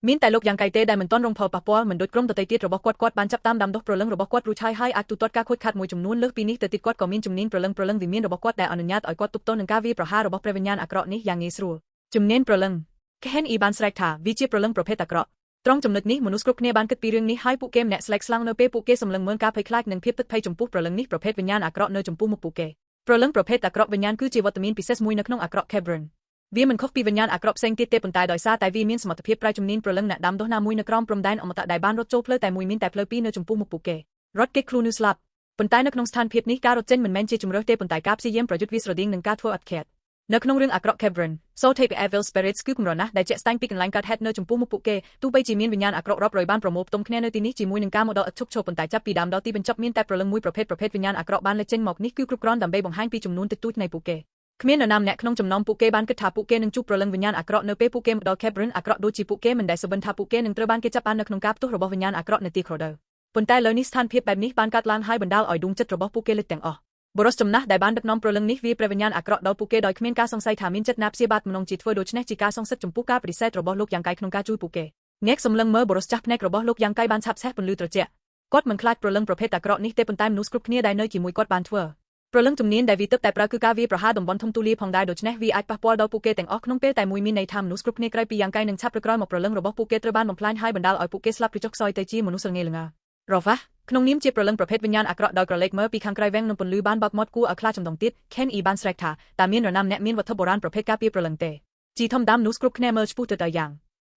់មានតែលោកយ៉ាងកៃទេដែលមិនទាន់រងផលប៉ះពាល់មិនដូចក្រុមដទៃទៀតរបស់គាត់បានចាប់តាមដាំដុះព្រលឹងរបស់គាត់រួចហើយអាចទូទាត់ការខូចខាតមួយចំនួនលើសពីនេះទៅទៀតគាត់ក៏មានជំនាញព្រលឹងវិមានរបស់គាត់ដែលអនុញ្ញាតឲ្យគាត់ទប់ទល់នឹងការវាយប្រហាររបស់ព្រះវិញ្ញាណអាក្រក់នេះយ៉ាងងាយស្រួលជំនាញព្រលឹង Ken E បានស្រែកថាវាជាព្រលឹងប្រភេទអាក្រក់ត្រង់ចំណុចនេះមនុស្សគ្រប់គ្នាបានគិតពីរឿងនេះហើយពួកគេម្នាក់ស្លែកស្លាំងនៅពេលពួកគេសម្លឹងមើលការភ័យខ្លាចនិងភាពទឹកភ័យចំពោះព្រលឹងនេះប្រភេទវិញ្ញាណអាក្រក់នៅចំពោះមុខពួកគេ ព្រលឹងប្រភេទអាក្រក់វិញ្ញាណគឺជាវត្តមានពិសេសមួយនៅក្នុងអាក្រក់ Kebron វាមិនខុសពីវិញ្ញាណអាក្រក់ផ្សេងទៀតទេប៉ុន្តែដោយសារតែវាមានសមត្ថភាពប្រាជ្ញាព្រលឹងអ្នកដាំដុះណាមួយនៅក្រោមព្រំដែនអមតៈដែលបានរត់ចូលផ្លូវតែមួយមានតែផ្លូវពីរនៅចំពោះមុខពួកគេរត់គេខ្លួនស្លាប់ប៉ុន្តែនៅក្នុងស្ថានភាពនេះការរត់ចេញមិនមែនជាជំរើសទេប៉ុន្តែការព្យាយាមប្រយុទ្ធវាស្រដៀងនឹងការធ្វើអត់ឃាតនៅក្នុងរឿងអាក្រក់ Kebron Soul Tape Evil Spirits គឺកម្រណាស់ដែលជាក់ស្ដែងពីកន្លែងកើតហេតុនៅចំពោះមុខពួកគេទោះបីជាមានវិញ្ញាណអាក្រក់រាប់រយបានប្រមូលផ្តុំគ្នានៅទីនេះជាមួយនឹងការមកដល់ឥតឈប់ឈរប៉ុន្តែចាប់ពីដើមដល់ទីបញ្ចប់មានតែព្រលឹងមួយប្រភេទវិញ្ញាណអាក្រក់បានលេចចេញមកនេះគឺគ្រប់គ្រាន់ដើម្បីបង្ហាញពីចំនួនតិចតួចនៃពួកគេគ្មាននរណាម្នាក់ក្នុងចំណោមពួកគេបានគិតថាពួកគេនឹងជួបព្រលឹងវិញ្ញាណអាក្រក់នៅពេលពួកគេមកដល់ Kebron អាក្រក់ដូចជាពួកគេមិនដែលសុបិនថាពួកគេនឹងត្រូវបានគេចាប់បាននៅក្នុងការផ្ទុះរបស់វិញ្ញាណអាក្រក់នៅទី Crowder ប៉ុន្តែលើនេះស្ថានភាពបែបនេះបានកើតឡើងហើយបណ្ដាលឲ្យដួងចិត្តរបស់ពួកគេលេចទាំងអស់បរិសុទ្ធចំណាស់ដែលបានដឹកនាំព្រលឹងនេះវាព្រះវិញ្ញាណអាក្រក់ដល់ពួកគេដោយគ្មានការសង្ស័យថាមានចិត្តណាព្យាបាទម្នងជាធ្វើដូច្នេះជាការសងសឹកចំពោះការបដិសេធរបស់លោកយ៉ាងកៃក្នុងការជួយពួកគេអ្នកសម្លឹងមើលបរិសុទ្ធចាស់ភ្នែករបស់លោកយ៉ាងកៃបានឆាប់ឆេះពន្លឺត្រជាក់គាត់មិនខ្លាចព្រលឹងប្រភេទអាក្រក់នេះទេប៉ុន្តែមនុស្សគ្រប់គ្នាដែលនៅជាមួយគាត់បានធ្វើព្រលឹងជំនាញដែលវាទើបតែប្រើគឺការវាប្រហារតំបន់ធំទូលាយផងដែរដូច្នេះវាអាចប៉ះពាល់ដល់ពួកគេទាំងអស់ក្នុងពេលតែមួយមានន័យថាមនុស្សគ្រប់គ្នាក្រៅពីយ៉ាងកៃនឹងឆាប់ប្រក្រោយមកព្រលឹងរបស់ពួកគេត្រូវបានបំផ្លាញហើយបណ្ដាលឲ្យពួកគេស្លាប់ឬចុះខ្សោយទៅជាមនុស្សល្ងេល្ងារវ៉ាក្នុងនាមជាព្រលឹងប្រភេទវិញ្ញាណអាក្រក់ដោយក្រឡេកមើលពីខាងក្រៅវាំងនឹងពន្លឺបានបោកមាត់គួរឲ្យខ្លាចចម្ដងទៀត Ken E បានស្រែកថាតើមាននរណាម្នាក់មានវត្ថុបុរាណប្រភេទការពារព្រលឹងទេជីធម្មតាមនុស្សគ្រប់គ្នាមើលឆ្ពោះទៅយ៉ា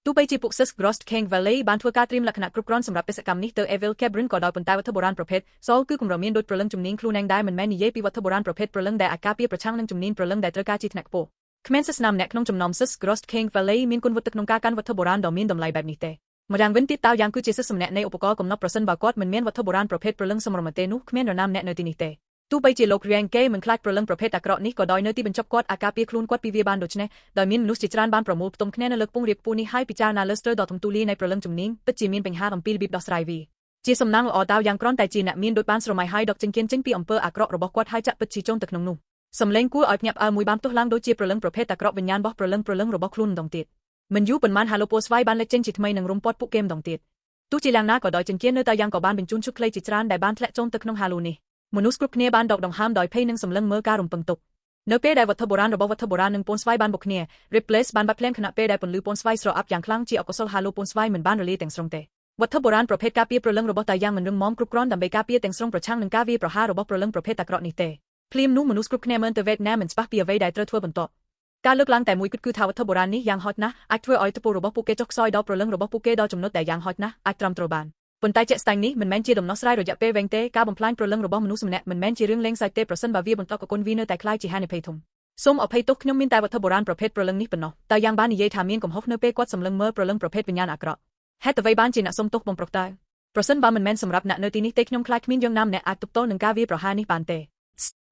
ងទោះបីជាពួក Sis Grost King Valley បានធ្វើការត្រៀមលក្ខណៈគ្រប់គ្រាន់សម្រាប់បេសកកម្មនេះទៅ Evil Kebron ក៏ដោយប៉ុន្តែវត្ថុបុរាណប្រភេទ Soul គឺគម្រមានដូចព្រលឹងជំនាញខ្លួនឯងដែរមិនមែននិយាយពីវត្ថុបុរាណប្រភេទព្រលឹងដែលអាចការពារប្រឆាំងនឹងជំនាញព្រលឹងដែលត្រូវការជាថ្នាក់ខ្ពស់គ្មានសាសនាម្នាក់ក្នុងចំណោម Sis Grost King Valley មានគុណវុឌ្ឍិក្នុងការកាន់វត្ថុបុរាណដ៏មានតម្លៃបែបនេះទេម្យ៉ាងវិញទៀតតើយ៉ាងគឺជាសិស្សម្នាក់នៃឧបករណ៍កំណត់ប្រសិនបើគាត់មិនមានវត្ថុបុរាណប្រភេទព្រលឹងសមរម្យទេនោះគ្មាននរណាម្នាក់នៅទីនេះទេទោះបីជាលោក Rianke មិនខ្លាចព្រលឹងប្រភេទអាក្រក់នេះក៏ដោយនៅទីបញ្ចប់គាត់អាចការពារខ្លួនគាត់ពីវាបានដូច្នេះដោយមានមនុស្សជាច្រើនបានប្រមូលផ្តុំគ្នានៅលើខ្ពង់រាបខ្ពស់នេះហើយពិចារណាលើស្ទើរដ៏ធំទូលាយនៃព្រលឹងជំនាញពិតជាមានបញ្ហាអំពីរបៀបដោះស្រាយវាជាសំណាងល្អតើយ៉ាងគ្រាន់តែជាអ្នកមានដូចបានស្រមៃហើយដកចេញពីអំពើអាក្រក់របស់គាត់ហើយចាក់ពិតជាចូលទៅក្នុងនោះសំឡេងគួរឲ្យភ្ញាក់ផ្អើលមួយបានផ្ទុះឡើងដូចជាព្រលឹងប្រភេទអាក្រក់វិញ្ញាណបោះព្រលឹងរបស់ខ្លួនម្ដងទៀតមិនយូរប៉ុន្មានហាឡូពណ៌ស្វាយបានលេចចេញជាថ្មីនឹងរុំព័ទ្ធពួកគេម្ដងទៀតទោះជាយ៉ាងណាក៏ដោយចិញ្ចៀននៅតែយ៉ាងក៏បានបញ្ជូនឈុតខ្លីជាច្រើនដែលបានធ្លាក់ចូលទៅក្នុងហាឡូនេះមនុស្សគ្រប់គ្នាបានដកដង្ហើមដោយភ័យនិងសម្លឹងមើលការរំពឹងទុកនៅពេលដែលវត្ថុបុរាណនិងពណ៌ស្វាយបានបុកគ្នា Replace បានបាត់ភ្លាមខណៈពេលដែលពន្លឺពណ៌ស្វាយស្រអាប់យ៉ាងខ្លាំងជាអកុសលហាឡូពណ៌ស្វាយមិនបានរលាយទាំងស្រុងទេវត្ថុបុរាណប្រភេទការពារព្រលឹងរបស់តាយ៉ាងមិនរឹងមាំគ្រប់គ្រាន់ដើម្បីការពារទាំងស្រុងប្រឆាំងនឹងការវាយប្រហាររបស់ព្រលឹងប្រភេទអាក្រក់នេះទេភ្លាមនោះមនុស្សគ្រប់គ្នាមើលទៅវេទណាមិនច្បាស់ពីអ្វីដែលត្រូវធ្វើបន្ទាប់ការលើកឡើងតែមួយគឺថាវត្ថុបុរាណនេះយ៉ាងហោចណាស់អាចធ្វើឲ្យទពលរបស់ពួកគេចុះខ្សោយដល់ព្រលឹងរបស់ពួកគេដល់ចំណុចដែលយ៉ាងហោចណាស់អាចត្រាំទ្របានប៉ុន្តែជាក់ស្ដែងនេះមិនមែនជាដំណោះស្រាយរយៈពេលវែងទេការបំផ្លាញព្រលឹងរបស់មនុស្សម្នាក់មិនមែនជារឿងលេងសើចទេប្រសិនបើវាបន្តកកុនវានៅតែខ្លាយជាហានិភ័យធំសូមអភ័យទោសខ្ញុំមានតែវត្ថុបុរាណប្រភេទព្រលឹងនេះប៉ុណ្ណោះតែយ៉ាងបាននិយាយថាមានកំហុសនៅពេលគាត់សម្លឹងមើលព្រលឹងប្រភេទវិញ្ញាណអាក្រក់ហេតុអ្វីបានជាអ្នកសុំទោសបំប្រុសតើប្រសិនបើមិនមែនសម្រាប់អ្នកនៅទីនេះទេខ្ញុំខ្លាចគ្មានយើងណាម្នាក់អាចទប់ទល់នឹងការវាយប្រហារនេះបានទេ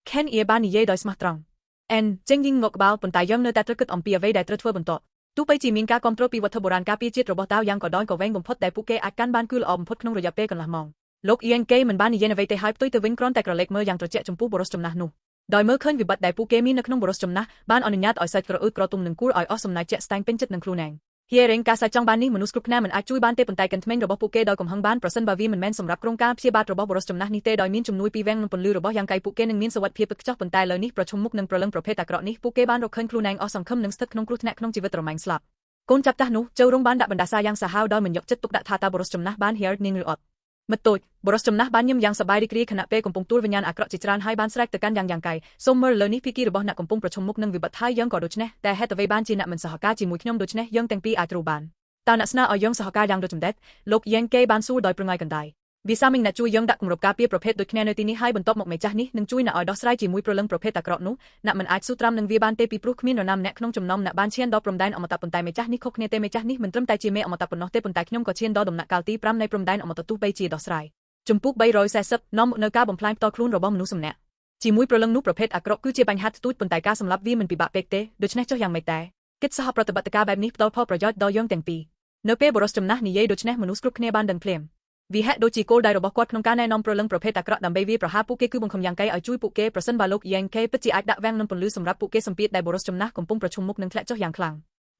Ken E បាននិយាយដោយស្មោះត្រង់ចេញយីងងក់ក្បាលប៉ុន្តែយើងនៅតែត្រូវគិតអំពីអ្វីដែលត្រូវធ្វើបន្តទោះបីជាមានការគ្រប់គ្រងពីវត្ថុបុរាណការពារជាតិរបស់តាវយ៉ាងក៏ដោយក៏វែងបំផុតដែលពួកគេអាចកាន់បានគឺល្អបំផុតក្នុងរយៈពេលកន្លះម៉ោងលោក Ianke មិនបាននិយាយអ្វីទេហើយផ្ទុយទៅវិញគ្រាន់តែក្រឡេកមើលយ៉ាងត្រជាក់ចំពោះបរិសុទ្ធចំណាស់នោះដោយមើលឃើញវិបត្តិដែលពួកគេមាននៅក្នុងបរិសុទ្ធចំណាស់បានអនុញ្ញាតឲ្យសាច់ក្រអឺតក្រទុំនឹងគួរឲ្យអស់សំណើចជាក់ស្ដែងពេញចិត្តនឹងខ្លួនឯង Hearing ការសាច់ចង់បាននេះមនុស្សគ្រប់គ្នាមិនអាចជួយបានទេប៉ុន្តែកិនថ្មីរបស់ពួកគេដោយកំហឹងបានប្រសិនបើវាមិនមែនសម្រាប់ក្រុមការព្យាបាទរបស់បរិសុទ្ធចំណាស់នេះទេដោយមានជំនួយពីវាំងនិងពន្លឺរបស់យ៉ាងកៃពួកគេនឹងមានសុវត្ថិភាពពិតខ្ចោះប៉ុន្តែលើនេះប្រឈមមុខនឹងព្រលឹងប្រភេទអាក្រក់នេះពួកគេបានរកឃើញខ្លួនឯងអស់សង្ឃឹមនឹងស្ថិតក្នុងគ្រោះថ្នាក់ក្នុងជីវិតរមែងស្លាប់កូនចាប់តាស់នោះចូលរងបានដាក់បណ្ដាសាយ៉ាងសាហាវដោយមិនយកចិត្តទុកដាក់ថាតើបរិសុទ្ធចំណាស់បាន Heard នាងឬអត់មិត្តតូចបរិសុទ្ធចំណាស់បានញឹមយ៉ាងសប្បាយរីករាយខណៈពេលកំពុងទួលវិញ្ញាណអាក្រក់ជាច្រើនហើយបានស្រែកទៅកាន់យ៉ាងកៃសូមមើលលើនេះភាគីរបស់អ្នកកំពុងប្រឈមមុខនឹងវិបត្តិហើយយើងក៏ដូច្នេះតែហេតុអ្វីបានជាអ្នកមិនសហការជាមួយខ្ញុំដូច្នេះយើងទាំងពីរអាចត្រូវបានតើអ្នកស្នើឲ្យយើងសហការយ៉ាងដូចម្ដេចលោក Ianke បានសួរដោយប្រងាយកណ្ដាលវាសាមិញអ្នកជួយយើងដាក់គម្របការពារប្រភេទដូចគ្នានៅទីនេះហើយបន្ទាប់មកម្ចាស់នេះនឹងជួយអ្នកឲ្យដោះស្រាយជាមួយព្រលឹងប្រភេទអាក្រក់នោះអ្នកមិនអាចស៊ូត្រាំនឹងវាបានទេពីព្រោះគ្មាននរណាម្នាក់ក្នុងចំណោមអ្នកបានឈានដល់ព្រំដែនអមតៈប៉ុន្តែម្ចាស់នេះខុសគ្នាទេម្ចាស់នេះមិនត្រឹមតែជាមេអមតៈប៉ុណ្ណោះទេប៉ុន្តែខ្ញុំក៏ឈានដល់ដំណាក់កាលទី5នៃព្រំដែនអមតៈទោះបីជាដោះស្រាយចំពោះ340នាំមកនៅការបំផ្លាញផ្ទាល់ខ្លួនរបស់មនុស្សម្នាក់ជាមួយព្រលឹងនោះប្រភេទអាក្រក់គឺជាបញ្ហាទទូចប៉ុន្តែការសម្លាប់វាមិនពិបាកពេកទេដូច្នេះចុះយ៉ាងម៉េចតែគិតសហប្រតិបត្តិការបែបនេះផ្ដល់ផលប្រយោជន៍ដល់យើងទាំងពីរនៅពេលបរិសុទ្ធចំណាស់និយាយដូច្នេះមនុស្សគ្រប់គ្នាបានដឹងភ្លាមវាហាក់ដូចជាគោលដៅរបស់គាត់ក្នុងការណែនាំព្រលឹងប្រភេទអាក្រក់ដើម្បីវាយប្រហារពួកគេគឺបង្ខំយ៉ាងកៃឲ្យជួយពួកគេប្រសិនបើលោក Ianke ពិតជាអាចដាក់វាំងនឹងពន្លឺសម្រាប់ពួកគេសម្ពាធដែលបរិសុទ្ធចំណាស់កំពុងប្រឈមមុខនឹងធ្លាក់ចុះយ៉ាងខ្លាំង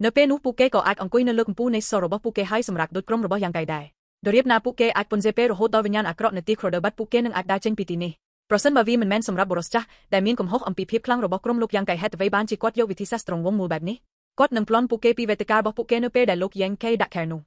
នៅពេលនោះពួកគេក៏អាចអង្គុយនៅលើកំពូលនៃសសររបស់ពួកគេហើយសម្រាប់ដូចក្រុមរបស់យ៉ាងកៃដែរដោយរៀបណាពួកគេអាចពន្យល់ពេលរហូតដល់វិញ្ញាណអាក្រក់នៅទី Crowder បាត់ពួកគេនឹងអាចដើរចេញពីទីនេះប្រសិនបើវាមិនមែនសម្រាប់បរិសុទ្ធចាស់ដែលមានកំហុសអំពីភាពខ្លាំងរបស់ក្រុមលោកយ៉ាងកៃហេតុអ្វីបានជាគាត់យកវិធីសាស្ត្រត្រង់វងមូលបែបនេះគាត់នឹងប្លន់ពួកគេពីវេទិការបស់ពួកគេនៅពេលដែលលោក Ianke ដាក់ខែនោ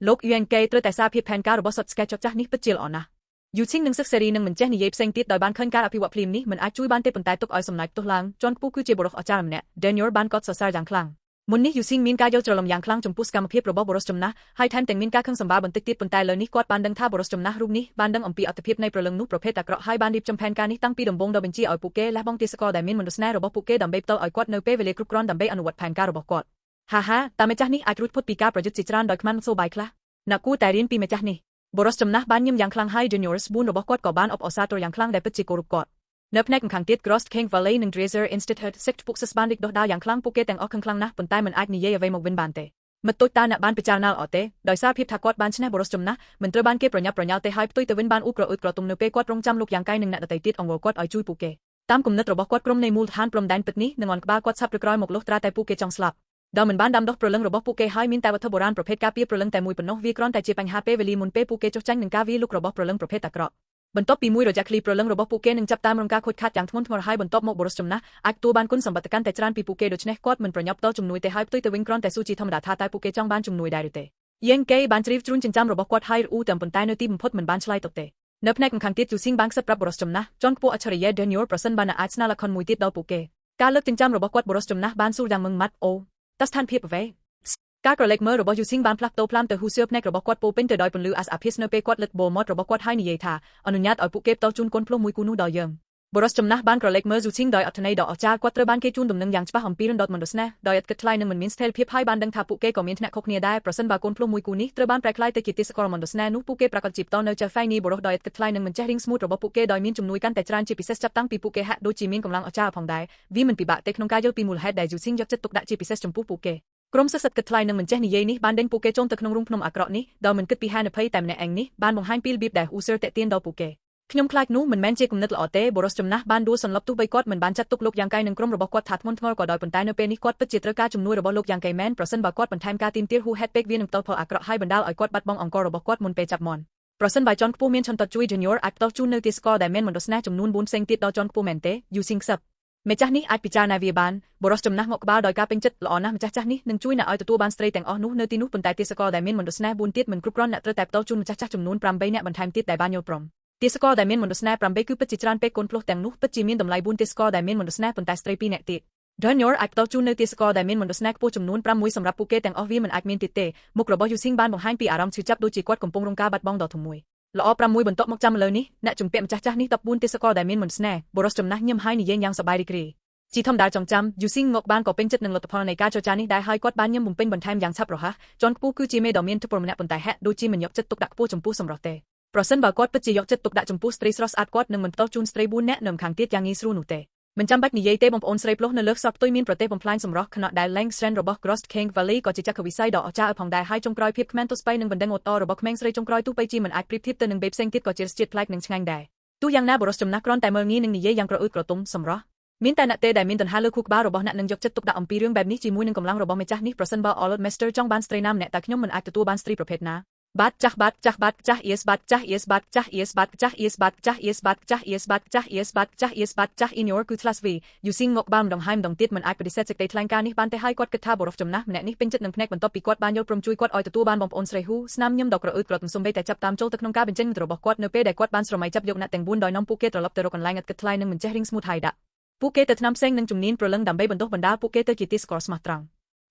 ះលោក Ianke ត្រូវតែសារភាពផែនការរបស់សុតស្កែចចាស់នេះពិតជាល្អណាស់ ยูชิงนึงซึกเซรีนึงเหมือนเจนิเยบเซงติดโดยบ้านเคลื่อนการอภิวัตพลิมนี้เหมือนอาจช่วยบ้านเตปนตายตกอ้อยสำนักตัวหลังจอนผู้คือเจบรกอาจารย์เนี่ยเดนยอร์บ้านก็สะสารอย่างคลั่งมุนนี้ยูซิงมินกายเจอลมอย่างคลั่งจมพุสกรรมเพียบระบบบรสจมนะให้แทนแต่งมินกาเครื่องสำบาบันติดติดปนตายเลยนี้กอดบ้านดังท่าบรสจมนะรูปนี้บ้านดังอมปีอัตเพียบในประเลิงนุประเภทตะเกราะให้บ้านดิบจำแผนการนี้ตั้งปีดมบงดอบัญชีอ้อยปุเก้และบ้องติสกอร์แต่มินมนุษย์แน่ระบบปุเก้ดำเบบเตออ้อยกอดเนเป้เวเลกรุกร้อนดำเบอนุวัตแผนการระบบกอดฮ่าแต่เมจ้านี้อาจรุดพุทธปีกาประยุทธ์จิตรานโดยขมันโซบายคละนักกู้แต่เรียนปีเมจ้านี้บรสจมนะบ้านยิมยังคลั่งให้จูเนียร์สบูนระบบกอดก่อบ้านอบอซาตัวยังคลั่งได้ปิดจิโกรุกอดเนบแนกขังติดกรอสเคงวาเลย์หนึ่งเดรเซอร์อินสติทูตเซ็กต์ปุกสบ้านดิกดอกดาวยังคลั่งปุเก้แต่งออกคลั่งนะปนใต้มันอาจนิเยเอาไว้หมกเว้นบานเตมันตุยตาหน้าบ้านพิจารณาออเตโดยซาพิบทักกอดบ้านชนะบรสจมนะมันเตอบ้านเก็บประยับเตหายตุยตะเว้นบ้านอุกระอุดกระตุมเนเป้กอดรงจำลูกยังไกหนึ่งนัดแต่ติดองวกอดอ้อยจุยปุเก้ตามกลุ่มนัดระบบกอดกรมในมูลฐานปรมแดนปิดนี้หนึ่งวันกบ้ากอดซับรึกร้อยหมกลุกตราแต่ปุเก้จองสลับดาวเหมือนบ้านดำดอกประเลิงระบบปุเก้ให้มินแต่วัตถุโบราณประเภทกาเปียประเลิงแต่มวยปนนกวีกรอนแต่เจปังฮาเป้เวลีมุนเป้ปุเก้จกจังหนึ่งกาวีลูกระบบประเลิงประเภทตะเกราะบนโต๊ะปีมวยเราจะคลีประเลิงระบบปุเก้หนึ่งจับตามรงกาโคตรขาดอย่างทนทนให้บนโต๊ะหมกบรสจมนะอักตัวบ้านคุณสมบัติการแต่จานปีปุเก้โดยเฉพาะกอดมันประยับโต๊ะจุ่มนวยแต่ให้ตุยแต่วิ่งกรอนแต่สู้จีธรรมดาท่าตายปุเก้จ้องบ้านจุ่มนวยได้หรือเตยังเกย์บ้านจรีฟจุนจินจำระบบกอดให้อู้แต่บนใต้เนื้อตีมันพดเหมือนบ้านชลายตกเตเนบแนกขังติดอยู่ซิงบังสับรับบรสจมนะจอนปูอัจฉริยะเดนยอร์ประสันบานาอาชนาละครมวยติดดาวปุเก้การเลิกจินจำระบบกอดบรสจมนะบ้านสู้ดังมึงมัดโอตัสทันเพียบเวการกระเล็กเมื่อระบบยูซิงบ้านพลักโตพลามแต่หูเสือบในระบบกอดปูเป็นแต่ดอยปนลืออาสอาพิสเนเปกอดเล็กโบมอดระบบกอดให้นิเยธาอนุญาตเอาปุเก็บเต้าจุนก้นพลมวยกูนูดอยยังบรสจมนะบ้านกระเล็กเมื่อยูซิงดอยอัตในดอกจากวัดตระบ้านเกจุนดมนึงอย่างฉบับหอมปีรันดอดมันดสเน่ดอยอัดกระทลายนึงเหมือนมินสเทลเพียบให้บ้านดังทาปุเก็ก็มีทนคกเนียได้ประสันบากก้นพลมวยกูนี้ตระบ้านแปลกลายแต่กิติสกอร์มันดสเน่นุปุเก็ประกอบจีบตอนเนเจอไฟนี้บรสดอยอัดกระทลายนึงเหมือนเจริงสมูทระบบปุเก็ดอยมินจุ่มนุยกันแต่จานจีพิเศษจับตั้งปีปุเก็ฮะโดยจีมินกำลังเอาจ้าพองได้วิมันปีบะเตคนงกายลปีมูลเฮดได้ยูซิงยักจะตกดักจีพิเศษจมปุเก็กรมสัตว์กระทลายนึงเหมือนเจนิเยนี้บ้านเด้งปุเกจงตะขนงรุ่งพนมอักระนี้ดาวเหมือนกึศปีฮันเผยแต่ในแองนี้บ้านบงฮันปีลบีบได้อูเซอร์เตตีนดาวปุเกขยมคลายนู้เหมือนแมนเจกุมนัดละอเต้บรสจมนะบ้านดูสนลับตู้ใบกอดเหมือนบ้านจัดตุกลุกยังไกหนึ่งกรมระบบกอดถัดมนทงกอดอยปนใต้เนเปนี้กอดปิดจิตรกาจุ่มนุยระบบลุกยังไกแมนประสันบากอดปนไทม์กาตีมเตียร์ฮูเฮดเป็กเวียนหนึ่งเต้าพออักระให้บรรดาลอยกอดบัดบององกอระบบกอดมุนเปจับมอนประสันใบจอนปูเมียนชนตัดจุยจูเนียร์อักเต้าจูนเนติสกอร์แต่เมนมันดสแนจุ่มนูนบุญเซงติดดาวจอนปูเมนเตยูซิงซับเมจ้านี้อาจพิจารณาวิบานบรสจมนะงกบ้าโดยการเป็นจัดละอ่อนนะเมจ้านี้หนึ่งจุยน่ะเอาตัวบ้านสเตรย์แต่งอ้อนู้เนตินุปนไตติสกอร์แต่เมนมันดสแนบุญติดเหมือนกรุบร้อนน่ะตระแต่เต้าจุนเมจ้าจุ่มนูนปรำใบเนี่ยบันทายติดแต่บ้านโยปรมติสกอร์แต่เมนมันดสแนปรำใบคือปัจจิตรานเป็กคนพลุแต่งนู้ปัจจิมินดำไลบุญติสกอร์แต่เมนมันดสแนปนไตสเตรย์ปีเนี่ยติดเดินยอร์อักเต้าจุนเนติสกอร์แต่เมนมันดสแนปูจุ่มนูนปรำมวยสำหรับปุเกแต่งอ้อวีมันอักเมนติดเตมุกระบยูซิงบ้านบงฮันปีอารามชื่อจับดูจีกวดกลมปงรงกาบัดบองดอกถุงมวยละออปรำมวยบนโต๊ะมกจำเลยนี้ณจุ่มเปียมจ้านี้ตับบุญติสกอร์แต่เมนมันสแนบรสจมนะเยี่ยมให้นี่เย็นยังสบายดีกรีจีทำได้จงจำยูซิงงกบ้านก็เป็นจัดหนึ่งลดพอในการโจจานี้ได้ให้กอดบ้านยังมุมเป็นบนไทม์ยังชับหรอฮะจอนปูคือจีเมดอมีนทุกปรมเนี่ยปนแต่แฮดูจีมันยกจัดตุกดักปูจมปูสำรอเตเพราะเส้นบากอดปัจจิยกจัดตุกดักจมปูสตรีสรอสอัดกอดหนึ่งมันโตจูนสตรีบุญแนะนำขังติดยังงี้สรูนุเตมันจำบักนิเยเตบอมโอนสตรีปลุกในเลิกซับตัวมินประเทศบอมพลายสำรอขณะได้แรงสเตรนระบบกรอสเคงวาลีก็จิจักวิสัยดอกจ้าพองได้ให้จงกรอยเพียบคแมนตุสไปหนึ่งบันเดงอดต่อระบบแมงสตรีจงกรอยตู้ไปจีมันอัดปริบทิพย์ตัวหนึ่งเบบเซงติดก็เจรสจิตพลายหนึ่งช่างได้ตู้ยังหน้าบรสจมนักร้อนแต่เมื่องี้หนึ่งนิเยยังกระอุดกระตุ้มสำรอมินแต่ณเตได้มินตันฮาเลือคุกบ้าระบบณหนึ่งยกจัดตุกดาอมปีเรื่องแบบนี้จีมวยหนึ่งกำลังระบบเมจ้านี้ประสันบาออลด์เมสเตอร์จ้องบ้านสตรีน้ำเนี่ยแต่ขยมมันอัดตัวบ้านสตรีประเภทนะบัดจ้าเอสบัดจ้าเอสบัดจ้าเอสบัดจ้าเอสบัดจ้าเอสบัดจ้าเอสบัดจ้าเอสบัดจ้าเอสบัดจ้าอินยอร์กูทลัสวียูซิงงกบ้านดงไฮม์ดงติดมันอัดปฏิเสธจากเตทลางการนี้บ้านแต่ให้กอดกระทาบรฟจมนะเนี่ยนี้เป็นจัดหนึ่งแผนกบนโต๊ะปีกอดบ้านยศปรมจุยกอดออยตัวบ้านบอมปอนสเรหูสนามยมดอกกระอุดกระตุ้มสมเบยแต่จับตามโจตะขนงกาเป็นเจนระบบกอดเนเป้ได้กอดบ้านสมัยจับยกณแต่งบุญดอยน้องปูเกตระลับเตอร์กันไลงัดกระทลายหนึ่งเหมือนเจริงสมูทไฮดะปูเกตทนำเส้นหนึ่งจุ่มนินประเลิงดำใบบนโต๊ะบรรดาปูเกตกิติสกอร์สมาตรัง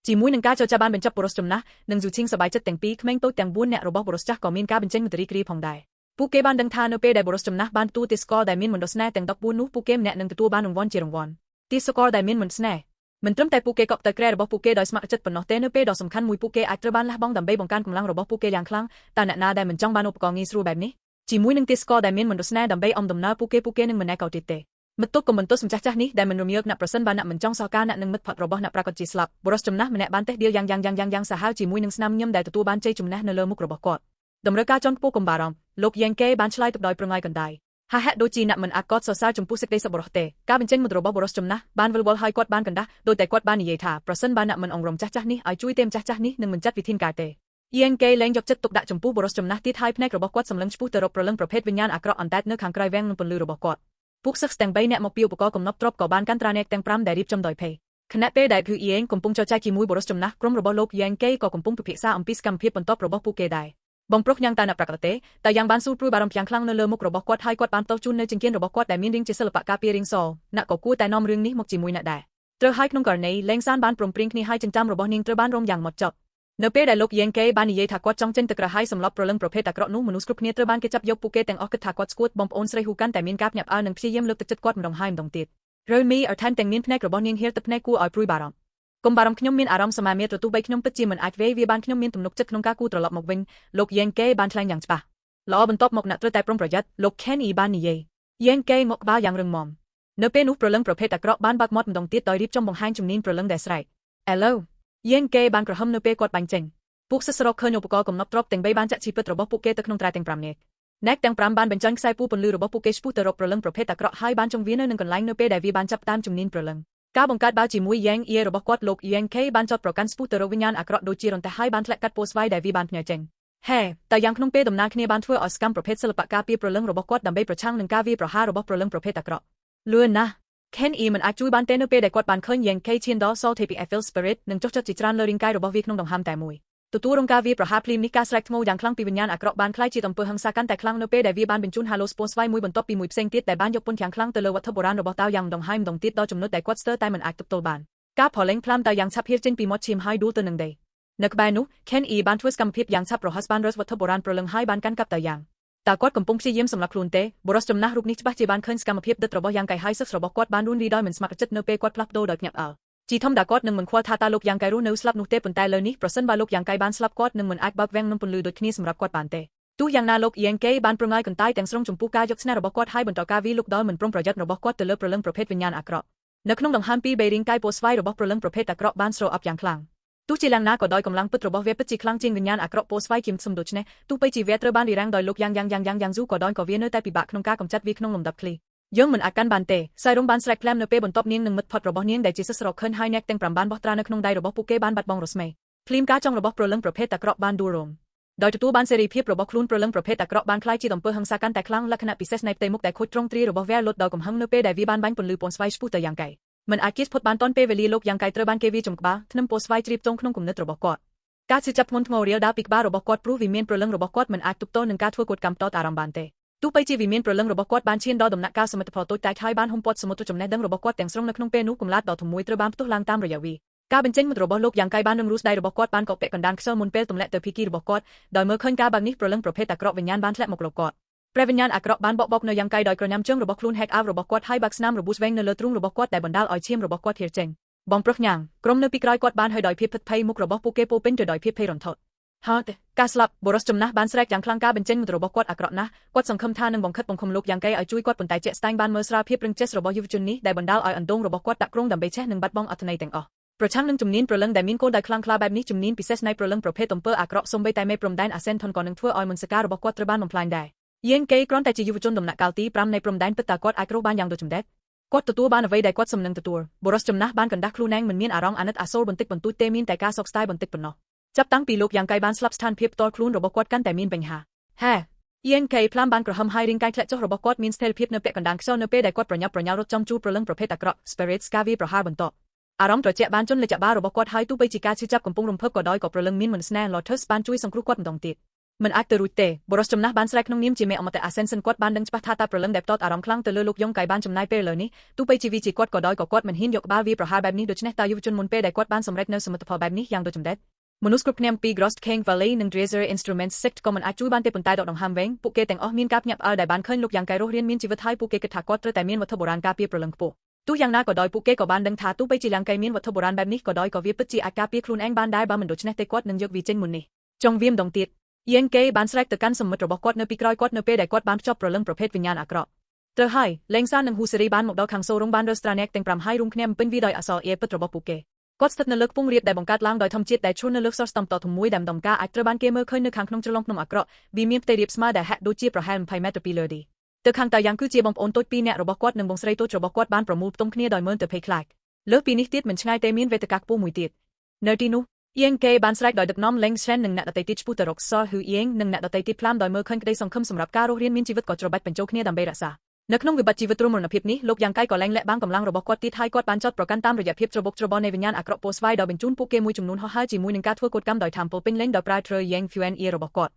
จีมวยหนึ่งกาเจ้าจ้าบ้านเป็นจับบรสจมนะหนึ่งจูชิงสบายจัดแต่งปีขแมงโต๊ะแต่งบุญเนี่ยระบบบรสจักก่อมินกาเป็นเจนมุตรีกรีพองได้ปูเกบ้านดังทานเนเป้ได้บรสจมนะบ้านตู้ติสกอร์ได้มินเหมือนดสแน่แต่งดอกบุญนู้ปูเกมเนี่ยหนึ่งตัวบ้านหนึ่งวันเจริญวันติสกอร์ได้มินเหมือนสแน่มันตรมแต่ปูเกกับตะแกรระบบปูเกโดยสมัครจัดปนนอเตเนเป้ดอกสำคัญมวยปูเกอัตรบ้านละบ้องดำใบบงการกำลังระบบปูเกอย่างคลั่งแต่เนนาได้เหมือนจ้องบ้านอุปกรณ์งี้สู้แบบนี้จีมวยหนึ่งติสกอร์ได้มินเหมือนดสแน่ดำใบอมดำนาปูเกหนึ่งเหมือนแนกเอาติดเตมันตุกกับมันตุสมจักนี้ได้มันรวมยกนับประสันบานนับมันจ้องซอการนับหนึ่งมัดผัดระบบนับปรากฏจีสลับบรสจมนะมันแนบบ้านเตเดียวยังสหาวจีมวยหนึ่งสนามย่ำได้ตัวบ้านเจจุมนะเนเลมุกระบบกอดดำเริกาจอนปูกมบารอมโลกยังเก้บ้านชลายตับดอยปรงไงกันได้ฮะโดยจีนับมันอากอดซอซาจมปูสิกได้สบรอเตกาเป็นเจนมุดระบบบรสจมนะบ้านวิลวอลไฮกอดบ้านกันได้โดยแต่กอดบ้านนิเยธาประสันบานนับมันองรมจักนี้ไอจุยเต็มจักนี้หนึ่งมันจัดวิธีการเตยังเกแรงยกจัดตกดะจมปูบรสจมนะที่ไทป์ในระบบกอดสำลังปูเตอร์ประเลิงประเภทวิญญาณอักระอันแตดเนื้อขังไกรแวงปนลือระบบกอดพวกซักแต่งใบเนี่ยมาปิวปกกมนับตรบก่อบ้านกันตราเนกแต่งพรำได้รีบจำดอยเพย์คณะเป้ได้คือเองกมปุงเจ้าใจจีมวยบรสจมนะกรมระบบโลกยังเก้ก่อกมปุงปิพิซาอัมพิสกัมเพียบปนตบระบบปูเกได้ បងប្រុសញ៉ាំងតែអ្នកប្រកាសទេតែយ៉ាងបានស៊ូព្រួយបារម្ភយ៉ាងខ្លាំងនៅលើមុខរបស់គាត់ហើយគាត់បានតបជូននៅចង្កៀនរបស់គាត់ដែលមានរាងជាសិល្បៈការពាររាងសអ្នកក៏គួរតែនាំរឿងនេះមកជាមួយអ្នកដែរត្រូវហើយក្នុងករណីលេងសានបានព្រមព្រៀងគ្នាហើយចិញ្ចើមរបស់នាងត្រូវបានរំយ៉ាងម៉ត់ចត់នៅពេលដែលលោកយេងកេបាននិយាយថាគាត់ចង់ចេញទៅក្រៅហើយសម្លាប់ប្រលឹងប្រភេទអាក្រក់នោះមនុស្សគ្រប់គ្នាត្រូវបានគេចាប់យកពួកគេទាំងអស់គិតថាគាត់ស្គួតបងប្អូនស្រីហ៊ូកាន់តែមានការភ្ញាក់ផ្អើលនិងព្យាយាមលើកទឹកចិត្តគាត់ម្ដងហើយម្ដងទៀតរើមីអរថែមទាំងមានភ្នែករបស់នាងហៀរទឹកភ្នែកគួរឲ្យព្រួយបារម្ភកុំបារម្ភខ្ញុំមានអារម្មណ៍សមាមាត្រទោះបីខ្ញុំពិតជាមិនអាចវេវាបានខ្ញុំមានទំនុកចិត្តក្នុងការគូត្រឡប់មកវិញលោកយេងកេបានថ្លែងយ៉ាងច្បាស់ល្អបន្ទាប់មកអ្នកត្រូវតែប្រុងប្រយ័ត្នលោក Ken E បាននិយាយយេងកេមកក្បាលយ៉ាងរឹងមាំនៅពេលនោះប្រលឹងប្រភេទអាក្រក់បានបាក់មាត់ម្ដងទៀតដោយរៀបចំបង្ហាញជំនាញប្រលឹងដែលស្រែកឥឡូវយេងកេបានក្រហមនៅពេលគាត់បាញ់ចេញពួកសិស្សរកឃើញឧបករណ៍កំណត់ទ្រព្យទាំង3បានចាក់ជីពិតរបស់ពួកគេទៅក្នុងត្រែទាំង5នាក់អ្នកទាំង5បានបញ្ចេញខ្សែពូពន្លឺរបស់ពួកគេឆ្ពោះទៅរកប្រលឹងប្រភេទអាក្រក់ហើយបានចង្វានៅនឹងកន្លែងនៅពេលដែលវាបានចាប់តាមជំនាញប្រលឹងការបង្កើតបាវជាមួយយ៉ាងអៀរបស់គាត់លោកយ៉ាងខេបានចោទប្រកាន់ស្ពុះទៅរកវិញ្ញាណអាក្រក់ដូចជារន្ទះហើយបានធ្លាក់កាត់ពោះស្វាយដែលវាបានផ្ញើចេញហេតែយ៉ាងក្នុងពេលដំណើរគ្នាបានធ្វើឲ្យសកម្មប្រភេទសិល្បៈការពារប្រលឹងរបស់គាត់ដើម្បីប្រឆាំងនឹងការវាយប្រហាររបស់ប្រលឹងប្រភេទអាក្រក់លឿនណាស់ Ken E មិនអាចជួយបានទេនៅពេលដែលគាត់បានឃើញយ៉ាងខេឈានដល់ Soul Tapping Evil Spirit និងចុះចិត្តជាច្រើនលើរាងកាយរបស់វាក្នុងដង្ហើមតែមួយទទួលរងការវាយប្រហារភ្លាមនេះការស្រែកថ្មោយ៉ាងខ្លាំងពីវិញ្ញាណអាក្រក់បានក្លាយជាអំពើហិង្សាកាន់តែខ្លាំងនៅពេលដែលវាបានបញ្ជូន Halo ស្ពស់ស្វាយមួយបន្ទាប់ពីមួយផ្សេងទៀតដែលបានយកពន្ធយ៉ាងខ្លាំងទៅលើវត្ថុបុរាណរបស់តាវយ៉ាងម្ដងហើយម្ដងទៀតដល់ចំណុចដែលគាត់ស្ទើរតែមិនអាចទប់ទល់បានការផលិតផ្លាមតាយ៉ាងឆាប់ហៀរចេញពីមាត់ឈាមហើយដួលទៅនឹងដីនៅក្បែរនោះ Ken E បានធ្វើសកម្មភាពយ៉ាងឆាប់រហ័សបានរើសវត្ថុបុរាណប្រលឹងហើយបានកាន់កាប់តាយ៉ាងតើគាត់កំពុងព្យាយាមសម្លាប់ខ្លួនទេបុរសចំណាស់រូបនេះច្បាស់ជាបានឃើញសកម្មភាពដិតរបស់យ៉ាងកៃហើយសិស្សរបស់គាត់បានរួនរីដោយមិនស្ម័គ្រចិត្តនៅពេលគាត់ផ្លាស់ប្ដូរដោយភ្ញាក់ផ្អើលជីធំតាគាត់នឹងមិនខ្វល់ថាតើលោកយ៉ាងកៃរស់នៅស្លាប់នោះទេប៉ុន្តែលើនេះប្រសិនបើលោកយ៉ាងកៃបានស្លាប់គាត់នឹងមិនអាចបើកវាំងនឹងពន្លឺដូចគ្នាសម្រាប់គាត់បានទេទោះយ៉ាងណាលោកយ៉ាងកៃបានប្រងើយកន្តើយទាំងស្រុងចំពោះការយកស្នេហ៍របស់គាត់ហើយបន្តការវាយលុកដោយមិនប្រុងប្រយ័ត្នរបស់គាត់ទៅលើប្រលឹងប្រភេទវិញ្ញាណអាក្រក់នៅក្នុងដង្ហើមពីបេរីងកាយពោះស្វាយរបស់ប្រលឹងប្រភេទអាក្រក់បានស្រោអប់យ៉ាងខ្លាំងទោះជាយ៉ាងណាក៏ដោយកម្លាំងពិតរបស់វាពិតជាខ្លាំងជាងវិញ្ញាណអាក្រក់ពោះស្វាយគៀមសំដូច្នេះទោះបីជាវាត្រូវបានរីរាំងដោយលោកយ៉ាងស៊ូក៏ដោយក៏វានៅតែពិបាកក្នុងការកម្ចាត់វាក្នុងលំដាប់ឃ្លីយើងមិនអាចកាន់បានទេសៃរុងបានស្រែកផ្លែមនៅពេលបន្ទាប់នាងនឹងមិត្តផុតរបស់នាងដែលជាសិស្សរកឃើញហើយអ្នកទាំង5បានបោះត្រានៅក្នុងដៃរបស់ពួកគេបានបាត់បង់រស្មីភ្លាមការចង់របស់ប្រលឹងប្រភេទអាក្រក់បានដួលរំដោយទទួលបានសេរីភាពរបស់ខ្លួនប្រលឹងប្រភេទអាក្រក់បានក្លាយជាអំពើហិង្សាកាន់តែខ្លាំងលក្ខណៈពិសេសនៃផ្ទៃមុខដែលខូចទ្រង់ទ្រាយរបស់វាលុតដល់កំហឹងនៅពេលដែលវាបានបាញ់ពន្លឺពណ៌ស្វាយឆ្ពោះទៅយ៉ាងកៃមិនអាចគៀសផុតបានទាន់ពេលវេលាលោកយ៉ាងកៃត្រូវបានគេវាយចំក្បាលធ្នឹមពណ៌ស្វាយជ្រាបទងក្នុងគំនិតរបស់គាត់ការឈឺចាប់ធ្ងន់ធ្ងររៀលដាល់ពីក្បាលរបស់គាត់ព្រោះវិមានប្រលឹងរបស់គាត់មិនអាចទប់ទល់នឹងការធ្វើកួតកម្មតតអារម្មណ៍បានទេទោះបីជាវិមានប្រលឹងរបស់គាត់បានឈានដល់ដំណាក់កាលសមិទ្ធផលតូចតាចហើយបានហុំព័ទ្ធសមុទ្រចំណេះដឹងរបស់គាត់ទាំងស្រុងនៅក្នុងពេលនោះកំឡាតដ៏ធំមួយត្រូវបានផ្ទុះឡើងតាមរយៈវាការបញ្ចេញមុតរបស់លោកយ៉ាងកៃបាននឹងរូសដៃរបស់គាត់បានកកពាក់កណ្ដាលខ្យល់មុនពេលទម្លាក់ទៅភីគីរបស់គាត់ដោយមើលឃើញការបាក់នេះប្រលឹងប្រភេទអាក្រក់វិញ្ញាណបានធ្លាក់មកលោកគាត់ព្រះវិញ្ញាណអាក្រក់បានបកបោកនៅយ៉ាងកៃដោយក្រញ៉ាំជើងរបស់ខ្លួនហែកអាវរបស់គាត់ហើយបាក់ស្នាមរបួសវែងនៅលើទ្រូងរបស់គាត់ដែលបណ្ដាលឲ្យឈាមរបស់គាត់ហៀរចេញបងប្រុសញ៉ាងក្រុមនៅពីក្រោយគាត់បានហើយដោយភាពភិតភ័យមុខរបស់ពួកគេពោពេញទៅដោយភាពភ័យរន្ធត់ហើយការស្លាប់បុរសចំណាស់បានស្រែកយ៉ាងខ្លាំងការបញ្ចេញមុតរបស់គាត់អាក្រក់ណាស់គាត់សង្ឃឹមថានឹងបង្ខិតបង្ខំលោកយ៉ាងកៃឲ្យជួយគាត់ប៉ុន្តែជាក់ស្ដែងបានមើលស្រាលភាពរឹងចេះរបស់យុវជននេះដែលបណ្ដាលឲ្យអណ្ដូងរបស់គាត់ដាក់គ្រោងដើម្បីឆេះនិងបាត់បង់អត្ថន័យទាំងអស់ប្រឆាំងនឹងជំនាញប្រលឹងដែលមានគោលដៅខ្លាំងក្លាបែបនេះជំនាញពិសេសនៃប្រលឹងប្រភេទអំពើអាក្រក់សូម្បីតែមេព្រំដែនអាស៊ែនថនក៏នឹងធ្វើឲ្យមន្តសការរបស់គាត់ត្រូវបានបំផ្លាញដែរយេងកេគ្រាន់តែជាយុវជនដំណាក់កាលទី5នៃព្រំដែនពិតតាគាត់អាចរស់បានយ៉ាងដូចចម្ដេចគាត់ទទួលបានអ្វីដែលគាត់សំនឹងទទួលបុរសចំណាស់បានកណ្ដាស់ខ្លួនឯងមិនមានអារម្មណ៍អាណិតអាសូរបន្តិចបន្តួចទេមានតែការសោកស្ដាយបន្តិចប៉ុណ្ណោះចាប់តាំងពីលោកយ៉ាងកៃបានស្លាប់ស្ថានភាពផ្ទាល់ខ្លួនរបស់គាត់កាន់តែមានបញ្ហាហេយេងកេផ្លាមបានក្រហមហើយរាងកាយធ្លាក់ចុះរបស់គាត់មានស្ថិរភាពនៅពាក់កណ្ដាលខ្យល់នៅពេលដែលគាត់ប្រញាប់ប្រញាល់រត់ចំជួរប្រលឹងប្រភេទអាក្រក់ Spirit ការវាយប្រហារបន្តអារម្មណ៍ត្រជាក់បានជន់លេចបារបស់គាត់ហើយទោះបីជាការឈឺចាប់កំពុងរំភើបក៏ដោយក៏ប្រលឹងមានមន្តស្នេហ៍ Lotus បានជួយសង្គ្រោះគាត់ម្ដងទៀតមិនអាចទៅរួចទេបុរសចំណាស់បានស្រែកក្នុងនាមជាមេអមតៈ Ascension គាត់បានដឹងច្បាស់ថាតើប្រលឹងដែលផ្ដោតអារម្មណ៍ខ្លាំងទៅលើលោកយ៉ុងកៃបានចំណាយពេលលើនេះទោះបីជាវាជាគាត់ក៏ដោយក៏គាត់មិនហ៊ានយកក្បាលវាប្រហារបែបនេះដូច្នេះតើយុវជនមុនពេលដែលគាត់បានសម្រេចនៅសមិទ្ធផលបែបនេះយ៉ាងដូចចម្ដេចមនុស្សគ្រប់គ្នាពី Grost King Valley និង Drazer Instruments Sect ក៏មិនអាចជួយបានទេប៉ុន្តែដកដង្ហើមវែងពួកគេទាំងអស់មានការភ្ញាក់ផ្អើលដែលបានឃើញលោកយ៉ាងកៃរស់រៀនមានជីវិតហើយពួកគេគិតថាគាត់ត្រូវតែមានវត្ថុបុរាណការពារប្រលឹងខ្ពស់ទោះយ៉ាងណាក៏ដោយពួកគេក៏បានដឹងថាទោះបីជាយ៉ាងកៃមានវត្ថុបុរាណបែបនេះក៏ដោយក៏វាពិតជាអាចការពារខ្លួនឯងបានដែរបើមិនដូច្នេះទេគាត់នឹងយកវាចេញមុននេះចង់វាម្ដងទៀតយេងកេបានស្រែកទៅកាន់សមិទ្ធរបស់គាត់នៅពីក្រោយគាត់នៅពេលដែលគាត់បានភ្ជាប់ប្រលឹងប្រភេទវិញ្ញាណអាក្រក់ត្រូវហើយលេងសាននិងហ៊ូសេរីបានមកដល់ខាងសូរងបានរើសត្រាអ្នកទាំង5ហើយរួមគ្នាបំពេញវាដោយអសរអៀពិតរបស់ពួកគេគាត់ស្ថិតនៅលើខ្ពង់រាបដែលបង្កើតឡើងដោយធម្មជាតិដែលឈរនៅលើសរស្តម្ភដ៏ធំមួយដែលម្ដងការអាចត្រូវបានគេមើលឃើញនៅខាងក្នុងជ្រលងភ្នំអាក្រក់វាមានផ្ទៃរាបស្មើដែលហាក់ដូចជាប្រហែល20ម៉ែត្រពីលើទីទៅខាងតាយ៉ាងគឺជាបងប្អូនតូច2នាក់របស់គាត់និងបងស្រីតូចរបស់គាត់បានប្រមូលផ្តុំគ្នាដោយមើលទៅភ័យខ្លាចលើសពីនេះទៀតមិនឆ្ងាយទេមានវេទិកាខ្ពស់មួយទៀតនៅទីនោះយេងកេបានស្រែកដោយដឹកនាំលេងឆេននិងអ្នកដទៃទៀតឆ្ពោះទៅរកសហ៊ឺយេងនិងអ្នកដទៃទៀតផ្លាមដោយមើលឃើញក្តីសង្ឃឹមសម្រាប់ការរស់រានមានជីវិតក៏ច្របាច់បញ្ចូលគ្នាដើម្បីរក្សានៅក្នុងវិបត្តិជីវិតរមរណភាពនេះលោកយ៉ាងកៃក៏លែងលាក់បាំងកម្លាំងរបស់គាត់ទៀតហើយគាត់បានចោទប្រកាន់តាមរយៈភាពច្របូកច្របល់នៃវិញ្ញាណអាក្រក់ពោះស្វាយដោយបញ្ជូនពួកគេមួយចំនួនហោះហើរជាមួយនឹងការធ្វើកូដកម្មដោយថាមពលពេញលេញដោយប្រើ True Yang Fuan Ear របស់គាត់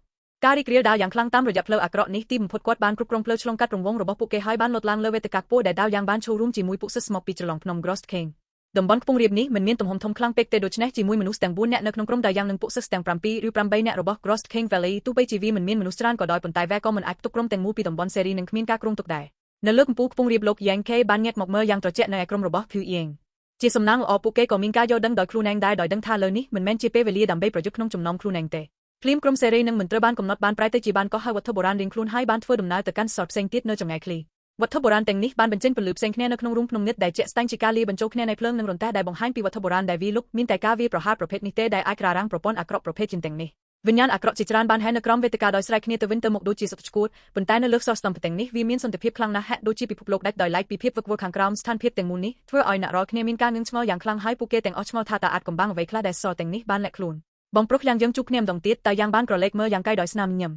ការរីករាលដាលយ៉ាងខ្លាំងតាមរយៈផ្លូវអាក្រក់នេះទីបំផុតគាត់បានគ្រប់គ្រងផ្លូវឆ្លងកាត់រង្វង់របស់ពួកគេហើយបានលត់ឡើងលើវេទិកាខ្ពស់ដែលដាវយ៉ាងបានចូលរួមជាមួយពួកសិស្សមកពីចន្លោះភ្នំ Grost King តំបន់ខ្ពង់រាបនេះមិនមានទំហំធំខ្លាំងពេកទេដូច្នេះជាមួយមនុស្សទាំង4នាក់នៅក្នុងក្រុមដែលយ៉ាងនឹងពួកសិស្សទាំង7ឬ8នាក់របស់ Grost King Valley ទោះបីជាវាមិនមានមនុស្សច្រើនក៏ដោយប៉ុន្តែវាក៏មិនអាចផ្ទុកក្រុមទាំងមូលពីតំបន់សេរីនឹងគ្មានការគ្រោងទុកដែរនៅលើកំពូលខ្ពង់រាបលោក Yang K បានញាក់មកមើលយ៉ាងត្រជាក់នៅឯក្រុមរបស់ Phu Ying ជាសំណាងល្អពួកគេក៏មានការយល់ដឹងដោយខ្លួនឯងដែរដោយដឹងថាលើនេះមិនមែនជាពេលវេលាដើម្បីប្រយុទ្ធក្នុងចំណោមខ្លួនឯងទេភ្លាមក្រុមសេរីនឹងមិនត្រូវបានកំណត់បានប្រែទៅជាបានកោះហើយវត្ថុបុរាណរៀងខ្លួនហើយបានធ្វើដំណើរទៅកាន់សតផ្សេងទៀតនៅចម្ងាយឃ្លីវត្ថុបុរាណទាំងនេះបានបញ្ចេញពន្លឺផ្សេងគ្នានៅក្នុងរូងភ្នំងឹតដែលជាក់ស្ដែងជាការលាយបញ្ចូលគ្នានៃភ្លើងនិងរន្ទះដែលបង្ហាញពីវត្ថុបុរាណដែលវាលុបមានតែការវាយប្រហារប្រភេទនេះទេដែលអាចក្រារាំងប្រព័ន្ធអាក្រក់ប្រភេទជាទាំងនេះវិញ្ញាណអាក្រក់ជាច្រើនបានហែនៅក្រោមវេទិកាដោយស្រែកគ្នាទៅវិញទៅមកដូចជាសត្វឆ្កួតប៉ុន្តែនៅលើខ្សោះស្តម្ភទាំងនេះវាមានសន្តិភាពខ្លាំងណាស់ហាក់ដូចជាពិភពលោកដាច់ដោយឡែកពីភាពវឹកវរខាងក្រោមស្ថានភាពទាំងមូលនេះធ្វើឲ្យអ្នករាល់គ្នាមានការងឿងឆ្ងល់យ៉ាងខ្លាំងហើយពួកគេទាំងអស់ឆ្ងល់ថាតើអាចកំបាំងអ្វីខ្លះដែលសទាំងនេះបានលាក់ខ្លួនបងប្រុសយ៉ាងយើងជួបគ្នាម្ដងទៀតតែយ៉ាងបានក្រឡេកមើលយ៉ាងកាយដោយស្នាមញញឹម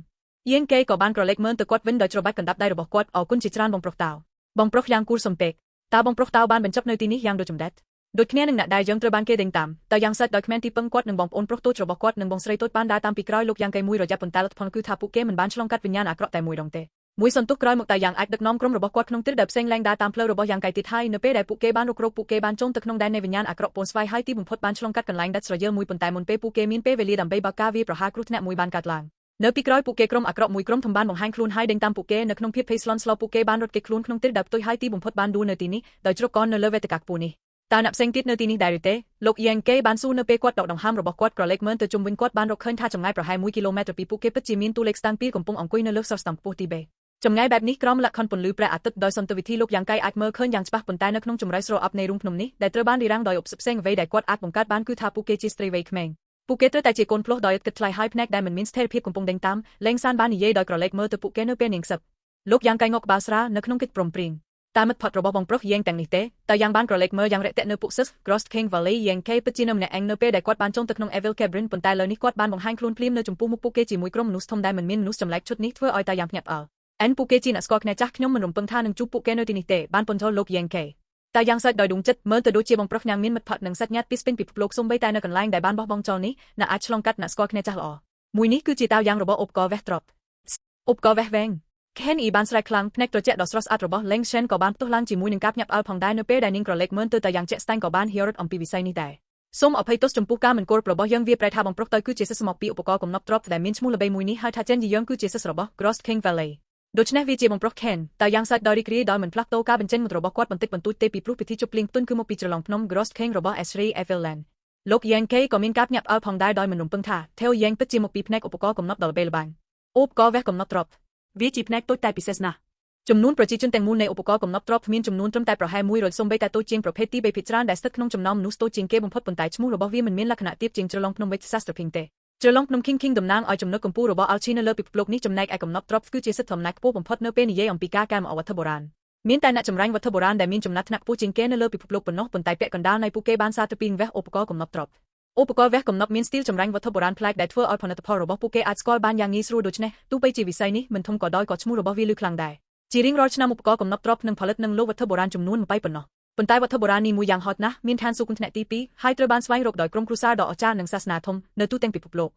យាងគេក៏បានក្រឡេកមើលទៅគាត់វិញដោយច្របាច់កណ្ដាប់ដៃរបស់គាត់អរគុណជាច្រើនបងប្រុសតោបងប្រុសយ៉ាងគួរសមពេកតើបងប្រុសតោបានបញ្ចប់នៅទីនេះយ៉ាងដូចចម្ដេចដូចគ្នានឹងអ្នកដែលយើងត្រូវបានគេដេញតាមតើយ៉ាងសិតដោយគ្មានទីពឹងគាត់និងបងប្អូនប្រុសតូចរបស់គាត់និងបងស្រីតូចបានដើរតាមពីក្រោយលោកយ៉ាងកៃមួយរយៈប៉ុន្តែលទ្ធផលគឺថាពួកគេមិនបានឆ្លងកាត់វិញ្ញាណអាក្រក់តែមួយដងទេមួយសន្ទុះក្រោយមកតែយ៉ាងអាចដឹកនាំក្រុមរបស់គាត់ក្នុងទិសដៅផ្សេងឡើងដើរតាមផ្លូវរបស់យ៉ាងកៃទៀតហើយនៅពេលដែលពួកគេបានរុករកពួកគេបានចូលទៅក្នុងដែននៃវិញ្ញាណអាក្រក់ពូនស្វាយហើយទីបំផុតបានឆ្លងកាត់កន្លែងដាច់ស្រយាលមួយប៉ុន្តែមុនពេលពួកគេមានពេលវេលាដើម្បីបើកការវាយប្រហារគ្រោះថ្នាក់មួយបានកើតឡើងនៅពីក្រោយពួកគេក្រុមអាក្រក់មួយក្រុមធំបានបង្ហាញខ្លួនហើយដេញតាមពួកគេនៅក្នុងភាពភ័យស្លន់ស្លោពួកគេបានរត់គេចខ្លួនក្នុងទិសដៅផ្ទុយហើយទីបំផុតបានដួលនៅទីនេះដោយជ្រកកនៅលើវេទិកាខ្ពស់នេះតើអ្នកផ្សេងទៀតនៅទីនេះដែរឬទេលោកយ៉ាងកេបានសួរនៅពេលគាត់ដកដង្ហើមរបស់គាត់ក្រឡេកមើលទៅជុំវិញគាត់បានរកឃើញថាចម្ងាយប្រហែល1គីឡូម៉ែត្រពីពួកគេពិតជាមានតួលេខស្តាំងពីកំពុងអង្គុយនៅលើខ្សោះស្តម្ភខ្ពស់ទីបេចម្ងាយបែបនេះក្រោមលក្ខខណ្ឌពន្លឺព្រះអាទិត្យដោយសន្តិវិធីលោកយ៉ាងកៃអាចមើលឃើញយ៉ាងច្បាស់ប៉ុន្តែនៅក្នុងចម្រៅស្រអប់នៃរូងភ្នំនេះដែលត្រូវបានរារាំងដោយឧបសគ្គផ្សេងអ្វីដែលគាត់អាចបង្កើតបានគឺថាពួកគេជាស្ត្រីវ័យក្មេងពួកគេត្រូវតែជាកូនភ្លោះដោយឥតគិតថ្លៃហើយភ្នែកដែលមិនមានស្ថិរភាពកំពុងដេញតាមលេងសានបាននិយាយដោយក្រឡេកមើលទៅពួកគេនៅពេលនាងសឹកលោកយ៉ាងកៃងក់ក្បាលស្រានៅក្នុងកិច្ចព្រមព្រៀងតាមមិត្តភ័ក្តិរបស់បងប្រុសយ៉ាងទាំងនេះទេតែយ៉ាងបានក្រឡេកមើលយ៉ាងរាក់ទាក់នៅពួកសិស្ស Grost King Valley យ៉ាងកៃពិតជានៅម្នាក់ឯងនៅពេលដែលគាត់បានចូលទៅក្នុង Evil Cabin ប៉ុន្តែលើនេះគាត់បានបង្ហាញខ្លួនភ្លាមនៅចំពោះមុខពួកគេជាមួយក្រុមមនុស្សធំដែលមិនមានមនុស្សចម្លែកឈុតនេះធ្វើឲ្យតែយ៉ាងភ្ញាក់ផ្អើលពួកគេជាអ្នកស្គាល់គ្នាចាស់ខ្ញុំមិនរំពឹងថានឹងជួបពួកគេនៅទីនេះទេបានពន្យល់លោកយ៉ាងកៃតែយ៉ាងសាច់ដោយដួងចិត្តមើលទៅដូចជាបងប្រុសញ៉ាំមានមិត្តភ័ក្តិនិងសាច់ញាតិពីស្ពេនពិភពលោកសូម្បីតែនៅកន្លែងដែលបានបោះបង់ចោលនេះអ្នកអាចឆ្លងកាត់អ្នកស្គាល់គ្នាចាស់ល្អមួយនេះគឺជាតាវយ៉ាងរបស់ឧបករណ៍វេះត្រប់ឧបករណ៍វេះវែង Ken បានស្រែកខ្លាំងភ្នែកត្រជាក់ដ៏ស្រស់ស្អាតរបស់ Leng Shen ក៏បានផ្ទុះឡើងជាមួយនឹងការភ្ញាក់ផ្អើលផងដែរនៅពេលដែលនាងក្រឡេកមើលទៅតែយ៉ាងជាក់ស្ដែងក៏បានហៀររត់អំពីវិស័យនេះដែរសូមអភ័យទោសចំពោះការមិនគោរពរបស់យើងវាប្រែថាបងប្រុសទៅគឺជាសិស្សមកពីឧបករណ៍កំណប់ទ្របដែលមានឈ្មោះល្បីមួយនេះហើយថាចិនយើងគឺជាសិស្សរបស់ Grost King Valleyដូច្នេះវាជាបងប្រុស Ken តែយ៉ាងសាច់ដោយរីករាយដោយមិនផ្លាស់ប្ដូរការបញ្ចេញមុតរបស់គាត់បន្តិចបន្តួចទេពីព្រោះពិធីជប់លៀងផ្ទុនគឺមកពីច្រឡំភ្នំ Grost King របស់ Asri Everland លោក Yang K ក៏មានការភ្ញាក់ផ្អើលផងដែរដោយមិនរំពឹងថា Theo Yang ពិតជាមកពីផ្នែកឧបករណ៍កំណប់ដ៏ល្បីល្បាញឧបករណ៍វេះកំណប់ទ្របវាជាផ្នែកតូចតែពិសេសណាស់ចំនួនប្រជាជនទាំងមូលនៃឧបករណ៍កំណប់ទ្របមានចំនួនត្រឹមតែប្រហែល100សូម្បីតែតូចជាងប្រភេទទី3ភាគច្រើនដែលស្ថិតក្នុងចំណោមមនុស្សតូចជាងគេបំផុតប៉ុន្តែឈ្មោះរបស់វាមិនមានលក្ខណៈទាបជាងច្រឡំភ្នំ Witch Saster Ping ទេច្រឡំភ្នំ King តំណាងឲ្យចំណុចកម្ពស់របស់ Alchi នៅលើពិភពលោកនេះចំណែកឯកំណប់ទ្របគឺជាសិទ្ធិអំណាចខ្ពស់បំផុតនៅពេលនិយាយអំពីការកែលម្អវត្ថុបុរាណមានតែអ្នកចម្រាញ់វត្ថុបុរាណដែលមានចំណាត់ថ្នាក់ខ្ពស់ជាងគេនៅលើពិភពលោកប៉ុណ្ណោះប៉ុន្តែពាក់កណ្ដាលនៃពួកគេបានសារទៅពីវេះឧបករណ៍កំណប់ទ្របឧបករណ៍វេះកំណប់មានស្ទីលចម្រាញ់វត្ថុបុរាណប្លែកដែលធ្វើឲ្យផលិតផលរបស់ពួកគេអាចស្គាល់បានយ៉ាងងាយស្រួលដូច្នេះទោះបីជាវិស័យនេះមិនធំក៏ដោយក៏ឈ្មោះរបស់វាឮខ្លាំងដែរជារៀងរាល់ឆ្នាំឧបករណ៍កំណប់ទ្របនឹងផលិតនិងលក់វត្ថុបុរាណចំនួន20ប៉ុណ្ណោះប៉ុន្តែវត្ថុបុរាណនេះមួយយ៉ាងហោចណាស់មានឋានសួគ៌ថ្នាក់ទី2ហើយត្រូវបានស្វែងរកដោយក្រុមគ្រួសារដ៏អស្ចារ្យនិងសាសនាធំនៅទូទាំងពិភពលោក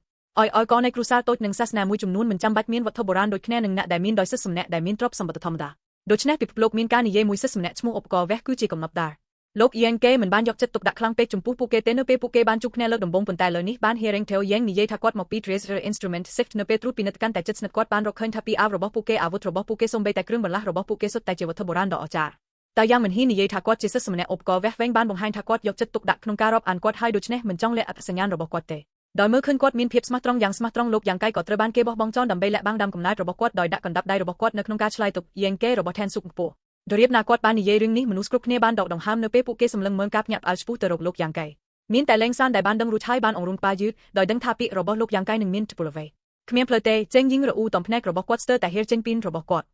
កនៃគ្រួសារតូចនិងសាសនាមួយចំនួនមិនចាំបាច់មានវត្ថុបុរាណដូចគ្នានឹងអ្នកដែលមានដោយសិស្សម្នាក់ដែលមានទ្រព្យសម្បត្តិធម្មតាដូច្នេះពិភពលោកមានការនិយាយមួយសិស្សម្នាក់ឈ្មោះឧបករណ៍វេះគឺជាកំណប់ដារលោក Yang K មិនបានយកចិត្តទុកដាក់ខ្លាំងពេកចំពោះពួកគេទេនៅពេលពួកគេបានជួបគ្នាលើកដំបូងប៉ុន្តែលើនេះបាន Hearing Theo Yang និយាយថាគាត់មកពី Treasure Instrument Sift នៅពេលត្រួតពិនិត្យកាន់តែជិតស្និទ្ធគាត់បានរកឃើញថាពីអាវរបស់ពួកគេអាវុធរបស់ពួកគេសូម្បីតែគ្រឿងបន្លាស់របស់ពួកគេសុទ្ធតែជាវត្ថុបុរាណដ៏អស្ចារ្យតែយ៉ាងមិនហ៊ាននិយាយថាគាត់ជាសិស្សម្នាក់ឧបករណ៍វេះវែងបានបង្ហាញថាគាត់យកចិត្តទុកដាក់ក្នុងការរាប់អានគាត់ហើយដូច្នេះមិនចង់លាក់អត្តសញ្ញាណរបស់គាត់ទេដោយមើលឃើញគាត់មានភាពស្មោះត្រង់យ៉ាងស្មោះត្រង់លោកយ៉ាងកៃក៏ត្រូវបានគេបោះបង់ចោលដើម្បីលាក់បាំងដើមកំណើតរបស់គាត់ដោយដាក់កណ្ដាប់ដៃរបស់គាត់នៅក្នុងការឆ្លើយទុកយ៉ាងកេរបស់ថែនសុកពពោះដោយរៀបណាគាត់បាននិយាយរឿងនេះមនុស្សគ្រប់គ្នាបានដកដង្ហើមនៅពេលពួកគេសម្លឹងមើលការភ្ញាក់ផ្អើលឆ្ពោះទៅរកលោកយ៉ាងកៃមានតែលេងសានដែលបានដឹងរួចហើយបានអង្រួនក្បាលយឺតដោយដឹងថាពាក្យរបស់លោកយ៉ាងកៃនឹងមានឥទ្ធិពលអ្វីគ្មានផ្លូវទេចេញយីងរអ៊ូតំភ្នែករបស់គាត់ស្ទើរតែហៀរចេញពីរបស់គាត់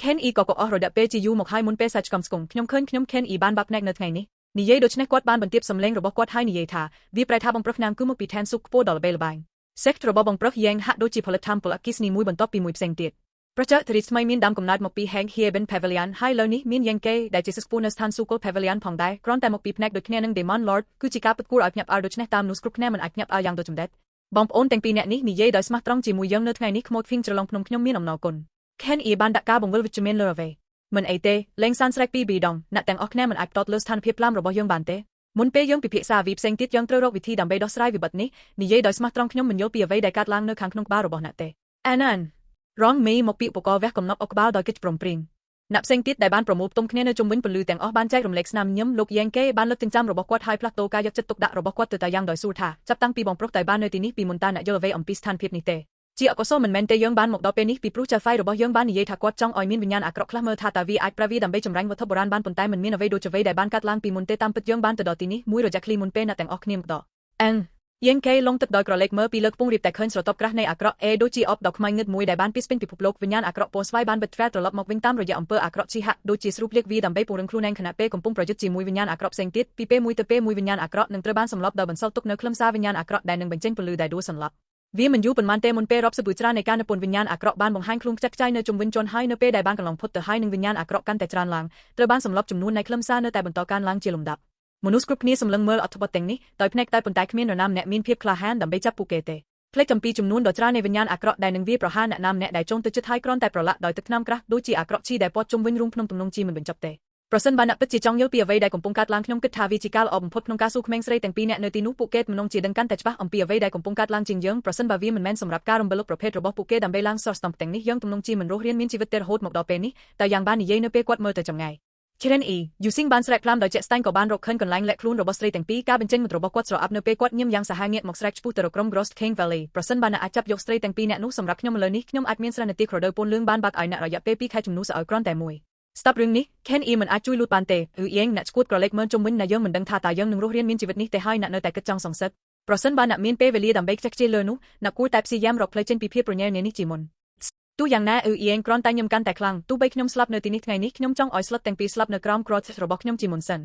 Ken ក៏កុហករយៈពេលជាយូរមកហើយមុនពេលសាច់ឆ្កំស្គងខ្ញុំឃើញខ្ញុំ Ken បានបាក់ភ្នែកនៅថ្ងៃនេះនិយាយដូច្នេះគាត់បានបន្ទាបសំឡេងរបស់គាត់ហើយនិយាយថាវាប្រែថាបងប្រុសខ្ញុំគឺមកពីឋានសុខខ្ពស់ដ៏ល្បីល្បាញ Sect របស់បងប្រុសយ៉ាងហាក់ដូចជាផលិតថាមពលអគ្គិសនីមួយបន្ទាប់ពីមួយផ្សេងទៀតប្រជាធិរីថ្មីមានដើមកំណើតមកពី Hang Heben Pavilion ហើយលើនេះមានយ៉ាងគេដែលជាសិស្សពូនៅស្ថានសួគ៌ Pavilion ផងដែរគ្រាន់តែមកពីផ្នែកដូចគ្នានឹង Demon Lord គឺជាការពិតគួរឲ្យភ្ញាក់ផ្អើលដូច្នេះតាមមនុស្សគ្រប់គ្នាមិនអាចភ្ញាក់ផ្អើលយ៉ាងដូចចម្ដេច បងប្អូនទាំងពីរនាក់នេះនិយាយដោយស្មោះត្រង់ជាមួយយើងនៅថ្ងៃនេះខ្មោច Fing ច្រឡំភ្នំខ្ញុំមានអំណរគុណ Ken E បានដាក់ការបង្វិលវិជ្ជមានលើអ្វីមិនអីទេលេងសានស្រែកពីប៊ីដងអ្នកទាំងអស់គ្នាមិនអាចផ្ដោតលើស្ថានភាពឡាមរបស់យើងបានទេមុនពេលយើងពិភាក្សាវិផ្សេងទៀតយើងត្រូវរកវិធីដើម្បីដោះស្រាយវិបត្តិនេះនិយាយដោយស្មោះត្រង់ខ្ញុំមិនយល់ពីអ្វីដែលកើតឡើងនៅខាងក្នុងក្បាលរបស់អ្នកទេអាណានរងមីមកពីឧបករណ៍វះកំណប់អុកក្បាលដោយកិច្ចព្រមព្រៀងអ្នកផ្សេងទៀតដែលបានប្រមូលផ្តុំគ្នានៅជុំវិញពលឺទាំងអស់បានចែករំលែកស្នាមញញឹមលោកយ៉ែងគេបានលើកទន្ចាំរបស់គាត់ហើយផ្លាស់ប្តូរការយកចិត្តទុកដាក់របស់គាត់ទៅតែយ៉ាងដោយសួរថាចាប់តាំងពីបងប្រុសតែបាននៅទីនេះពីមុនតើអ្នកយល់អ្វីអំពីស្ថានភាពនេះទេជាអកុសលមិនមែនទេយើងបានមកដល់ពេលនេះពីព្រោះចាហ្វៃរបស់យើងបាននិយាយថាគាត់ចង់ឲ្យមានវិញ្ញាណអាក្រក់ខ្លះមើលថាតើវាអាចប្រើវាដើម្បីចម្រាញ់វត្ថុបុរាណបានប៉ុន្តែមិនមានអ្វីដូចអ្វីដែលបានកាត់ឡើងពីមុនទេតាមពិតយើងបានទៅដល់ទីនេះមួយរយៈឃ្លីមុនពេលអ្នកទាំងអស់គ្នាមកដល់យើងគេលងទឹកដោយក្រឡេកមើលពីលើខ្ពង់រាបតែឃើញស្រទាប់ក្រាស់នៃអាក្រក់ដូចជាអបដ៏ខ្មៅងឹតមួយដែលបានពីស្ពេញពិភពលោកវិញ្ញាណអាក្រក់ពណ៌ស្វាយបានបិទទ្វារត្រឡប់មកវិញតាមរយៈអំពើអាក្រក់ជីហាក់ដូចជាស្រូបភ្លៀកវាដើម្បីពង្រឹងខ្លួនឯងខណៈពេលកំពុងប្រយុទ្ធជាមួយវិញ្ញាណអាក្រក់ផ្សេងទៀតពីពេលមួយទៅពេលមួយវិញ្ញាណអាក្រក់នឹងត្រូវបានសម្លាប់ដោយបន្សល់ទុកនៅខ្លឹមសារវិញ្ញាណអាក្រក់ដែលនឹងបញ្ចេញពន្លឺដែលដួលសន្លប់វាមិនយូរប៉ុន្មានទេមុនពេលរាប់សិបច្រើននៃការនិពន្ធវិញ្ញាណអាក្រក់បានបង្ហាញខ្លួនខ្ចាត់ខ្ចាយនៅជុំវិញជនហើយនៅពេលដែលបានកន្លងផុតទៅហើយនឹងវិញ្ញាណអាក្រក់កាន់តែច្រើនឡើងត្រូវបានសម្លាប់ចំនួននៃខ្លឹមសារនៅតែបន្តកើនឡើងជាលំដាប់មនុស្សគ្រប់គ្នាសម្លឹងមើលអត្ថបទទាំងនេះដោយភ្នែកតែប៉ុន្តែគ្មាននរណាម្នាក់មានភាពក្លាហានដើម្បីចាប់ពួកគេទេភ្លេចអំពីចំនួនដ៏ច្រើននៃវិញ្ញាណអាក្រក់ដែលនឹងវាប្រហារអ្នកណាម្នាក់ដែលចង់ទៅជិតហើយគ្រាន់តែប្រឡាក់ដោយទឹកថ្នាំក្រាស់ដូចជាអាក្រក់ជីដែលព័ទ្ធជុំវិញរូងភ្នំទំនងជីមិនបញ្ចប់ទេប្រសិនបើអ្នកពិតជាចង់យល់ពីអ្វីដែលកំពុងកើតឡើងខ្ញុំគិតថាវាជាការល្អបំផុតក្នុងការសួរក្មេងស្រីទាំងពីរនាក់នៅទីនោះពួកគេទំនងជាដឹងកាន់តែច្បាស់អំពីអ្វីដែលកំពុងកើតឡើងជាងយើងប្រសិនបើវាមិនមែនសម្រាប់ការរំលឹកប្រភេទរបស់ពួកគេដើម្បីឡើងសរស្តម្ភទាំងនេះយើងទំនងជាមិនរស់រានមានជីវិតទេរហូតមកដល់ពេលនេះតែយ៉ាងបាននិយាយនៅពេលគាត់មើលទៅចម្ងាយChen E. Yusing បានស្រែកផ្លាមដោយជាក់ស្ដែងក៏បានរកឃើញកន្លែងលាក់ខ្លួនរបស់ស្រីទាំងពីរការបញ្ចេញមុតរបស់គាត់ស្រអាប់នៅពេលគាត់ញឹមយ៉ាងសាហាវងាកមកស្រែកឆ្ពោះទៅរកក្រុម Gross King Valley ប្រសិនបើអ្នកអាចចាប់យកស្ត្រីទាំងពីរនាក់នោះសម្រាប់ខ្ញុំឥឡូវនេះខ្ញុំអាចមានស្រានទាក្រដៅពូនលឿងបានបាក់ឲ្យអ្នករយៈពេល2ខែជំនួសឲ្យគ្រាន់តែមួយស្តាប់រឿងនេះ Ken E មិនអាចជួយលូតបានទេយើងអ្នកឈួតក្រឡេកមើលជុំវិញណាយើងមិនដឹងថាតើយើងនឹងរស់រានមានជីវិតនេះទេហើយអ្នកនៅតែគិតចង់សងសឹកប្រសិនបើអ្នកមានពេលវេលាដើម្បីខ្ជិះខ្ជាយលើនោះអ្នកគួរតែព្យាយាមរកផ្លូវចេញពីភាពប្រញែនេះជាមុនទោះយ៉ាងណាយើងគ្រាន់តែញឹមកាន់តែខ្លាំងទោះបីខ្ញុំស្លាប់នៅទីនេះថ្ងៃនេះខ្ញុំចង់ឲ្យស្លឹកទាំងពីរស្លាប់នៅក្រោមក្រោតរបស់ខ្ញុំជាមុនសិន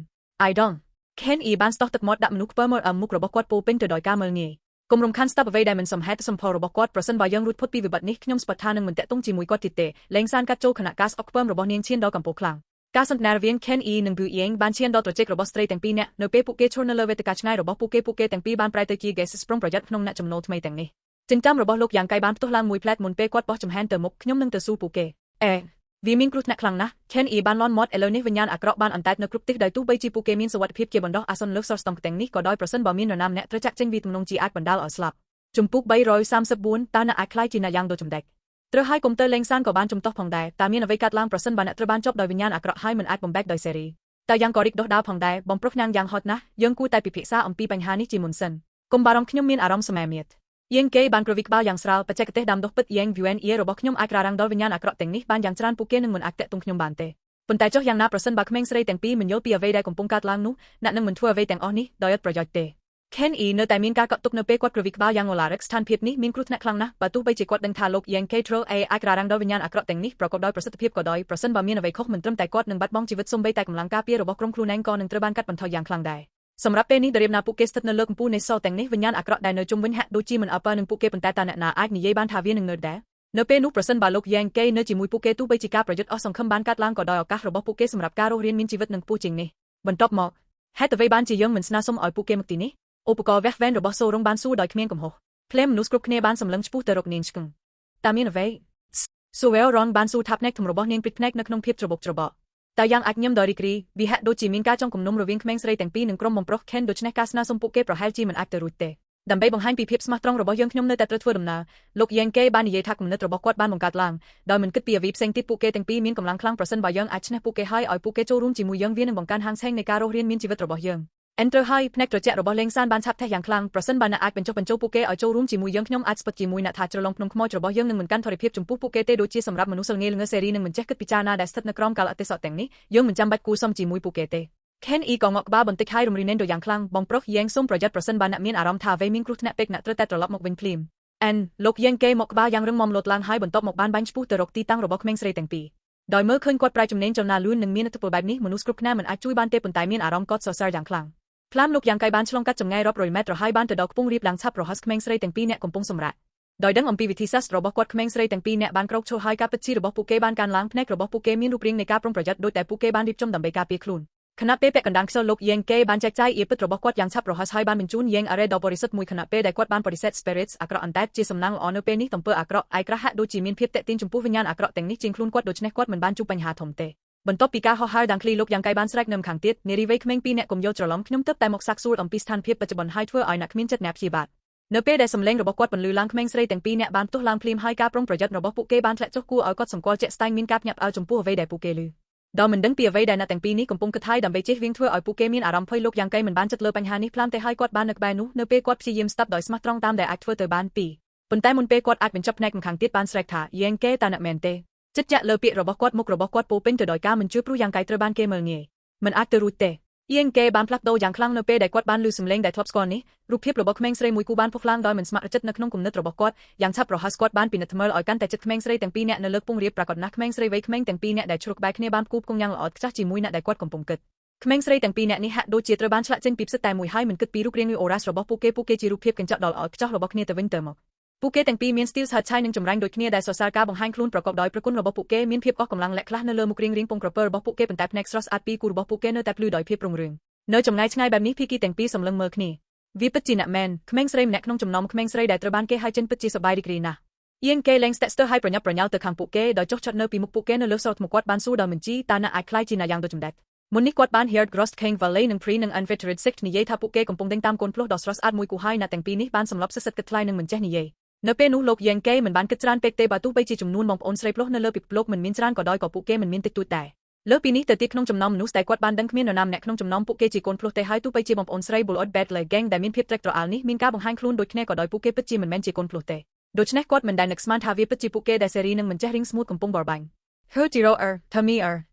I don't Ken E បានស្ទោះទឹកមាត់ដាក់មនុស្សខ្ពើមើលមុខរបស់គាត់ពោពេញទៅដោយការមើលងាយកុំរំខានស្ដាប់អ្វីដែលមិនសមហេតុសមផលរបស់គាត់ប្រសិនបើយើងរួចផុតពីវិបត្តិនេះខ្ញុំស្បត់ថានឹងមិនតាក់ទងជាមួយគាត់ទៀតទេលេងសានកាត់ចូលខណៈការស្អប់ខ្ពើមរបស់នាងឈានដល់កំពូលខ្លាំងការសន្ទនារវាង Ken E និង Bu Ying បានឈានដល់ត្រចៀករបស់ស្ត្រីទាំងពីរនាក់នៅពេលពួកគេឈរនៅលើវេទិកាឆ្ងាយរបស់ពួកគេទាំងពីរបានប្រែទៅជា guests ប្រុងប្រយ័ត្នក្នុងអ្នកចំណូលថ្មីទាំងនេះចិញ្ចាំរបស់លោកយ៉ាងកៃបានផ្ទុះឡើងមួយផ្លែតមុនពេលគាត់បោះចំហែនទៅមុខខ្ញុំនឹងទៅស៊ូពួកគេវាមានគ្រោះថ្នាក់ខ្លាំងណាស់ Ken E បានលន់មាត់ឥឡូវនេះវិញ្ញាណអាក្រក់បានអន្តែតនៅគ្រប់ទិសដោយទោះបីជាពួកគេមានសុវត្ថិភាពជាបណ្ដោះអាសន្នលើសរស្តម្ភទាំងនេះក៏ដោយប្រសិនបើមាននរណាម្នាក់ត្រូវចាក់ចេញវាទំនងជាអាចបណ្ដាលឲ្យស្លាប់ជំពូក334តើអ្នកអាចខ្លាយជាអ្នកយ៉ាងដូចចម្ដេចត្រូវហើយកុំព្យូទ័រលេងសានក៏បានជំទាស់ផងដែរតើមានអ្វីកើតឡើងប្រសិនបើអ្នកត្រូវបានជាប់ដោយវិញ្ញាណអាក្រក់ហើយមិនអាចបំបែកដោយសេរីតែយ៉ាងក៏រីកដុះដាលផងដែរបងប្រុសញ៉ាំងយ៉ាងហត់ណាស់យើងគួរតែពិភាក្សាអំពីបញ្ហានេះជាមុនសិនកុំបារម្ភខ្ញុំមានអារម្មណ៍សមែមៀតយើងគេបានក្រវិក្បាលយ៉ាងស្រាលបច្ចេកទេសដាំដុះពិតយើង VNE របស់ខ្ញុំអាចក្រារ៉ាំងដល់វិញ្ញាណអាក្រក់ទាំងនេះបានយ៉ាងច្រើនពួកគេនឹងមិនអាចតាក់ទងខ្ញុំបានទេប៉ុន្តែចុះយ៉ាងណាប្រសិនបើក្មេងស្រីទាំងពីរមិនយល់ពីអ្វីដែលកំពុងកើតឡើងនោះអ្នកនឹងមិនធ្វើអ្វីទាំងអស់នេះដោយឥតប្រយោជន៍ទេ Ken E នៅតែមានការកត់ទុកនៅពេលគាត់ក្រវិក្បាលយ៉ាង Olarex ស្ថានភាពនេះមានគ្រោះថ្នាក់ខ្លាំងណាស់បើទោះបីជាគាត់ដឹងថាលោកយ៉ាង Control A អាចក្រារ៉ាំងដល់វិញ្ញាណអាក្រក់ទាំងនេះប្រកបដោយប្រសិទ្ធភាពក៏ដោយប្រសិនបើមានអ្វីខុសមិនត្រឹមតែគាត់នឹងបាត់បង់ជីវិតសូម្បីតែកម្លាំងការពាររបស់ក្រុមខ្លួនឯងក៏នឹងត្រូវបានកាត់បន្ថយយ៉ាងខ្លាំងដែរសម្រាប់ពេលនេះដរាបណាពួកគេស្ថិតនៅលើកំពូលនៃសទាំងនេះវិញ្ញាណអាក្រក់ដែលនៅជុំវិញហាក់ដូចជាមិនអើពើនឹងពួកគេប៉ុន្តែតើអ្នកណាអាចនិយាយបានថាវានឹងនៅដែរនៅពេលនោះប្រសិនបើលោកយ៉ាងគេនៅជាមួយពួកគេទោះបីជាការប្រយុទ្ធអស់សង្ឃឹមបានកាត់ឡើងក៏ដោយឱកាសរបស់ពួកគេសម្រាប់ការរស់រានមានជីវិតនឹងខ្ពស់ជាងនេះបន្ទាប់មកហេតុអ្វីបានជាយើងមិនស្នើសុំឲ្យពួកគេមកទីនេះឧបករណ៍វះវែនរបស់សូរងបានសួរដោយគ្មានកំហុសភ្លាមមនុស្សគ្រប់គ្នាបានសម្លឹងឆ្ពោះទៅរកនាងឆ្កឹងតើមានអ្វីសូវែលរ៉នបានសួរថាភ្នែកធំរបស់នាងព្រិចភ្នែកនៅក្នុងភាពច្របូកច្របល់តែយ៉ាងអាចញឹមដោយរីករាយវាហាក់ដូចជាមានការចងគំនុំរវាងក្មេងស្រីទាំងពីរនិងក្រុមបំប្រុស Ken ដូច្នេះការស្នើសុំពួកគេប្រហែលជាមិនអាចទៅរួចទេដើម្បីបង្ហាញពីភាពស្មោះត្រង់របស់យើងខ្ញុំនៅតែត្រូវធ្វើដំណើរលោកយ៉ាងគេបាននិយាយថាគំនិតរបស់គាត់បានបង្កើតឡើងដោយមិនគិតពីអ្វីផ្សេងទៀតពួកគេទាំងពីរមានកម្លាំងខ្លាំងប្រសិនបើយើងអាចឈ្នះពួកគេហើយឲ្យពួកគេចូលរួមជាមួយយើងវានឹងបង្កើនហាងឆេងនៃការរស់រានមានជីវិតរបស់យើងEnter ហើយភ្នែកត្រជាក់របស់លេងសានបានឆាប់ថេះយ៉ាងខ្លាំងប្រសិនបើអ្នកអាចបញ្ចុះបញ្ចូលពួកគេឲ្យចូលរួមជាមួយយើងខ្ញុំអាចស្ពឹកជាមួយអ្នកថាជ្រលងភ្នំខ្មោចរបស់យើងនឹងមិនកាន់ថយភាពចំពោះពួកគេទេដូចជាសម្រាប់មនុស្សល្ងេល្ងើសេរីនឹងមិនចេះគិតពិចារណាដែលស្ថិតនៅក្រោមកាលៈទេសៈទាំងនេះយើងមិនចាំបាច់គូសំជាមួយពួកគេទេ Ken E ក៏ងក់ក្បាលបន្តិចហើយរំរីណេនដូចយ៉ាងខ្លាំងបងប្រុសយើងសូមប្រយ័ត្នប្រសិនបើអ្នកមានអារម្មណ៍ថាអ្វីមានគ្រោះថ្នាក់ពេកអ្នកត្រូវតែត្រឡប់មកវិញភ្លាមលោកយើងគេមកក្បាលយ៉ាងរឹងមាំលោតឡើងហើយបន្ទាប់មកបានបាញ់ឆ្ពោះទៅរកទីតាំងរបស់ក្មេងស្រីទាំងពីរដោយមើលឃើញគាត់ប្រែចំណេញចលនាលឿននិងមានឥទ្ធិពលបែបនេះមនុស្សគ្រប់គ្នាមិនអាចជួយបានទេប៉ុន្តែមានអារម្មណ៍កត់សរសើរយ៉ាងខ្លាំងផ្លាមលោកយ៉ាងកៃបានឆ្លងកាត់ចម្ងាយរាប់រយម៉ែត្រហើយបានទៅដល់ខ្ពង់រាបឡើងឆាប់រហ័សក្មេងស្រីទាំងពីរនាក់កំពុងសម្រាកដោយដឹងអំពីវិធីសាស្ត្ររបស់គាត់ក្មេងស្រីទាំងពីរនាក់បានក្រោកឈរហើយការពិតជារបស់ពួកគេបានកើនឡើងភ្នែករបស់ពួកគេមានរូបរាងនៃការប្រុងប្រយ័ត្នដោយតែពួកគេបានរៀបចំដើម្បីការពារខ្លួន ขณะเป้กำลังเซลกยังเกย์บานแจกใจเอปิดระบบกวดยังชับรหัสให้บานเป็นจูนยังอะไรดอกบริสุทธิ์มวยขณะเป้ได้กวดบานปฏิเสธสเปริตส์อักระอันแทบจีสำนักอ่อนเป้นี้ต้องเปิดอักระไอกระหะดูจีมินเพียบเตะตินจมพูวิญญาณอักระแต่งนี้จริงคลุนกวดโดยเฉพาะกวดเหมือนบานจูปัญหาถมเตบนโต๊ะปีกาห่อหายดังคลีลกยังไกบานสแลกนำขังติดเนรีเวกเมงปีเนกมโยจรล้อมขนมเติบแต่หมกซักซูดอมปีสถานเพียบปัจจุบันให้ทั่วไอนักมินจัดแนบขีบาทเนเป้ได้สำเร็จระบบบกวดบรรลุลังเมงสเรแต่งปีเนบานตุลางพลีมให้กาปรงประหยัดระบบปุกเกบานและจุกกูเอากอดสมกอลเจสไตมินกาบหยับเอาจมพูเอาไว้ได้ปุกเกลือดอมันดังเปียไว้ได้นะแต่งปีนี้กำปงกระทายดำไปเจ็ดวิ่งทั่วเอาปุกเกมินอารมณ์พอยลกยังไกเหมือนบานจัดเลอปัญหานี้พลามแต่ให้กวดบานนักใบนูเนเป้กวดพยายามสตับดอยสมัครตรองตามได้อักทั่วเตอบานปีปนแต่มุนเป้กวดอักเป็นจับแนกขังติดบานสแลกถายังเกตานักแมนเตจัดจะเลอเปียระบบกวดมุกระบบกวดปูเป็นตัวดอยก้ามันช่วยปลุยังไกเตอบ้านเกเมอเงียมันอักเตอรูเตยังเกบานพลักโดยังคลั่งเนเป้ได้กวดบานลือสำเร็จได้ท็อปสกอร์นี้รูปเพียบระบบเมงสเรมุยกูบานพวกล่างดอยเหมือนสมัครจัดนักน้องกลุ่มนัดระบบกวดยังชับรหัสกวดบานปีนัทเมอร์อ่อยกันแต่จัดเมงสเรแต่งปีเนี่ยเนเลิกปุ่งเรียบปรากฏนักเมงสเรไว้เมงแต่งปีเนี่ยได้ชุกใบคเนบานกูบกงยังละอดจักจีมุยน่ะได้กวดกำปงกึดเมงสเรแต่งปีเนี่ยนี่ฮะโดยเจตระบานฉละเจนปีบสแต่มุยให้เหมือนกึดปีรูปเรียงวิโอรัสระบบปูเกจีรูปเพียบกันจัดดอลอดจักระบบเนี่ยแต่วินเตอร์มอกปูเกแต่งปีมีนสติลส์หัดใช้หนึ่งจมแรงโดยเนี่ยได้สอสารกาบังให้คลุนประกอบโดยประกุนระบบปูเกมีนเพียบก็กำลังและคลาเนเลอร์มุกเรียงปงกระเปอร์ระบบปูเกเป็นแต่เน็กซ์รัสอาร์ปีกูระบบปูเกเนอร์แต่ปลือโดยเพียบปรุงเรืองเนอจำง่ายแบบนี้พี่กีแต่งปีสำเร็จเมื่อคณีวิปจีนักแมนเมงสเรมเนกน้องจำนอมเมงสเรได้ตระบานเกให้เจนปจีสบายดีกรีนะยังเกเลงสเตสเตอร์ให้ประยับเตอขังปูเกโดยจกช็อตเนอร์ปีมุกปูเกเนอเลือกสอดมุกวัดบานสู้ดาวมันจีตาหน้าไอคล้ายจีนายังโดยจุดเด็ดมุนนิกวัดบานเฮียร์กรอสเคงวัลเล่หนึ่งพรีหนึ่งอันเฟเทอร์ซิกนิเยทับปูเกกำปงเด้งตามกลพลุดอสรัสอาดมวยกูให้นะแต่งปีนี้บานสำหรับเสร็จกระทลายหนึ่งเหมือนเจนิเยเนเปนูโลกยังเกเหมือนบานกระจานเป็กเตบาตุไปจีจุ่มนูนมองปอนสเรปโลกเนเลอปิดโลกเหมือนมินจานก็ดอยกับปูเกเหมือนมินติดตัวแต่เลิกปีนี้แต่ติดขนมจำนำนูสแต่กวดบานดังขมิ้นนำเนขนมจำนำปุกเกจีโกนพลุเตหายตู้ไปจีบอมอนสไรบุลอดแบดเลยแกงแต่มินเพียบแตกตัวอัลนี้มินกาบังหันคลุนโดยแค่ก็โดยปุกเกปจีเหมือนแมนจีโกนพลุเตโดยเฉพาะกวดเหมือนได้นักสมานทาวีปจีปุกเกได้เซรีนึงเหมือนเจริงสมูทกำปงบอร์บังเฮอร์จิโรทามี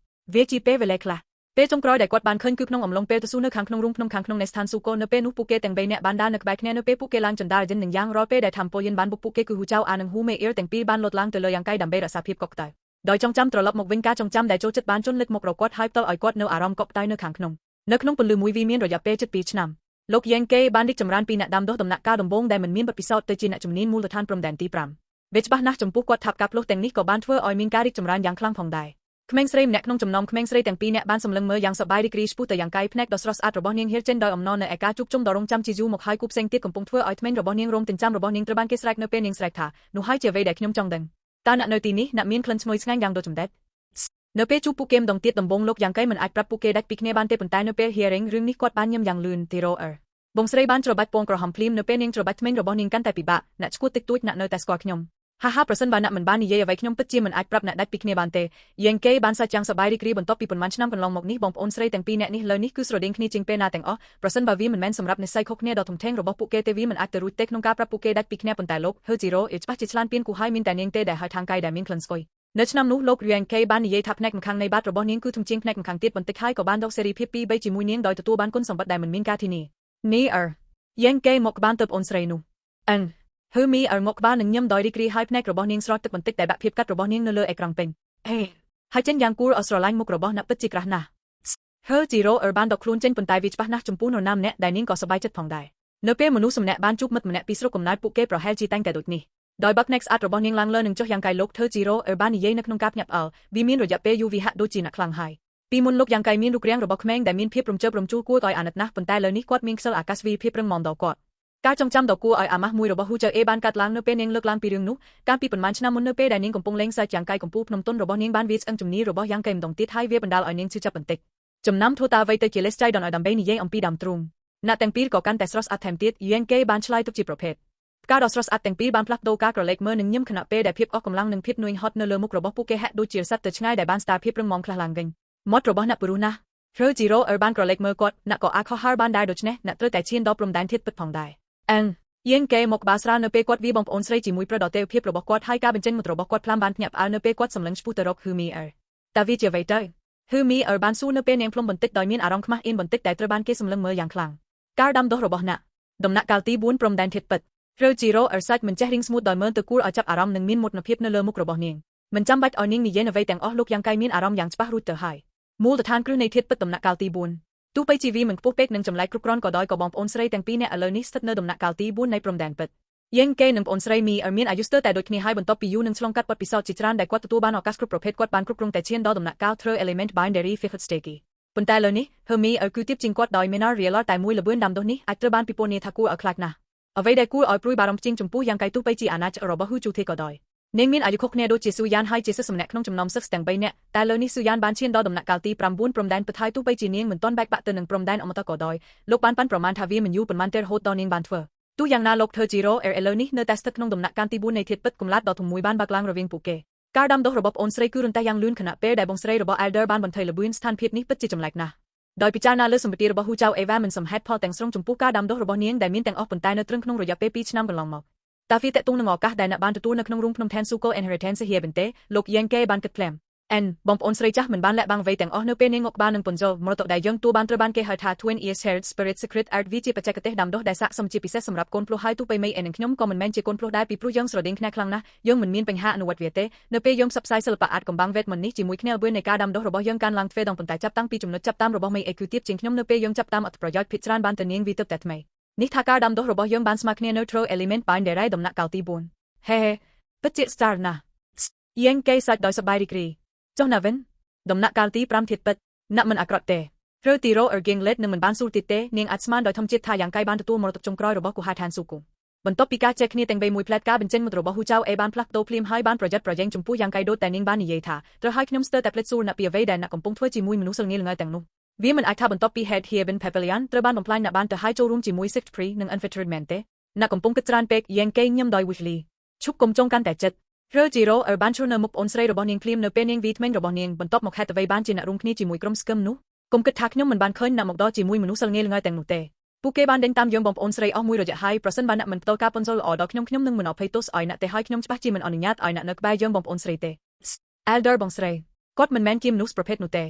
เวจีเป้เวเลคลาเป้จงกรอยได้กวดบานขึ้นคือขนมอมลงเป้ตะสู้เนื้อขังขนมรุ่งขนมขังขนมในสถานสุโกเนเป้นุปุกเกแต่งใบเนบานดานักใบแค่เนเป้ปุกเกลังจันดาเจนหนึ่งย่างรอเป้ได้ทำโปยันบานบุกปุกเกคือหูเจ้าอานังหูเมเอร์แต่งปีบานลดล้างเตลยังไกดัมเบรัสาเพียบกอกไตโดยจงจำตรลบหมกวิงกาจงจำได้โจจัดบานจนเล็กหมกเรากวดไฮเตอร์ไอกวดเนื้ออารมณ์กบไตเนื้อขังขนมเนื้อขนมปนลืมมุยวีเมียนระยะเป้จัดปีชนำโลกยังเกบานดิกจำรานปีนัดดำโดตำหนักก้าวดมบงได้เหมือนมีนบัดพิเศษเตจินัดจำนีนมูลฐานพรมแดนตีปรำเวชบ้านนักจมปุกกวดทับกับโลกแต่งนี้ก็บานทั่วออยมินกาดิกจำรานยังคลั่งพองได้เมงสเรมเนกน้องจำนอมเมงสเรแต่งปีเนบานสำเร็จเมื่อยังสบายดีกรีชพูแต่ยังไกพเนกดอสรสอาร์ระบอเนียงเฮร์เจนดอยอมนอนในเอกาจุกจมดอรงจำจิจูหมกไฮกุบเซงเตียกำปงทั่วออยเมนระบอเนียงรมตินจำระบอเนียงตระบานเกสแรกเนเปนิงสแรกถาหนูให้เจเวเด็กยมจองดังตาหนักเนตีนี้หนักมีนคลันชงอยสง่ายยังโดจุมเด็ดเนเปจูปูเกมดองเตียดดมบงโลกยังไกมันอัดปรับปูเกดักปิกเนบานเตปนตายเนเปเฮียริงเรื่องนี้กวดบานยมยังลืนติโรบงสเรบานตรบัดปงกระหำพลิมเนเปนิงตรบัดเมนระบอเนียงกันแต่ปีบะนัดสกุตติกตุยนักเนแต่สกอขยม5%บานนักมันบานนี่เย่ไว้ขยมปัจจิมันอัดปรับนักดักปิกเนบานเตยังเกบานสัจยังสบายดีกรีบนท็อปปีปนมันชนะกันลองหมกนี้บองปอนสเรแต่งปีเนนี่เลยนี่คือสระดิ่งนี่จริงเป็นนาแต่ง%บาวีมันแมนสำหรับในไซคกเนดอทงเทงระบบปุกเกเตวีมันอัดเตรูเทคนงกาปรับปุกเกดักปิกเนปนแต่โลกเฮอจิโร่ปัจจิชลานเปียนกูให้มินแต่เนียงเตได้หายทางไกลได้มินคลันสกอยเนชนำนู้โลกเรียงเกบานนี่เย่ทับแนกมันคังในบาทระบบนี้คือทุ่งจิงแนกมันคังติดบนตึกให้กับบานดอกเซรีพิปีใบจิมุยเนียงโดยตัวบานกุนสมบัติได้มันมินกาที่นี่ยังเกหมกบานเติบอนสเรนูเฮมีหมกบ้านหนึ่งย่ำดอยดีกรีไฮเนกระบอนิงสรอตตึกบันติกแต่แบบเพียบกัดระบอนิงเนเลอเอกรังเป็งไฮเจนยังกูออสเตรเลียมุกระบอนับปัจจิกระนาเฮจีโร่บ้านดอกคลุนเจนปนตายวิจบ้านนักจมพูนนำเนะได้นิ่งก็สบายจัดพองได้เนเป้มนุษย์สมเนะบ้านจุกมัดมเนะปีสรุกมนัดปุกเก็บประเฮจีตั้งแต่ดุดนี้ดอยบักเน็กซ์อัดระบอนิงลังเลอหนึ่งจ่อยังไกลลกเฮจีโร่บ้านนี่เย่นักนงกับหยับบีมินระยะเปยูวิหะดูจีนักคลังไฮปีมุนลกยังไกมินรุกเรียงระบบแมงแต่มินเพียบรมเจอรมจูกู้ต่อยอานัดนะปนตายเลยนี่กวดมิงเซลอากาศวีเพียบเรื่องมองดอกกอดการจงจำดอกกูอามามุยระบบหูเจอบ้านกัดล้างเนเปเนียงเลิกล้างปีรึงนุการปีปนมันชนะมุนเนเปได้นิ่งกงปงเล้งใส่ยังไกกงปูพนมต้นระบบเนียงบ้านวิสจุมนี้ระบบยังเกมดองติดให้เวียบันดาลเนียงชื่อจับปันติกจมน้ำโทตาไวเตเจเลสใจดอนดัมเบนี่เย่อมปีดำตรุงนาแต่งปีก่อกันแต่สรสอัดแถมติดยังเกบ้านชลายตุกจีประเภทการดอสรสอัดแต่งปีบ้านพลักโดกากระเล็กเมื่อหนึ่งยิ่มขณะเปได้เพียบออกกำลังหนึ่งเพียบนุยฮอตเนเลมุกระบบปุกเกะดูจีรสัตเตง่ายได้บ้านสตาร์เพียบเรื่องมองคลาลังกิงมดระบบนับปรุนะเฮอจิโร่บ้านกระเล็กเมื่อกดนักก่ออาข้อฮาร์บ้านได้โดยเฉพาะนักเตอแต่เชียนดอปรมแดนทิดปิดผ่องได้ยังเกมกบาสราเนเปกวดวีบองปอนสไรจิมุยประดอเตเพียบระบบกวดให้กาเป็นเจนมุตระบบกวดพลามบันหยับเนเปกวดสำลังสปูตรกฮือมีแต่วิจิเวเตอร์ฮือมีบ้านสู้เนเปเนียงพลมบนติกดอยมีนอารมณ์ขมาอินบนติกแต่ตระบ้านเกสำลังเมื่ออย่างคลังการดำดอระบบน่ะดมนักกาลตีบุนพรมแดนทิดปิดเรจิโร่ซัดมันเจริงสมูทดอยเมื่อตะกูเอาจับอารมณ์หนึ่งมินหมดนเพียบเนเลมุกระบบเนียงมันจำบัดเอานิ่งนี่เย็นเอาไว้แต่งลูกยังไกมินอารมณ์อย่างสปารูเตอร์ไฮมูลฐานคลื่นในทิดปิดดมนักกาลตีบุนตู้ไปจีวีเหมือนพวกเป็กหนึ่งจำไลกรุกร้อนก่อดอยก่อบอมปอนสไรแต่งปีเนี่ยอเลนิสตัดเนอดมนักกาลตีบุนในพรมแดนปิดยังเกหนึ่งปอนสไรมีมีนอายุสเตอร์แต่โดยคณีให้บนท็อปปียูหนึ่งฉลองกัดปัดปีศาจจิตรานได้กวดตัวบ้านออกัสกรุปประเภทกวดบ้านกรุกรงแต่เชียนดอดมนักกาลเทอร์เอลิเมนต์ไบน์เดอรี่ฟิกซ์สเตกี้ ប៉ុន្តែលើនេះ Hermie គឺទៀបជាងគាត់ដោយ Mena Real តែមួយល្បឿនដាំដុះនេះអាចត្រូវបានពិពណ៌នាថាគួរឲ្យខ្លាចណាស់អ្វីដែលគួរឲ្យព្រួយបារម្ភជាងចំពោះយ៉ាងកៃទោះបីជាអាណាចក្ររបស់ Hu Chu ក៏ដោយនាងមានអាយុខុសគ្នាដូចជាស៊ូយ៉ានហើយជាសិស្សម្នាក់ក្នុងចំណោមសិស្សទាំង3នាក់តែលើនេះស៊ូយ៉ានបានឈានដល់ដំណាក់កាលទី9ព្រំដែនពិតហើយទោះបីជានាងមិនទាន់បែកបាក់ទៅនឹងព្រំដែនអមតៈក៏ដោយលោកបានប៉ាន់ប្រមាណថាវាមិនយូរប៉ុន្មានទេរហូតដល់នាងបានធ្វើទោះយ៉ាងណាលោក Thejiro ឥឡូវនេះនៅតែស្ថិតក្នុងដំណាក់កាលទី4នៃធាតុពិតកំឡាត់ដ៏ធំមួយបានបើកឡើងរវាងពួកគេការដាំដុះរបស់ប្អូនស្រីគឺរន្ទះយ៉ាងលឿនខណៈពេលដែលបងស្រីរបស់ Elder បានបន្ថយល្បឿនស្ថានភាពនេះពិតជាចម្លែកណាស់ដោយពិចារណាលើសម្បត្តិរបស់ Hu Chao Eva មិនសមហេតុផលទាំងស្រុងចំពោះការដាំដុះរបស់នាងដែលមានទាំងអស់ប៉ុន្តែនៅត្រឹមក្នុងរយៈពេល2ឆ្នាំកន្លងមកតាវាតេតងនឹងឱកាសដែលអ្នកបានទទួលនៅក្នុងរូងភ្នំ Tensuko Inheritance ហៀបន្ទេលោក Yankee បានគិតភ្លាមបងប្អូនស្រីចាស់មិនបានលាក់បាំងអ្វីទាំងអស់នៅពេលនាងមកក្បាលនឹងពន្យល់មរតកដែលយើងទួបានត្រូវបានគេហៅថា Twin Ears Haired Spirit Secret Art វាជាបច្ចេកទេសដាំដុះដែលស័ក្តិសមជាពិសេសសម្រាប់កូនភ្លោះហើយទោះបីមេឯនឹងខ្ញុំក៏មិនមែនជាកូនភ្លោះដែរពីព្រោះយើងស្រដៀងគ្នាខ្លាំងណាស់យើងមិនមានបញ្ហាអនុវត្តវាទេនៅពេលយើងផ្សព្វផ្សាយសិល្បៈអាតកំបាំងវេទមន្តនេះជាមួយគ្នាល្បឿននៃការដាំដុះរបស់យើងកើនឡើងទ្វេដងប៉ុន្តែចាប់តាំងពីចំណុចចាប់តាមរបស់មេឯគឺទៀតជាងខ្ញុំនៅពេលយើងចាប់តាមអត្ថប្រយោជន៍ភាគច្រើនបានទៅនាងវាទើបតែថ្មីនេះថាការដាំដុះរបស់យើងបានស្មើគ្នា Neutral Element Binary ដំណាក់កាលទី4ហេពិតជា Star ណាស់ Yankee សាច់ដោយសប្បាយរីករាយចុះណាវិនដំណាក់កាលទី5ធាតុពិតអ្នកមិនអាក្រក់ទេឬទីរ៉ូ Ginglet នឹងមិនបានសួរទៀតទេនាងអាចស្មានដោយធម្មជាតិថាយ៉ាងកៃបានទទួលមរតកចុងក្រោយរបស់គូហៅឋានស៊ូគូបន្ទាប់ពីការចែកគ្នាទាំងបីមួយផ្លែតការបញ្ចេញមុតរបស់ Hu Chao បានផ្លាស់ប្ដូរភ្លាមហើយបានប្រយ័ត្នប្រយែងចំពោះយ៉ាងកៃដូចតែនាងបាននិយាយថាត្រូវឲ្យខ្ញុំស្ទើរតែភ្លេចសួរអ្នកពីអ្វីដែលអ្នកកំពុងធ្វើជាមួយមនុស្សស្រងាលល្ងើទាំងនោះវាមិនអាចថាបន្ទាប់ពី Head Heaven Pavilion ត្រូវបានបំផ្លាញអ្នកបានទៅឲ្យចូលរួមជាមួយ Sixth Tree និង Infiltrate មែនទេអ្នកកំពុងគិតច្រើនពេក Yankee ញឹមដោយ Wishly ឈប់កុំចង់កាន់តែចិត្តThejiro បានឈរនៅមុខប្អូនស្រីរបស់នាងភ្លាមនៅពេលនាងវីថ្មីរបស់នាងបន្ទាប់មកហេតុអ្វីបានជាអ្នករួមគ្នាជាមួយក្រុមស្គឹមនោះកុំគិតថាខ្ញុំមិនបានឃើញអ្នកមកដល់ជាមួយមនុស្សស្រងាលល្ងើទាំងនោះទេពួកគេបានដេញតាមយើងបងប្អូនស្រីអស់មួយរយៈហើយប្រសិនបើអ្នកមិនផ្ដល់ការពន្យល់ល្អដល់ខ្ញុំនឹងមិនអភ័យទោសឲ្យអ្នកទេហើយខ្ញុំច្បាស់ជាមិនអនុញ្ញាតឲ្យអ្នកនៅក្បែរយើងបងប្អូនស្រីទេ Elder បងស្រីគាត់មិនមែនជាមនុស្សប្រភេទនោះទេ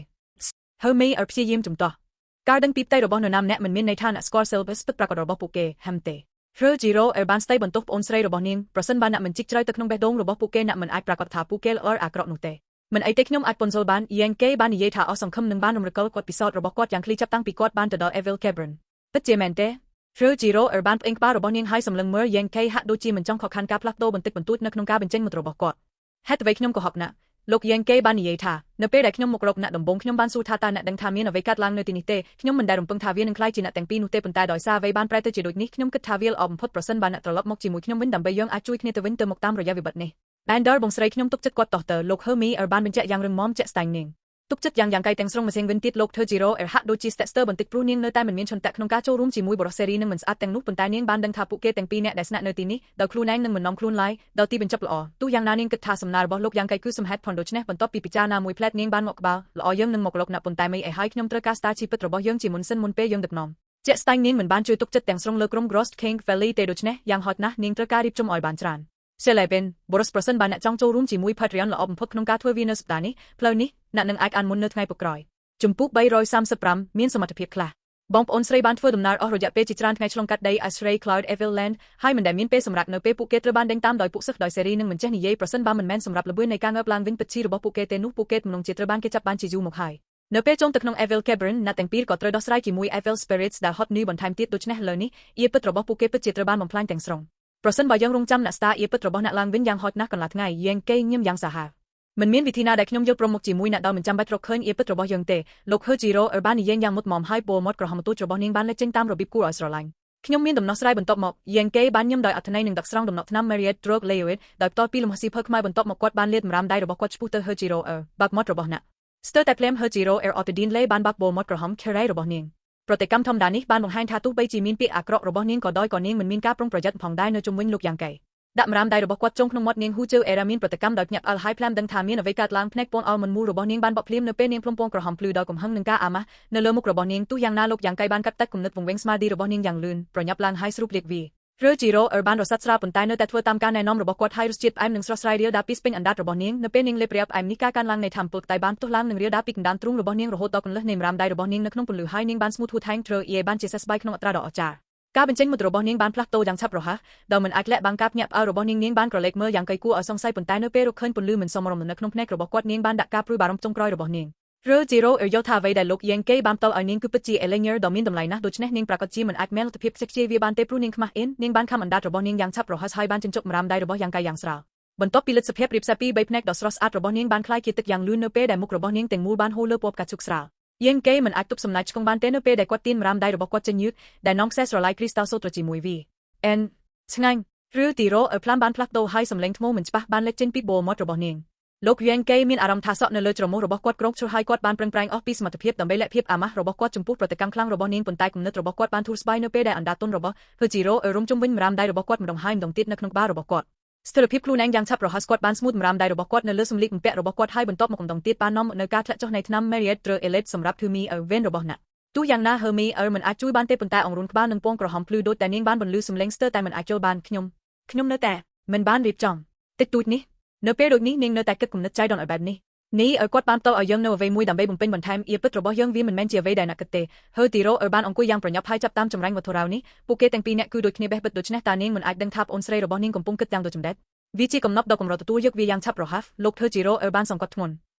Hermie ព្យាយាមជំទាស់ការដឹងពីផ្ទៃរបស់នរណាម្នាក់មិនមានន័យថាអ្នកស្គាល់ Syllabus ពិតប្រាកដរបស់ពួកគេហាំទេThejiro បានស្ដីបន្ទោសប្អូនស្រីរបស់នាងប្រសិនបើអ្នកមិនជីកជ្រៅទៅក្នុងបេះដូងរបស់ពួកគេអ្នកមិនអាចប្រាកដថាពួកគេល្អអាក្រក់នោះទេមិនអីទេខ្ញុំអាចពន្យល់បាន Yankee បាននិយាយថាអស់សង្ឃឹមនឹងបានរំលឹកគាត់ពិសោធន៍របស់គាត់យ៉ាងឃ្លីចាប់តាំងពីគាត់បានទៅដល់ Evil Cavern ពិតជាមែនទេ Thejiro បានផ្អេងក្បាលរបស់នាងហើយសម្លឹងមើល Yankee ហាក់ដូចជាមិនចង់ខកខានការផ្លាស់ប្ដូរបន្តិចបន្តួចនៅក្នុងការបញ្ចេញមុតរបស់គាត់ហេតុអ្វីខ្ញុំក៏ហប់ណាស់លោក Yankee បាននិយាយថានៅពេលដែលខ្ញុំមករកអ្នកដំបងខ្ញុំបានសួរថាតើអ្នកដឹងថាមានអ្វីកើតឡើងនៅទីនេះទេខ្ញុំមិនដែលរំពឹងថាវានឹងក្លាយជាអ្នកទាំងពីរនោះទេប៉ុន្តែដោយសារអ្វីបានប្រែទៅជាដូចនេះខ្ញុំគិតថាវាល្អបំផុតប្រសិនបើអ្នកត្រឡប់មកជាមួយខ្ញុំវិញដើម្បីយើងអាចជួយគ្នាទៅវិញទៅមកតាមរយៈវិបត្តិនេះ Elder បងស្រីខ្ញុំទុកចិត្តគាត់តោះទៅលោក Hermie បានបញ្ជាក់យ៉ាងរឹងមាំជាក់ស្ដែងនាងទុកចិត្តយ៉ាងកៃទាំងស្រុងម្សេងវិញទៀតលោក Thejiro ហាក់ដូចជា Stepster បន្តិចព្រោះនាងនៅតែមិនមានឈុនតាក់ក្នុងការចូលរួមជាមួយបរិសុទ្ធសេរីនឹងមិនស្អាតទាំងនោះប៉ុន្តែនាងបានដឹងថាពួកគេទាំងពីរនាក់ដែលស្នាក់នៅទីនេះដោយខ្លួនឯងនឹងមិននាំខ្លួនឡើយដល់ទីបញ្ចប់ល្អទោះយ៉ាងណានាងគិតថាសំណើរបស់លោកយ៉ាងកៃគឺសំហេតុផលដូច្នេះបន្ទាប់ពីពិចារណាមួយផ្លែតនាងបានមកក្បាលល្អយើងនឹងមកលោកណាប៉ុន្តែមិនអីហើយខ្ញុំត្រូវការស្តារជីវិតរបស់យើងជាមុនសិនមុនពេលយើងដឹកនាំជាក់ស្ដែងនាងមិនបានជួយទុកចិត្តទាំងស្រុងលើក្រុម Gross King Valley ទេដូច្នេះយ៉ាងហោចណាស់នាងត្រូវការរៀបចំឲ្យបានច្រើនCelebin បរិសុទ្ធប្រសិនបើអ្នកចង់ចូលរួមជាមួយ Patreon ល្អបំផុតក្នុងការធ្វើវានៅសប្តាហ៍នេះផ្លូវនេះអ្នកនឹងអាចអានមុននៅថ្ងៃពុកក្រោយជំពូក335មានសមត្ថភាពខ្លះបងប្អូនស្រីបានធ្វើដំណើរអស់រយៈពេលជាច្រើនថ្ងៃឆ្លងកាត់ដី Astray Cloud Evil Land ហើយមិនដែលមានពេលសម្រាប់នៅពេលពួកគេត្រូវបានដេញតាមដោយពួកសិស្សដោយសេរីនឹងមិនចេះនិយាយប្រសិនបើមិនមែនសម្រាប់ល្បឿននៃការងើបឡើងវិញពិតជារបស់ពួកគេទេនោះពួកគេទំនងជាត្រូវបានគេចាប់បានជាយូរមកហើយនៅពេលចូលទៅក្នុង Evil Cavern អ្នកទាំងពីរក៏ត្រូវដោះស្រាយជាមួយ Evil Spirits ដែលហត់នឿយបន្ថែមទៀតដូច្នេះលើនេះអៀពិតរបស់ពួកគេពិតជាត្រូវបានបំផ្លាញទាំងស្រុងប្រសិនបើយើងរងចាំអ្នកស្តារអៀពិតរបស់អ្នកឡើងវិញយ៉ាងហោចណាស់កន្លះថ្ងៃយើងគេញឹមយ៉ាងសាហាវមិនមានវិធីណាដែលខ្ញុំយកព្រមមកជាមួយអ្នកដែលមិនចាំបាច់រកឃើញអៀពិតរបស់យើងទេលោក Thejiro បាននិយាយយ៉ាងមុតមមហើយពលមាត់ក្រហមទូចរបស់នាងបានលេចចេញតាមរបៀបគួរឲ្យស្រឡាញ់ខ្ញុំមានដំណោះស្រាយបន្ទាប់មកយើងគេបានញឹមដោយអត្ថន័យនឹងដឹកស្រង់ដំណក់ថ្នាំ Myriad Drug Leoid ដោយផ្ទាល់ពីលំហស៊ីភើខ្មែរបន្ទាប់មកគាត់បានលាតម្រាមដៃរបស់គាត់ឆ្ពោះទៅ Thejiro បាក់មាត់របស់អ្នកស្ទើរតែភ្លាម Thejiro អត់ទៅឌីនលេបានបាក់ពលមាត់ក្រហម Carey របស់នាងប្រតិកម្មធម្មតានេះបានបង្ហាញថាទោះបីជាមានពាក្យអាក្រក់របស់នាងក៏ដោយក៏នាងមិនមានការប្រុងប្រយ័ត្នផងដែរនៅជុំវិញលោកយ៉ាងកៃដាក់ម្រាមដៃរបស់គាត់ចុងក្នុងមាត់នាង Hu Chao មានប្រតិកម្មដោយភ្ញាក់ផ្អើលហើយភ្លាមដឹងថាមានអ្វីកើតឡើងភ្នែកពណ៌អល់មិនមូលរបស់នាងបានបក់ភ្លាមនៅពេលនាងភ្លុំពងក្រហមភ្លឺដោយកំហឹងនឹងការអាម៉ាស់នៅលើមុខរបស់នាងទោះយ៉ាងណាលោកយ៉ាងកៃបានកាត់តែគំនិតវង្វេងស្មារតីរបស់នាងយ៉ាងលឿនប្រញាប់ឡើងហើយស្រូបលាកវាThejiro បានរសាត់ស្រាលប៉ុន្តែនៅតែធ្វើតាមការណែនាំរបស់គាត់ហើយរសជាតិផ្អែមនិងស្រស់ស្រាយរាលដាលពីស្ពេញអណ្ដាតរបស់នាងនៅពេលនាងលេបរាបផ្អែមនេះការកើនឡើងនៃធម៌ពុលតែបានផ្ទុះឡើងនឹងរាលដាលពីកណ្ដាលទ្រូងរបស់នាងរហូតដល់កន្លឹះនៃម្រាមដៃរបស់នាងនៅក្នុងពន្លឺហើយនាងបានស្មូតហួតថែងត្រូវបានជាសះស្បើយក្នុងអត្រាដ៏អស្ចារ្យការបញ្ចេញមុតរបស់នាងបានផ្លាស់ប្ដូរយ៉ាងឆាប់រហ័សដោយមិនអាចលាក់បាំងការភ្ញាក់ផ្អើលរបស់នាងបានក្រឡេកមើលយ៉ាងកៃគួរឲ្យសង្ស័យប៉ុន្តែនៅពេលរកឃើញពន្លឺមិនសមរម្យនៅក្នុងភ្នែករបស់គាត់នាងបានដាក់ការព្រួយបារម្ភចុងក្រោយរបស់នាងThejiro យល់ថាអ្វីដែលលោក Yankee បានផ្ដល់ឲ្យនាងគឺពិតជា Elenier ដ៏មានតម្លៃណាស់ដូច្នេះនាងប្រកាសជាមិនអាចមានលទ្ធភាពខ្ជិះខ្ជាយវាបានទេព្រោះនាងខ្មាស់អៀននាងបានខំអណ្ដាតរបស់នាងយ៉ាងឆាប់រហ័សហើយបានចិញ្ចុកម្រាមដៃរបស់យ៉ាងកៃយ៉ាងស្រាលបន្ទាប់ពីលទ្ធភាពរៀបសារពី3ភ្នែកដ៏ស្រស់ស្អាតរបស់នាងបានคล้ายជាទឹកយ៉ាងលឿននៅពេលដែលមុខរបស់នាងទាំងមូលបានហូរលើពណ៌ផ្កាឈូកស្រាល យើងគេមិនអាចទប់សំណាច់ឆ្កងបានទេនៅពេលដែលគាត់ទាញម្រាមដៃរបស់គាត់ចេញយឺតដែលនាំខ្សែស្រឡាយគ្រីស្តាល់សូត្រជាមួយវាអែនឆ្ងាញ់ឬទីរ៉ូឲ្យផ្លាមបានផ្លាស់ប្ដូរហើយសម្លេងថ្មមិនច្បាស់បានលេចចេញពីបូម៉ត់របស់នាងលោកយេងគេមានអារម្មណ៍ថាសក់នៅលើច្រមុះរបស់គាត់ក្រោកឈរហើយគាត់បានប្រឹងប្រែងអស់ពីសមត្ថភាពដើម្បីលាក់ភាពអាម៉ាស់របស់គាត់ចំពោះប្រតិកម្មខ្លាំងរបស់នាងប៉ុន្តែគំនិតរបស់គាត់បានធូរស្បើយនៅពេលដែលអណ្ដាតទន់របស់ហឺជីរ៉ូឲ្យរុំជុំវិញម្រាមដៃរបស់គាត់ម្ដងហើយម្ដងទៀតនៅក្នុងក្បាលរបស់គាត់ស្ថិរភាពខ្លួនឯងយ៉ាងឆាប់រហ័សគាត់បានស្មូតម្រាមដៃរបស់គាត់នៅលើសម្លៀកបំពាក់របស់គាត់ហើយបន្ទាប់មកម្ដងទៀតបាននាំមកនៅការធ្លាក់ចុះនៃថ្នាំ Marriott Elite សម្រាប់ Hermie Irvin របស់អ្នកទោះយ៉ាងណា Hermie Irvin មិនអាចជួយបានទេប៉ុន្តែអង្រួនក្បាលនិងពងក្រហមភ្លឺដូចតែនាងបានបន្លឺសម្លេងស្ទើរតែមិនអាចចូលបានខ្ញុំនៅតែមិនបានរៀបចំតិចតួចនេះនៅពេលដូចនេះនាងនៅតែគិតគំនិតចៃដន្យឲ្យបែបនេះនេះឲ្យគាត់បានតឲ្យយើងនៅអ្វីមួយដើម្បីបំពេញបន្ថែមអៀបពិតរបស់យើងវាមិនមែនជាអ្វីដែលអ្នកគិតទេហើទីរ៉ូឲ្យបានអង្គុយយ៉ាងប្រញាប់ហើយចាប់តាមចម្រាញ់វត្ថុរាវនេះពួកគេទាំងពីរនាក់គឺដូចគ្នាបេះបិទដូច្នេះតានាងមិនអាចដឹងថាប្អូនស្រីរបស់នាងកំពុងគិតយ៉ាងដូចម្ដេចវាជាកំណត់ដ៏កម្រទទួលយកវាយ៉ាងឆាប់រហ័សលោកធ្វើជីរ៉ូឲ្យបានសង្កត់ធ្ងន់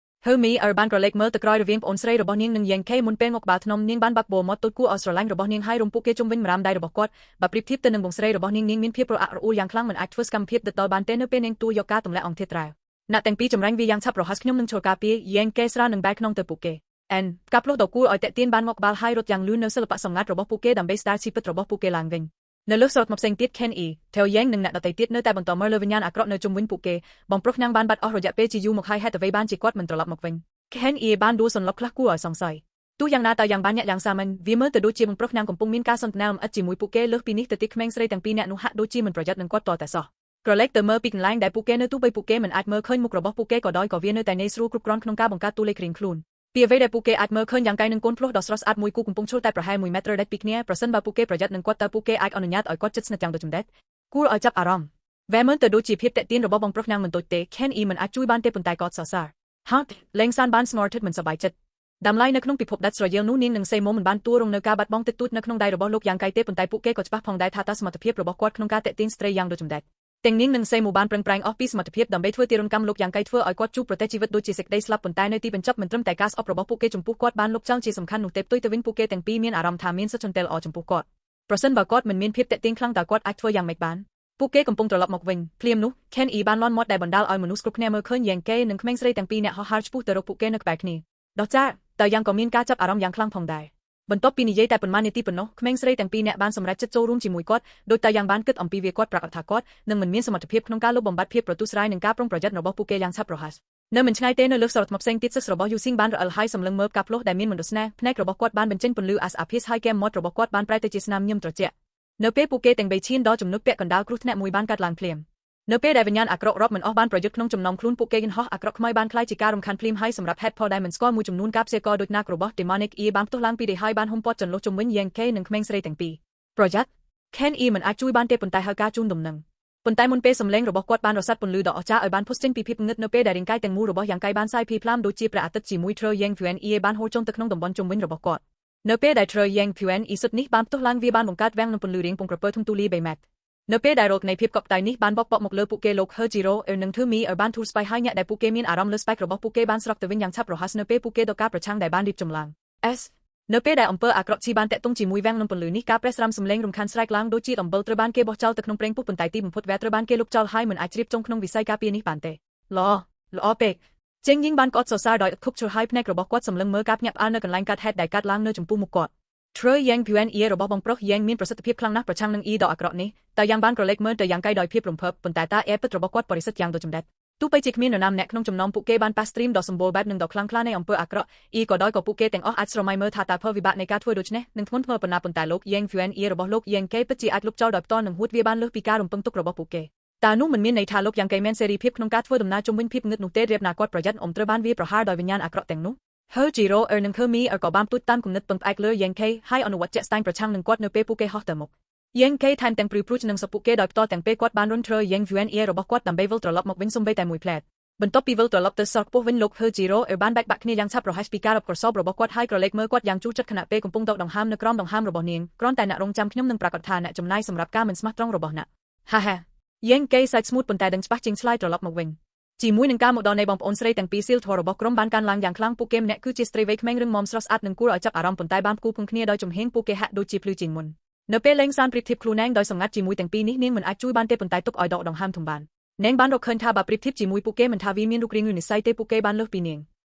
Hermie Irvin បានក្រឡេកមើលទៅក្រោយរវាងប្អូនស្រីរបស់នាងនិងយ៉ាងខេមុនពេលមកក្បាលធ្នំនាងបានបាក់បូម៉ត់តូចគួរឲ្យស្រឡាញ់របស់នាងហើយរំពួកគេជុំវិញម្រាមដៃរបស់គាត់បើប្រៀបធៀបទៅនឹងបងស្រីរបស់នាងមានភាពរអាក់រអួលយ៉ាងខ្លាំងមិនអាចធ្វើសកម្មភាពដិតដល់បានទេនៅពេលនាងទួយកការទម្លាក់អង្គធាតុរ៉ាវអ្នកទាំងពីរចម្រាញ់វាយ៉ាងឆាប់រហ័សខ្ញុំនឹងឈរការពារយ៉ាងខេស្រានឹងបែរក្នុងទៅពួកគេអែនការផ្លោះដ៏គួរឲ្យតាក់ទាញបានមកក្បាលហើយរត់យ៉ាងលឿននៅសិល្បៈសម្ងាត់របស់ពួកគេដើម្បីស្ដារជីវិតរបស់ពួកគេឡើងវិញនៅលើសរតមកផ្សេងទៀត Ken E ថេវយ៉ាងនិងអ្នកដទៃទៀតនៅតែបន្តមើលលើវិញ្ញាណអាក្រក់នៅជុំវិញពួកគេបងប្រុសនាងបានបាត់អស់រយៈពេលជាយូរមកហើយហេតុអ្វីបានជាគាត់មិនត្រឡប់មកវិញ Ken E បានដួលសន្លប់ខ្លះគួរឲ្យសង្ស័យទោះយ៉ាងណាតែយ៉ាងបានញាក់យ៉ាងសាមញ្ញវាមើលទៅដូចជាបងប្រុសនាងកំពុងមានការសន្ទនាលម្អិតជាមួយពួកគេលើសពីនេះទៅទៀតក្មេងស្រីទាំងពីរនាក់នោះហាក់ដូចជាមិនប្រយ័ត្ននឹងគាត់តតែសោះក្រឡេកទៅមើលពីកន្លែងដែលពួកគេនៅទូបីពួកគេមិនអាចមើលឃើញមុខរបស់ពួកគេក៏ដោយក៏វានៅតែងាយស្រួលគ្រប់គ្រាន់ក្នុងការបង្កើតតួលេខរៀងខ្លួនពីអ្វីដែលពួកគេអាចមើលឃើញយ៉ាងកែនឹងកូនភ្លោះដ៏ស្រស់ស្អាតមួយគូកំពុងឈរតែប្រហែល1 ម៉ែត្រដាច់ពីគ្នាប្រសិនបើពួកគេប្រយ័ត្ននឹងគាត់តើពួកគេអាចអនុញ្ញាតឲ្យគាត់ជិតស្និទ្ធយ៉ាងដូចម្ដេចគួរឲ្យចាប់អារម្មណ៍វ៉ែមើលទៅដូចជាភាពតាក់ទាញរបស់បងប្រុសនាងមិនតូចទេ Ken E មិនអាចជួយបានទេប៉ុន្តែគាត់សរសើរហាត់លេងសានបាន snorted មិនសប្បាយចិត្តដាំឡៃនៅក្នុងពិភពដាច់ស្រយាលនោះនាងនិងសេម៉ូមិនបានទួរងនៅការបាត់បង់តិចតួចនៅក្នុងដៃរបស់លោកយ៉ាងកែទេប៉ុន្តែពួកគេក៏ច្បាស់ផងដែរថាតើសមត្ថភាពរបស់គាត់ក្នុងការតាក់ទាញស្ត្រីយ៉ាងដូចម្ដេចទាំងនាងនិងសេម៉ូបានប្រឹងប្រែងអស់ពីសមត្ថភាពដើម្បីធ្វើទារុណកម្មលោកយ៉ាងកែធ្វើឲ្យគាត់ជួបប្រទះជីវិតដូចជាសេចក្តីស្លាប់ប៉ុន្តែនៅទីបញ្ចប់មិនត្រឹមតែការស្អប់របស់ពួកគេចំពោះគាត់បានលុបចោលជាសំខាន់នោះទេផ្ទុយទៅវិញពួកគេទាំងពីរមានអារម្មណ៍ថាមានសិទ្ធិចន្ទះល្អចំពោះគាត់ប្រសិនបើគាត់មិនមានភាពតាក់ទាញខ្លាំងតើគាត់អាចធ្វើយ៉ាងម៉េចបានពួកគេកំពុងត្រឡប់មកវិញភ្លាមនោះ Ken E បានលន់មាត់ដែលបណ្ដាលឲ្យមនុស្សគ្រប់គ្នាមើលឃើញយ៉ាងកែនិងក្មេងស្រីទាំងពីរនាក់ហោះហើរឆ្ពោះទៅរកពួកគេនៅក្បែរគ្នាដោះចាតែយ៉ាងក៏មានការចាប់អារម្មណ៍យ៉ាងខ្លាំងផងដែរបន្ទាប់ពីនិយាយតែប៉ុន្មាននាទីប៉ុណ្ណោះក្មេងស្រីទាំងពីរនាក់បានសម្រេចចិត្តចូលរួមជាមួយគាត់ដោយតែយ៉ាងបានគិតអំពីវាគាត់ប្រាប់ថាគាត់នឹងមិនមានសមត្ថភាពក្នុងការលុបបំបាត់ភាពប្រទុស្រាយនិងការប្រុងប្រយ័ត្នរបស់ពួកគេយ៉ាងឆាប់រហ័សនៅមិនឆ្ងាយទេនៅលើសរថមកផ្សេងទៀតសិស្សរបស់យូស៊ីងបានរអិលហើយសម្លឹងមើលការផ្លោះដែលមានមន្តស្នេហ៍ភ្នែករបស់គាត់បានបញ្ចេញពន្លឺអាសអាភាសហើយកែមមាត់របស់គាត់បានប្រែទៅជាស្នាមញញឹមត្រជាក់នៅពេលពួកគេទាំងបីឈានដល់ជំនួបពាក់កណ្ដាលគ្រោះថ្នាក់មួយបានកាត់ឡើងភ្លាមនៅពេលដែលវិញ្ញាណអាក្រក់រាប់មិនអស់បានប្រយុទ្ធក្នុងចំណោមខ្លួនពួកគេយន្តហោះអាក្រក់ខ្មៅបានคล้ายជាការរំខានភ្លាមហើយសម្រាប់ Headpole ដែលមិនស្គាល់មួយចំនួនការព្យាករណ៍ដូចណាករបស់ Demonic E បានផ្ទុះឡើងពីដីហើយបានហុំព័ទ្ធចន្លោះជំវិញយ៉ាងខេនិងក្មេងស្រីទាំងពីរប្រយ័ត្ន Ken E មិនអាចជួយបានទេប៉ុន្តែហៅការជូនដំណឹងប៉ុន្តែមុនពេលសំឡេងរបស់គាត់បានរសាត់ពន្លឺដ៏អស្ចារ្យឲ្យបានផុសចេញពីភាពងឹតនៅពេលដែលរាងកាយទាំងមូលរបស់យ៉ាងកៃបានសាយភីផ្លាមដូចជាព្រះអាទិត្យជាមួយ Tre Yang Puen E បានហូរចុងទៅក្នុងតំបន់ជុំវិញរបស់គាត់នៅពេលដែល Tre Yang Puen E សុទ្ធនេះបានផ្ទុះឡើងវាបានបង្កើតវាំងនឹងពន្លឺរាងពងក្រពើធំទូលាយ3ម៉ែត្រនៅពេលដែលរោគនៃភាពកក់ក្ដៅនេះបានបកបកមកលើពួកគេលោក Herjiro និង Hermie ឲ្យបានធូរស្បើយហើយអ្នកដែលពួកគេមានអារម្មណ៍លើស្បែករបស់ពួកគេបានស្រក់ទៅវិញយ៉ាងឆាប់រហ័សនៅពេលពួកគេដកការប្រឆាំងដែលបានរៀបចំឡើង S នៅពេលដែលអំពើអាក្រក់ឈីបានតាក់ទងជាមួយវាំងនឹងពន្លឺនេះការប្រេះស្រាំសម្លេងរំខានស្រែកឡើងដូចជាអំបិលត្រូវបានគេបោះចោលទៅក្នុងប្រេងពុះប៉ុន្តែទីបំផុតវាត្រូវបានគេលុបចោលហើយមិនអាចជ្រាបចុងក្នុងវិស័យការពារនេះបានទេល្អពេកចេងយីងបានកត់សរសើរដោយឥតឈប់ឈរហើយភ្នែករបស់គាត់សម្លឹងមើលការភ្ញាក់ផ្អើលនៅកន្លែងកាត់ហេតុដែលកាត់ឡើងនៅចំពោះមុខគាត់ Tre Yang Puen E របស់បងប្រុសយ៉ាងមានប្រសិទ្ធភាពខ្លាំងណាស់ប្រឆាំងនឹង E ដ៏អាក្រក់នេះតែយ៉ាងបានក្រឡេកមើលទៅយ៉ាងកៃដោយភាពរំភើបប៉ុន្តែតាអែពិតរបស់គាត់បរិសុទ្ធយ៉ាងដូចម្ដេចទោះបីជាគ្មាននរណាម្នាក់ក្នុងចំណោមពួកគេបានប៉ះស្ទ្រីមដ៏សម្បូរបែបនិងដ៏ខ្លាំងក្លានៃអំពើអាក្រក់ E ក៏ដោយក៏ពួកគេទាំងអស់អាចស្រមៃមើលថាតើផលវិបាកនៃការធ្វើដូច្នេះនឹងធ្ងន់ធ្ងរប៉ុណ្ណាប៉ុន្តែលោក Yang Puen E របស់លោក Yang គេពិតជាអាចលុបចោលដោយផ្ទាល់នឹងហួតវាបានលើសពីការរំពឹងទុករបស់ពួកគេតើនោះមិនមានន័យថាលោកយ៉ាងគេមានសេរីភាពក្នុងការធ្វើដំណើរជុំវិញភាពងឹតនោះទេរៀបណាគាត់ប្រយ័ត្នត្រូវបានវាប្រហារដោយវិញ្ញាណអាក្រក់ទាំងនោះ Herjiro និង Hermie ក៏បានទូចតាមគំនិតពឹងផ្អែកលើ Yang K ហើយអនុវត្តជាក់ស្ដែងប្រឆាំងនឹងគាត់នៅពេលពួកគេហោះទៅមុខ Yang K ថែមទាំងព្រឺព្រួចនឹងសពពួកគេដោយផ្ទាល់ទាំងពេលគាត់បានរុន Tre Yang Puen E របស់គាត់ដើម្បីវិលត្រឡប់មកវិញសូម្បីតែមួយផ្លែតបន្ទាប់ពីវិលត្រឡប់ទៅសល់ខ្ពស់វិញលោក Herjiro បានបែកបាក់គ្នាយ៉ាងឆាប់រហ័សពីការរឹបក្រសបរបស់គាត់ហើយក្រឡេកមើលគាត់យ៉ាងជូរចិត្តខណៈពេលកំពុងដកដង្ហើមនៅក្រោមដង្ហើមរបស់នាងគ្រាន់តែអ្នករងចាំខ្ញុំនឹងប្រកាសថាអ្នកចំណាយសម្រាប់ការមិនស្មោះត្រង់របស់អ្នកហា Yang K សាច់ស្មូតប៉ុន្តែដឹងច្បាស់ជាងឆ្លើយត្រឡប់មកវិញជាមួយនឹងការមកដល់នៃបងប្អូនស្រីទាំងពីរសៀលធររបស់ក្រុមបានកើនឡើងយ៉ាងខ្លាំងពួកគេម្នាក់គឺជាស្ត្រីវ័យក្មេងរឹងមាំស្រស់ស្អាតនិងគួរឲ្យចាប់អារម្មណ៍ប៉ុន្តែបានផ្គូផ្គងគ្នាដោយជំហៀងពួកគេហាក់ដូចជាភ្លឺជាងមុននៅពេលលេងសានប្រៀបធៀបខ្លួនឯងដោយសម្ងាត់ជាមួយទាំងពីរនេះនាងមិនអាចជួយបានទេប៉ុន្តែទុកឲ្យដកដង្ហើមធំបាននាងបានរកឃើញថាបើប្រៀបធៀបជាមួយពួកគេមិនថាវាមានរូបរាងឬនិស្ស័យទេពួកគេបានលើសពីនាង